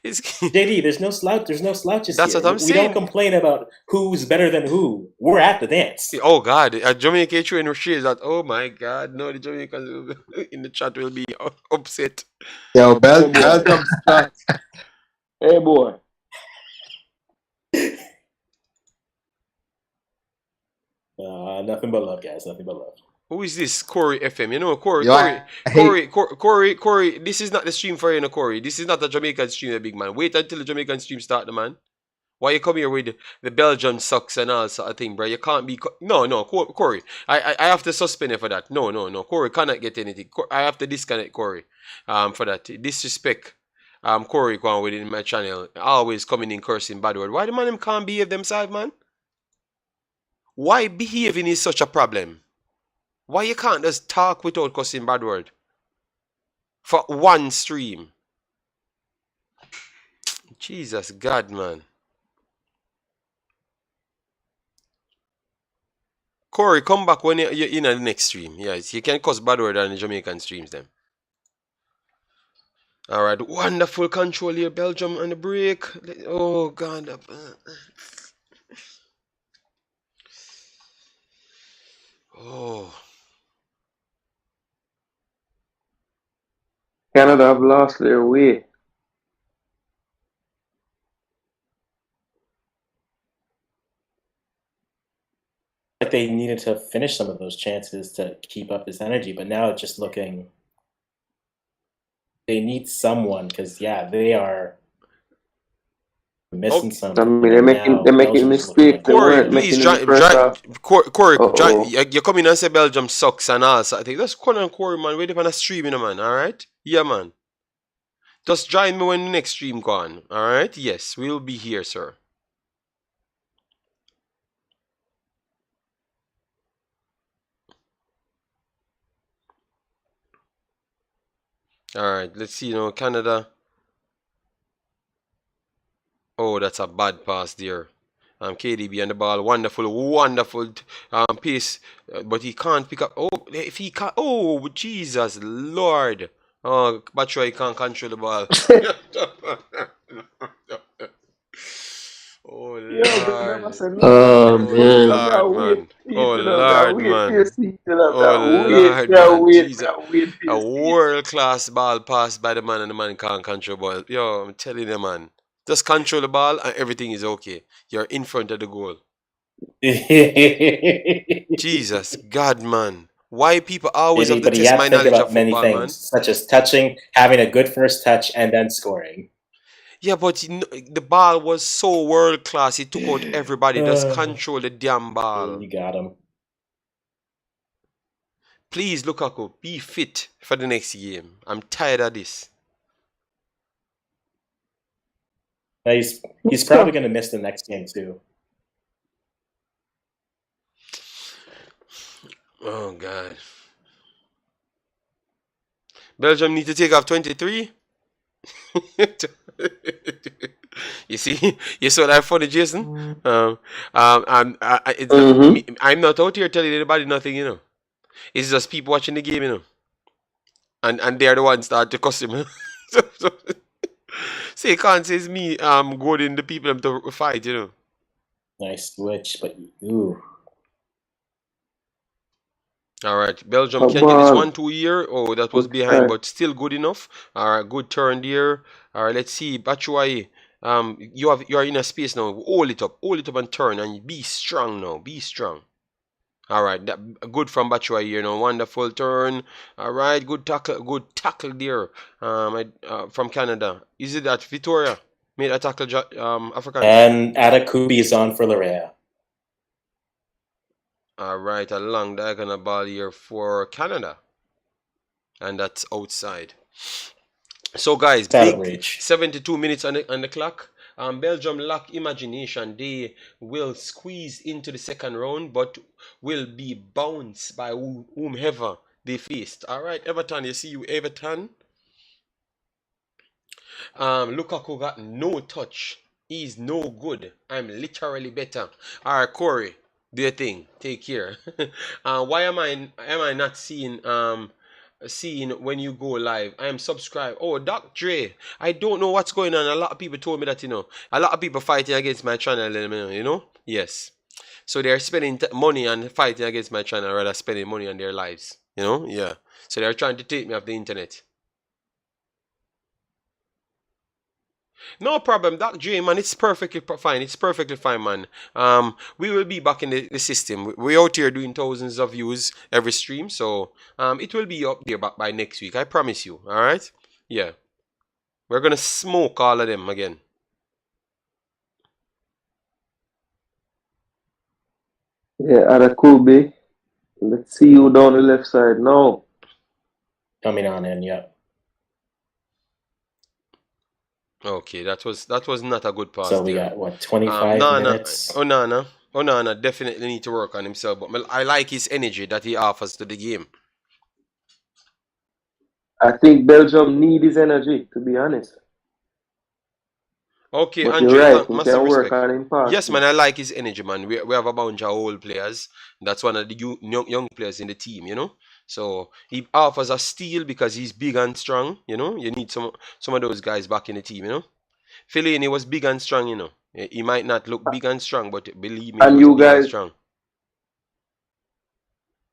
It's JD, there's no slouch. There's no slouches That's here. what I'm We don't saying. complain about who's better than who. We're at the dance. Oh God, Jamaica true in shades that. Oh my God, no, the Jamaicans in the chat will be upset. Yo, Hey boy. Belgium start. Hey boy. Nothing but love, guys. Nothing but love. Who is this? Corey FM. You know, Corey, Yo, Corey, I hate- Corey. This is not the stream for you, no, Corey. This is not the Jamaican stream, the big man. Wait until the Jamaican stream start, the man. Why you come here with the Belgian sucks and all sort of thing, bro? You can't be... No, Corey. I have to suspend you for that. No. Corey cannot get anything. I have to disconnect Corey for that. Disrespect. Corey going within my channel. Always coming in cursing bad word. Why the man them can't behave themselves, man? Why behaving is such a problem? Why you can't just talk without cussing bad word? For one stream. Jesus God, man. Corey, come back when you're in the next stream. Yes, you can cuss bad word on the Jamaican streams then. Alright, wonderful control here, Belgium on the break. Oh God. Oh. Canada have lost their way. Like they needed to finish some of those chances to keep up this energy, but now it's just looking. They need someone because they are missing some. I mean, they're making mistakes. They Corey, weren't please, making it first half. Corey, Uh-oh. you come in and say Belgium sucks and all. So I think that's Corey, man. Wait on a stream, man. Alright? Yeah, man. Just join me when the next stream go on. Alright? Yes, we'll be here, sir. Alright, let's see, Canada. Oh, that's a bad pass there. KDB on the ball, wonderful pace, but he can't pick up. Oh, if he can't, oh Jesus Lord! Oh, Batshuayi can't control the ball. Oh Lord! Oh, man. Oh Lord, man! Oh Lord, man! Jesus. A world-class ball passed by the man, and the man can't control the ball. Yo, I'm telling you, man. Just control the ball and everything is okay. You're in front of the goal. Jesus, God, man. Why people always have to test my knowledge of many football, things, man? such as touching, having a good first touch, and then scoring. Yeah, but the ball was so world-class. It took out everybody. Just control the damn ball. You got him. Please, Lukaku, be fit for the next game. I'm tired of this. He's probably going to miss the next game too. Oh God. Belgium need to take off 23. You see, you saw that funny, Jason. I'm not out here telling anybody nothing, It's just people watching the game, and they're the ones that the customer. So you can't say it's me goading the people to fight, Nice switch, but ooh. Alright, Belgium can get this 1-2 here. Oh, that was behind, but still good enough. Alright, good turn there. Alright, let's see. Batshuayi, you are in a space now. Hold it up and turn and be strong now. Be strong. Alright, good from Batshuayi here now. Wonderful turn. Alright, good tackle there. From Canada. Is it that Victoria made a tackle, African? And Atakubi is on for Larea. Alright, a long diagonal ball here for Canada. And that's outside. So guys, big 72 minutes on the clock. Belgium lack imagination. They will squeeze into the second round, but will be bounced by whomever they faced. Alright, Everton, you see you, Everton. Lukaku got no touch. He's no good. I'm literally better. Alright, Corey, do your thing. Take care. Why am I not seeing seeing when you go live. I am subscribed. Oh, Doc Dre. I don't know what's going on. A lot of people told me that, a lot of people fighting against my channel, Yes. So they're spending money and fighting against my channel rather spending money on their lives. Yeah. So they're trying to take me off the internet. No problem, Doc J, man. It's perfectly fine. It's perfectly fine, man. We will be back in the system. We're out here doing thousands of views every stream, so it will be up there back by next week. I promise you. All right? Yeah. We're gonna smoke all of them again. Yeah, Arakube. Let's see you down the left side now. Coming on in, yeah. Okay, that was not a good pass. So we there. got what 25 minutes. Onana definitely need to work on himself, but I like his energy that he offers to the game. I think Belgium need his energy, to be honest. Okay, But Andre, you're right, he massive can work respect. on him fast. Yes, man, I like his energy, man. We have a bunch of old players. That's one of the young players in the team, So he offers a steal because he's big and strong, You need some of those guys back in the team, Fellaini was big and strong, He might not look big and strong, but believe me, And he was you big and guys, strong.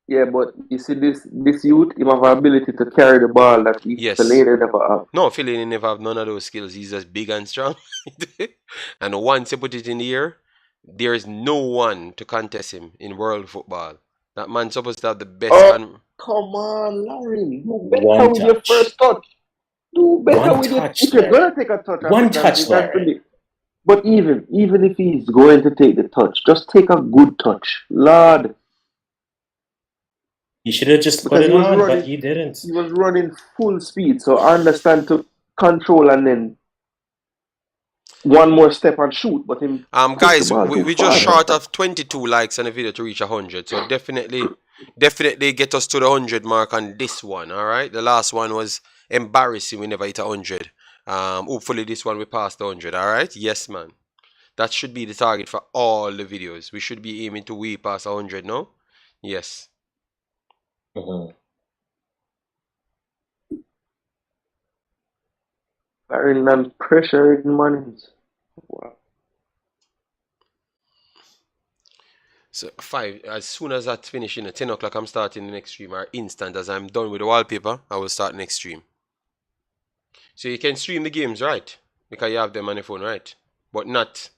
yeah, but you see this youth, he have ability to carry the ball that Yes. Fellaini never have. No, Fellaini never have none of those skills. He's just big and strong. And once you put it in the air, there is no one to contest him in world football. That man's supposed to have the best. Come on, Larry. Do better One with your touch. first touch. Do better One with it. touch, If you're Larry. gonna take a touch, One Africans, touch, you got to Larry. be- But even if he's going to take the touch, just take a good touch, Lord. He should have just put Because it he was on, running- but he didn't. He was running full speed, so I understand to control and then one more step and shoot. But him, push Guys, the ball we too just far. short of 22 likes on the video to reach 100. So definitely get us to the 100 mark on this one. All right. The last one was embarrassing. We never hit 100. Hopefully this one we passed the 100. All right. Yes, man. That should be the target for all the videos. We should be aiming to way past 100. No. Yes. Barring and pressure in Mannings. Wow. So 5, as soon as that's finishing at 10 o'clock, I'm starting the next stream. Or instant, as I'm done with the wallpaper, I will start next stream. So you can stream the games, right? Because you have them on your phone, right? But not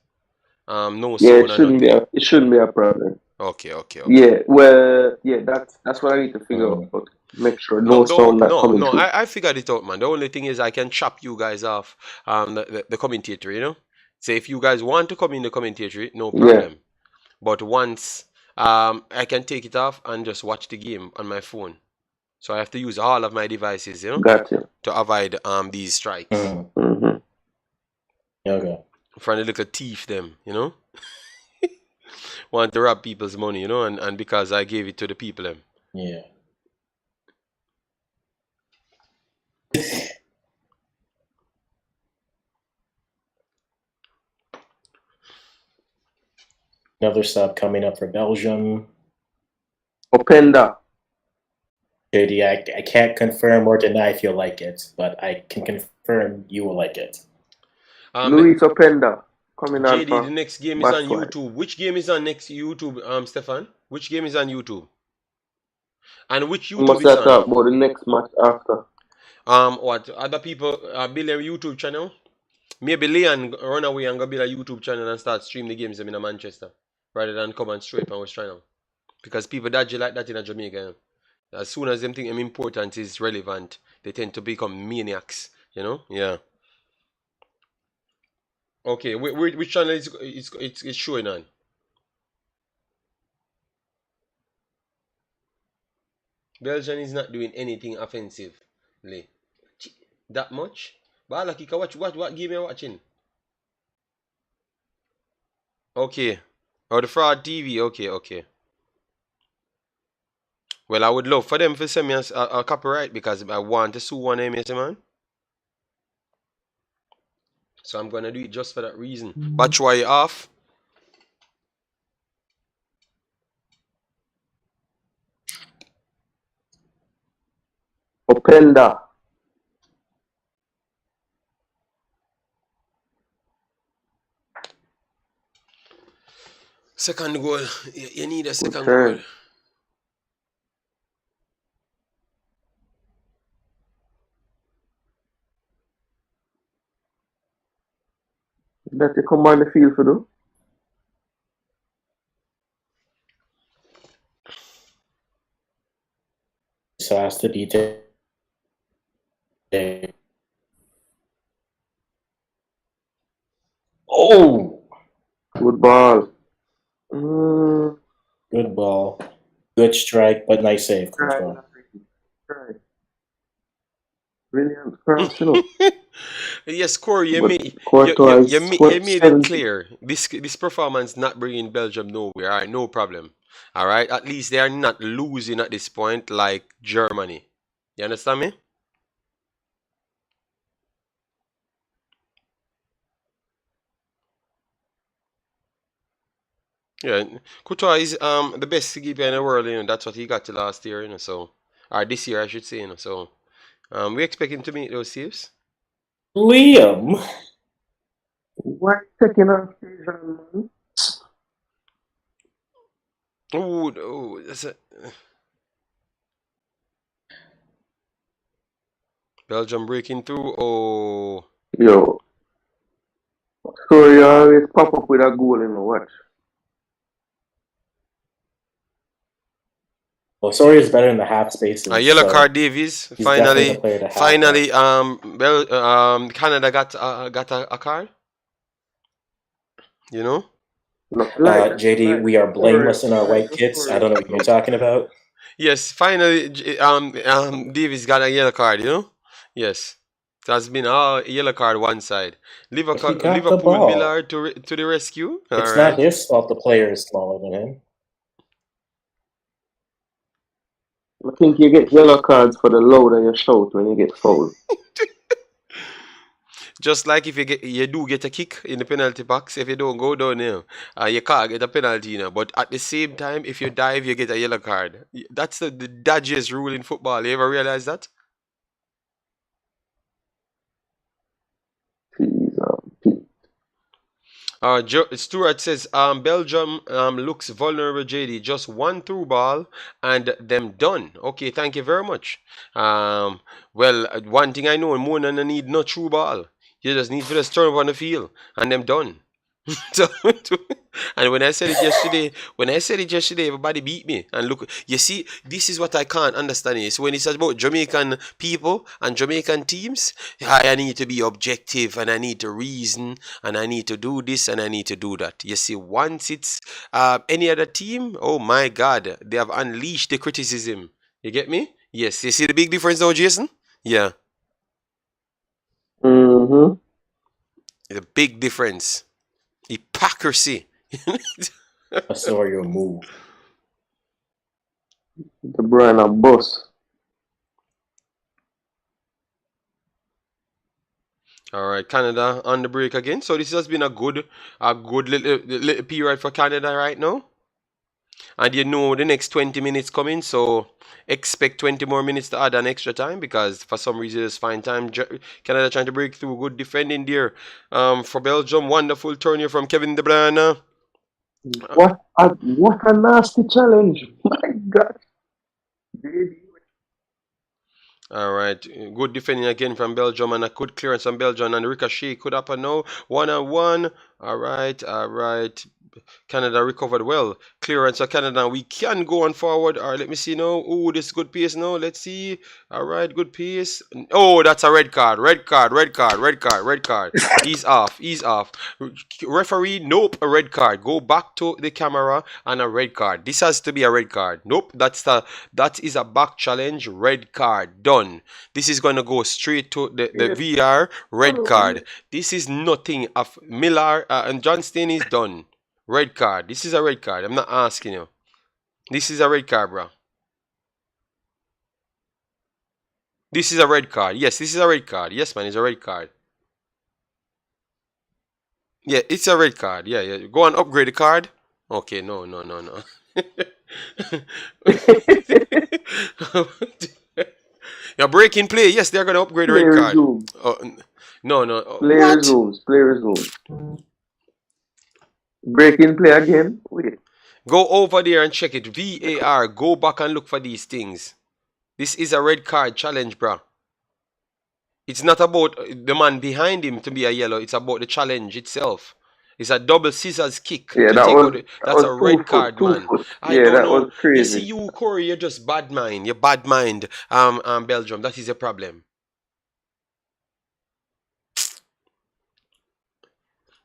no Yeah, sound or nothing. it shouldn't be a problem. Okay. Yeah, well, yeah, that's what I need to figure out. Make sure no sound that coming through. I figured it out, man. The only thing is I can chop you guys off the commentator, So if you guys want to come in the commentator, no problem. Yeah. But once I can take it off and just watch the game on my phone. So I have to use all of my devices, Gotcha. to avoid these strikes. Mm-hmm. Okay. From the little thief them, Want to rob people's money, and because I gave it to the people them. Yeah. Another sub coming up for Belgium. Openda. JD, I can't confirm or deny if you'll like it, but I can confirm you will like it. Luis Openda coming on. JD, the next game is on YouTube. Which game is on next YouTube, Stefan? Which game is on YouTube? And which YouTube is on? Talk about the next match after. What other people build a YouTube channel? Maybe Leon run away and go build a YouTube channel and start stream the games in Manchester rather than come and straight on West channel. Because people dodgy like that in Jamaica. As soon as them think important is relevant, they tend to become maniacs. Yeah. Okay, which channel is it's showing on? Belgium is not doing anything offensively. That much? But like you can watch what game you're watching? Okay. Oh, the fraud TV. Okay. Well, I would love for them to send me a copyright because I want to sue one of them, man. So I'm gonna do it just for that reason. Batch why you off? Openda. Second goal. You need a second Okay. goal. That you come on the field for do. So has to be Oh, Good ball. Mm, good ball. Good strike, but nice save, try, Courtois. try. Brilliant cross, you know. Yes, Corey, you But made you, Courtois you, you, is ma- you made it 70. clear. This performance not bringing Belgium nowhere. All right, no problem. All right, at least they are not losing at this point like Germany. You understand me? Yeah, Courtois is the best keeper in the world. That's what he got to last year. So or this year I should say. So we expect him to make those saves. Liam. Why taking off Asian man? Oh, that's a Belgium breaking through. Oh, Yo. So you always pop up with a goal in the watch. Well, Sori is better in the half spaces. a yellow so card, Davies. he's definitely the Finally, player to have. finally, Canada got a card. You know. No, like, JD, we are blameless in our white kits. I don't know what you're talking about. Yes, finally, Davies got a yellow card. You know. Yes, it has been a yellow card one side. But he got the Liverpool ball. Millard to the rescue. It's All not right. his fault the player is smaller than him. I think you get yellow cards for the louder you shout when you get fouled. Just like if you do get a kick in the penalty box, if you don't go down there, you can't get a penalty, But at the same time, if you dive, you get a yellow card. That's the dodgiest rule in football. You ever realize that? Stuart says, Belgium looks vulnerable, JD. Just one through ball and them done. Okay, thank you very much. Well, one thing I know, more than I need no true ball. You just need to just turn up on the field and them done. So, and when I said it yesterday, everybody beat me. And look, you see, this is what I can't understand. Is when it's about Jamaican people and Jamaican teams, I need to be objective and I need to reason and I need to do this and I need to do that. You see, once it's any other team, oh my God, they have unleashed the criticism. You get me? Yes. You see the big difference now, Jason? Yeah. Mm-hmm. The big difference. Hypocrisy. I saw your move. The Bruyne boss. All right, Canada on the break again. So this has been a good little period for Canada right now. And you know the next 20 minutes coming, so expect 20 more minutes to add an extra time because for some reason it's fine time. Canada trying to break through, good defending there. For Belgium, wonderful turn here from Kevin De Bruyne. What a nasty challenge. My God. All right, good defending again from Belgium and a good clearance from Belgium and Ricochet could happen now. 1-on-1. All right. Canada recovered well. Clearance of Canada. We can go on forward. All right, let me see now. Oh, this good pace now. Let's see. All right, good pace. Oh, that's a red card. Red card. He's off. Referee, nope, a red card. Go back to the camera and a red card. This has to be a red card. Nope, that is a back challenge. Red card. Done. This is going to go straight to the VR. Red card. This is nothing of Miller and Johnston is done. Red card. This is a red card. I'm not asking you. This is a red card, bro. This is a red card. Yes, this is a red card. Yes, man, it's a red card. Yeah, it's a red card. Yeah. Go and upgrade the card. Okay, no. You're breaking play. Yes, they're gonna upgrade Play red card. resume. No. Play What? resumes. Play resume. Breaking play again. Wait. Go over there and check it. VAR. Go back and look for these things. This is a red card challenge, bro. It's not about the man behind him to be a yellow. It's about the challenge itself. It's a double scissors kick Yeah, to that take was out. that That's was a red card, two man. foot. I Yeah, don't that know. was You see, crazy. you Corey, you're just bad mind. You're bad mind. Belgium. That is a problem.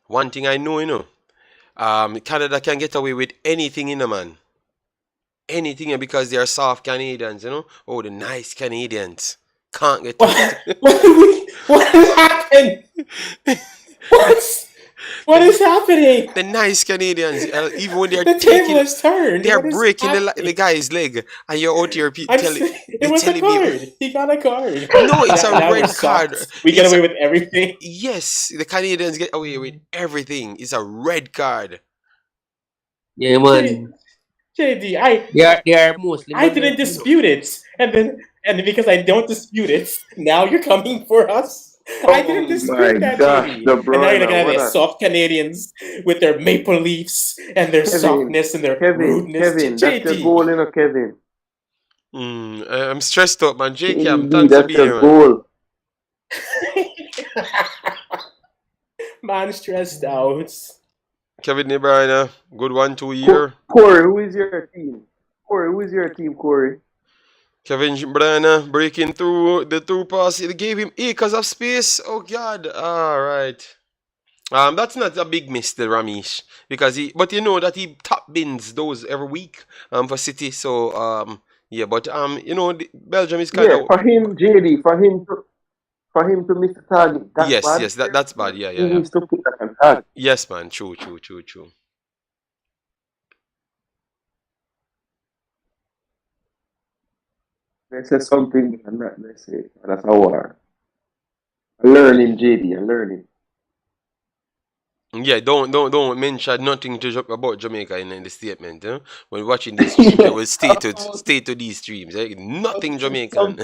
One thing I know, Canada can get away with anything, man. Anything because they are soft Canadians, Oh, the nice Canadians can't get it. What happened? What is happening? The nice Canadians, even when they're The taking, table is turned. they're What is breaking the happening? guy's leg, and you're out here It was a telling me, card. He got a card. no, it's a Now we're red card. soft. We get It's away with everything. yes, the Canadians get away with everything. It's a red card. Yeah, man. JD, They are mostly I didn't dispute it, and then because I don't dispute it, now you're coming for us. I didn't Oh dispute my that, gosh, JD. the And now you're looking Bruyne. at What these a soft Canadians with their maple leafs and their softness and their rudeness. Kevin, that's the JD. goal, Kevin. I'm stressed out, man. JK, KD, thanks for that's being the here, man. goal. Man stressed out. Kevin De Bruyne, good 1-2 year. Corey, who is your team? Corey? Kevin De Bruyne breaking through the through pass. It gave him acres of space. Oh God! All right. That's not a big miss, the Ramesh, because but you know that he top bins those every week for City. So yeah, but Belgium is kind Yeah, of for him, JD, for him to miss the target, that's bad. yes, that's bad. He Yeah. needs to put that on target. Yes, man. True. They say something and that they say that's a war. Learning, JD, and learning. Yeah, don't mention nothing about Jamaica in the statement. When watching these streams, I will stay to these streams. Nothing Jamaican.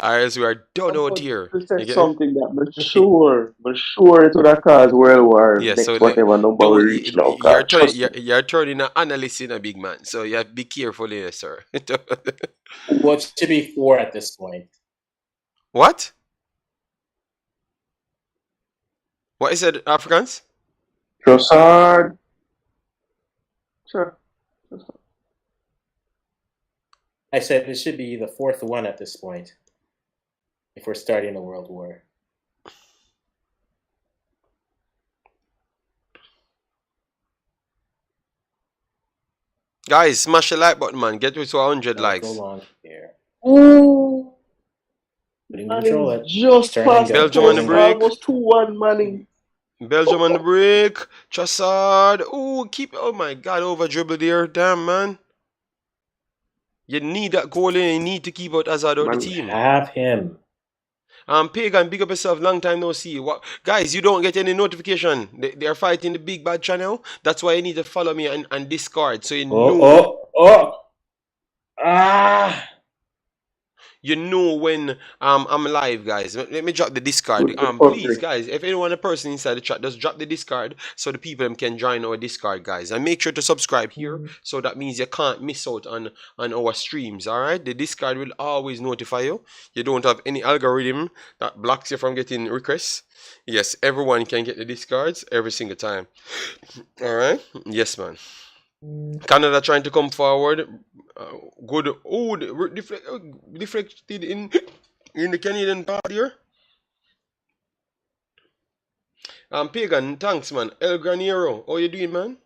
Or else we are done out here. To say You get me? something that but sure it would have caused world war Yeah, next so whatever number we reach now. Trust me. you're turning an analyst in a big man. So you have to be careful here, sir. What should be 4 at this point? What? What is it, Africans? Trossard. Sure. I said it should be the 4th one at this point. If we're starting a world war. Guys, smash the like button, man. Get to 100 likes. Go long here. Ooh. Putting control it. Just Turning past good. Belgium on the break. Almost 2-1, Manning. Belgium on the break. Trossard. Oh, oh my God, over dribble there. Damn, man. You need that goal in. You need to keep out Hazard out the team. Have him. Pagan, big up yourself. Long time no see. Guys, you don't get any notification. They are fighting the big bad channel. That's why you need to follow me and Discord. So you know. You know when I'm live, guys. Let me drop the Discord. Please, guys, if anyone a person inside the chat, just drop the Discord so the people can join our Discord, guys. And make sure to subscribe here, so that means you can't miss out on our streams. Alright? The Discord will always notify you. You don't have any algorithm that blocks you from getting requests. Yes, everyone can get the Discords every single time. Alright? Yes, man. Canada trying to come forward. Good. Oh, deflected in the Canadian part here. Pagan, thanks, man. El Granero, how you doing, man?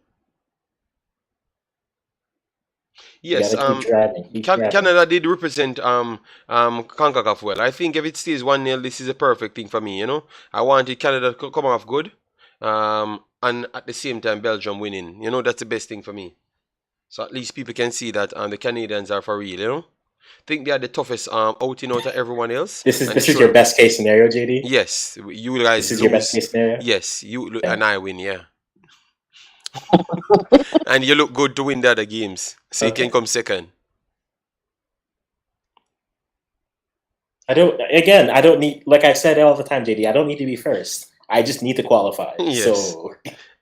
Yes, Canada did represent Concacaf well. I think if it stays 1-0, this is a perfect thing for me, I wanted Canada to come off good. And at the same time Belgium winning. That's the best thing for me. So at least people can see that the Canadians are for real, think they are the toughest outing out of everyone else. This is your best case scenario, JD? Yes. You guys This is your best case scenario? Yes, and I win, yeah. And you look good to win the other games. So you can come second. I don't need, like I said all the time, JD, I don't need to be first. I just need to qualify. Yes. So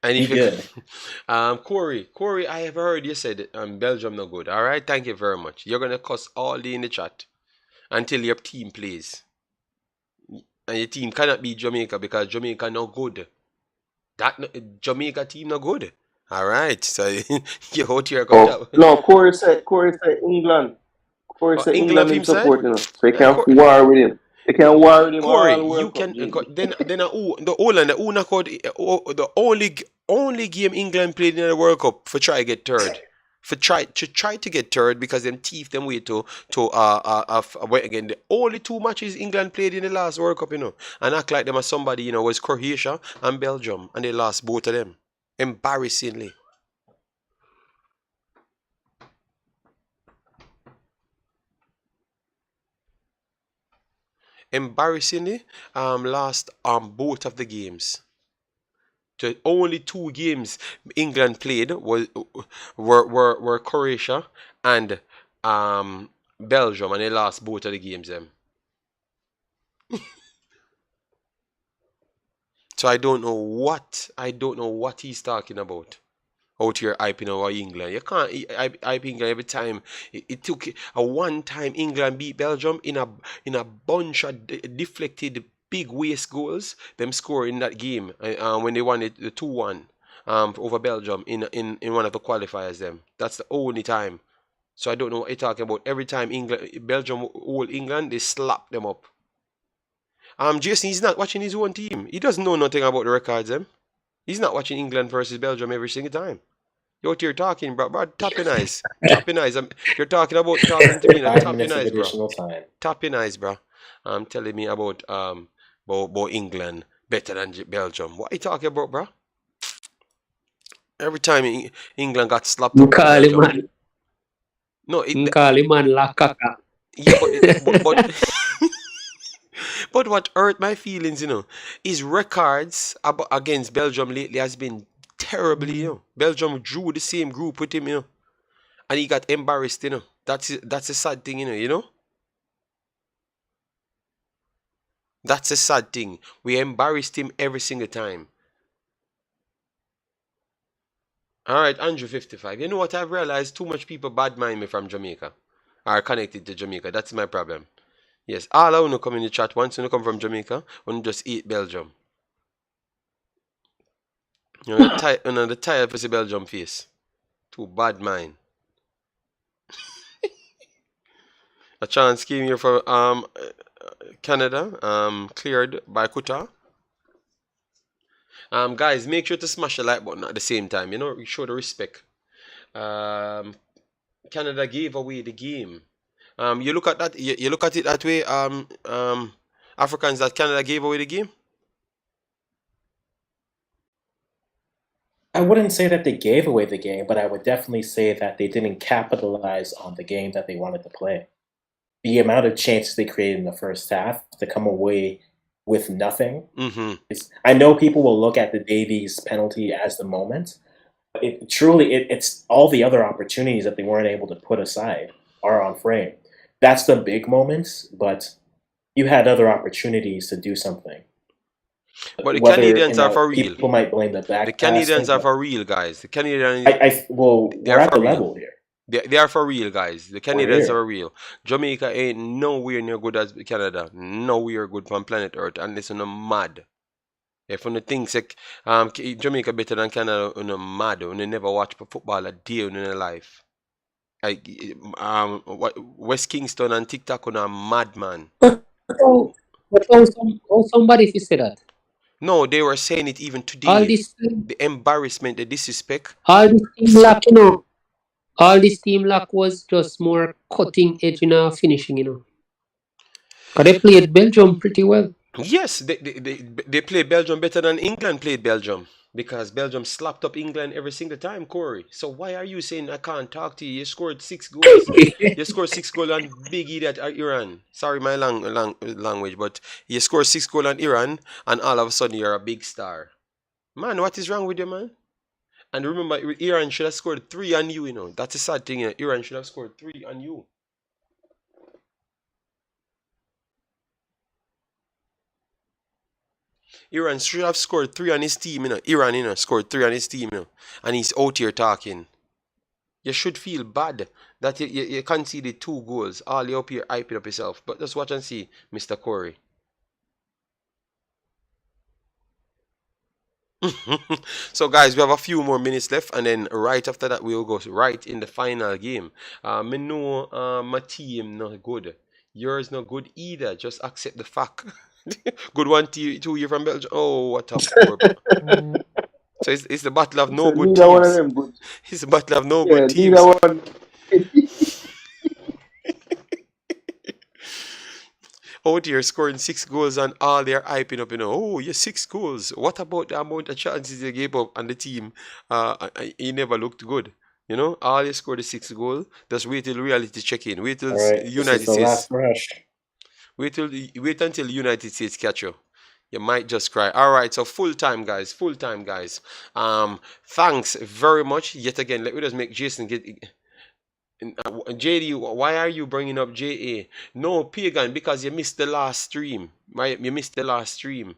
And be if you good. Corey, I have heard you said Belgium no good. All right, thank you very much. You're gonna cuss all day in the chat until your team plays, and your team cannot beat Jamaica because Jamaica no good. Jamaica team no good. All right, so you out here come Oh, no, Corey said England. Corey said England England film in side. support, So they can Corey, war with him. They can war with him Corey, all you World Cup, can JD. then the Holland the knock out the only game England played in the World Cup for try to get third. For try to get third because them teeth them way to again the only two matches England played in the last World Cup, and act like them as somebody, was Croatia and Belgium, and they lost both of them. Embarrassingly. Lost both of the games. The only two games England played were Croatia and Belgium, and they lost both of the games them. So I don't know what he's talking about out here hyping over England. You can't hype England every time. It took a one time England beat Belgium in a bunch of deflected big waste goals. Them score in that game when they won it the 2-1 over Belgium in one of the qualifiers. Them that's the only time. So I don't know what you're talking about. Every time Belgium hold England, they slap them up. Jason, he's not watching his own team. He doesn't know nothing about the records, them. He's not watching England versus Belgium every single time. You're out here talking, bro. Tap your eyes. Tap your eyes. You're talking to me. 5 Tap your minutes of eyes, bro. additional time. Tap your eyes, bro. Telling me about England better than Belgium. What are you talking about, bro? Every time England got slapped up by Belgium. No, la caca. Yeah, but but what hurt my feelings, his records against Belgium lately has been terribly, Belgium drew the same group with him, and he got embarrassed, That's a sad thing, That's a sad thing. We embarrassed him every single time. All right, Andrew 55. You know what I've realized? Too much people bad mind me from Jamaica. Are connected to Jamaica. That's my problem. Yes, all I want to come in the chat once when you come from Jamaica, when you just eat Belgium. The tired for the Belgium face. Too bad mind. A chance came here for Canada, cleared by Qatar. Guys, make sure to smash the like button at the same time. Show the respect. Canada gave away the game. You look at that. You look at it that way. Africans, that Canada gave away the game. I wouldn't say that they gave away the game, but I would definitely say that they didn't capitalize on the game that they wanted to play. The amount of chances they created in the first half to come away with nothing. Mm-hmm. I know people will look at the Davies penalty as the moment. But it's all the other opportunities that they weren't able to put aside are on frame. That's the big moments, but you had other opportunities to do something. But the Canadians are for real. People might blame the back. The Canadians are for real, guys. The Canadians. We're at the level here. They are for real, guys. The Canadians are real. Jamaica ain't nowhere near good as Canada. Nowhere good from planet Earth, unless you're mad. If you think Jamaica better than Canada, you're mad. You never watch football a day in your life. West Kingston and TikTok on a madman. Somebody if you say that. No, they were saying it even today. The embarrassment, the disrespect. All this team lack was just more cutting edge finishing, Because they played Belgium pretty well. Yes, they played Belgium better than England played Belgium. Because Belgium slapped up England every single time, Corey. So why are you saying I can't talk to you? You scored 6 goals. You scored 6 goals on big idiot at Iran. Sorry my language, but you scored 6 goals on Iran, and all of a sudden you're a big star. Man, what is wrong with you, man? And remember, Iran should have scored 3 on you, That's a sad thing, Iran should have scored 3 on you. Iran should have scored 3 on his team, Iran, scored 3 on his team, and he's out here talking. You should feel bad that you conceded 2 goals. All you up here hyping up yourself. But just watch and see, Mr. Corey. So guys, we have a few more minutes left, and then right after that we'll go right in the final game. Me know my team not good. Yours not good either. Just accept the fact. Good one to you from Belgium. Oh, what a poor. So it's the battle of no So good neither one of teams. them good. It's the battle of no Yeah, good teams. neither one. Out here scoring 6 goals and all they're hyping up, oh, yeah, 6 goals. What about the amount of chances you gave up and the team? He never looked good. All you scored is 6 goals. Just wait till reality check in. Wait till All right, this United is the States. last rush. Wait until United States catch you. You might just cry. All right, so full time, guys. Thanks very much yet again. Let me just make Jason get. JD, why are you bringing up JA? No, Pagan, because you missed the last stream. Right? You missed the last stream.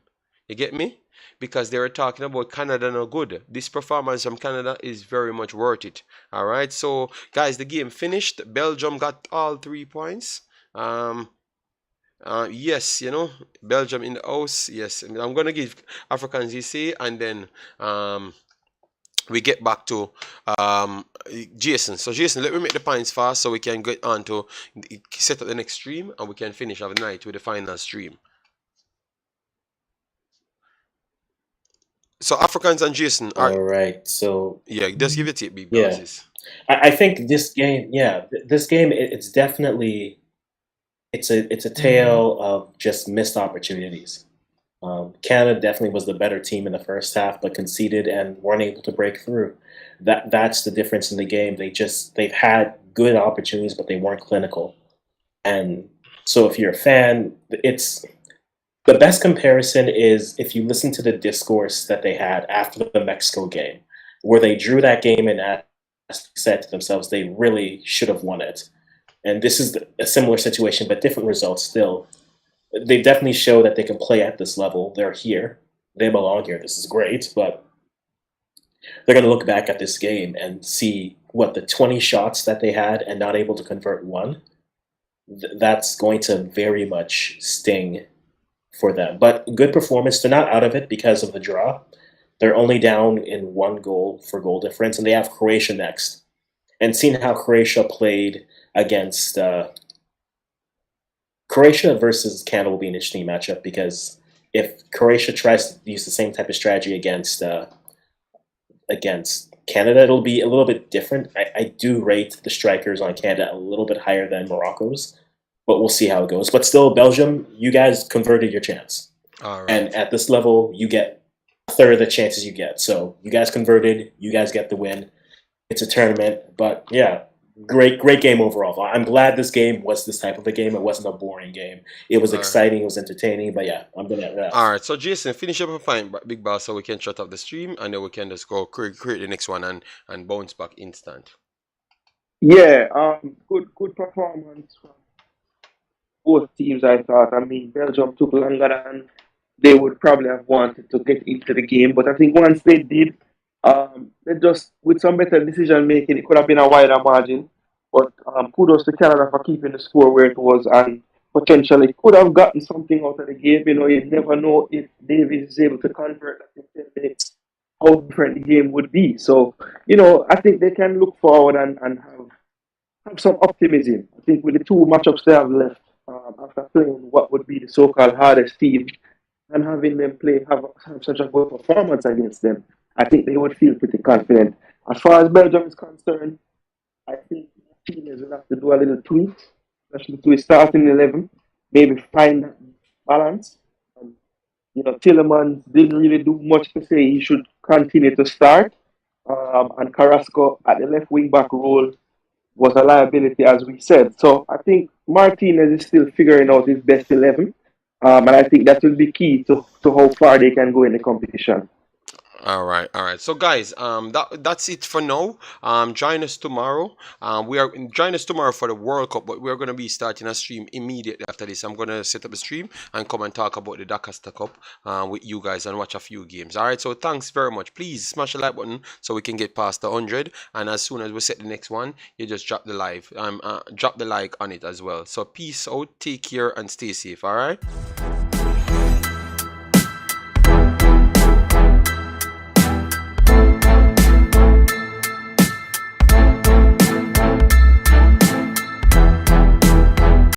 You get me? Because they were talking about Canada no good. This performance from Canada is very much worth it. All right, so guys, the game finished. Belgium got all 3 points. Yes, Belgium in the house. Yes, I'm gonna give Africans you say, and then we get back to Jason. So Jason, let me make the points fast so we can get on to set up the next stream and we can finish off the night with the final stream. So Africans and Jason are All right, so yeah, just give it a big yeah, bosses. I think this game, this game, it's definitely it's a tale of just missed opportunities. Canada definitely was the better team in the first half, but conceded and weren't able to break through. That's the difference in the game. They've had good opportunities, but they weren't clinical. And so, if you're a fan, it's the best comparison is if you listen to the discourse that they had after the Mexico game, where they drew that game and said to themselves they really should have won it. And this is a similar situation, but different results still. They definitely show that they can play at this level. They're here. They belong here. This is great. But they're going to look back at this game and see what the 20 shots that they had and not able to convert one. That's going to very much sting for them. But good performance. They're not out of it because of the draw. They're only down in 1 goal for goal difference, and they have Croatia next. And seeing how Croatia played against Croatia versus Canada will be an interesting matchup because if Croatia tries to use the same type of strategy against Canada, it'll be a little bit different. I do rate the strikers on Canada a little bit higher than Morocco's, but we'll see how it goes. But still, Belgium, you guys converted your chance. All right. And at this level, you get a third of the chances you get. So you guys converted, you guys get the win. It's a tournament, but yeah, great game overall. I'm glad this game was this type of a game. It wasn't a boring game. It was exciting. It was entertaining. But yeah, I'm gonna wrap. All right, so Jason, finish up a fine big boss so we can shut off the stream and then we can just go create the next one and bounce back instant. Yeah, good performance from both teams, I thought. I mean, Belgium took longer than they would probably have wanted to get into the game, but I think once they did, they just, with some better decision making, it could have been a wider margin. But kudos to Canada for keeping the score where it was and potentially could have gotten something out of the game. You never know if Davies is able to convert that in 10 minutes, how different the game would be. So, I think they can look forward and have some optimism. I think with the 2 matchups they have left, after playing what would be the so-called hardest team and having them have such a good performance against them, I think they would feel pretty confident. As far as Belgium is concerned, I think teams will have to do a little tweak, especially to his starting 11, maybe find that balance. Tillemans didn't really do much to say he should continue to start, and Carrasco at the left wing back role was a liability, as we said. So I think Martinez is still figuring out his best 11, and I think that will be key to how far they can go in the competition. All right, all right. So guys, that's it for now. Join us tomorrow. Join us tomorrow for the World Cup, but we're gonna be starting a stream immediately after this. I'm gonna set up a stream and come and talk about the Dakar Cup with you guys and watch a few games. All right. So thanks very much. Please smash the like button so we can get past the 100. And as soon as we set the next one, you just drop the like on it as well. So peace out, take care, and stay safe. All right.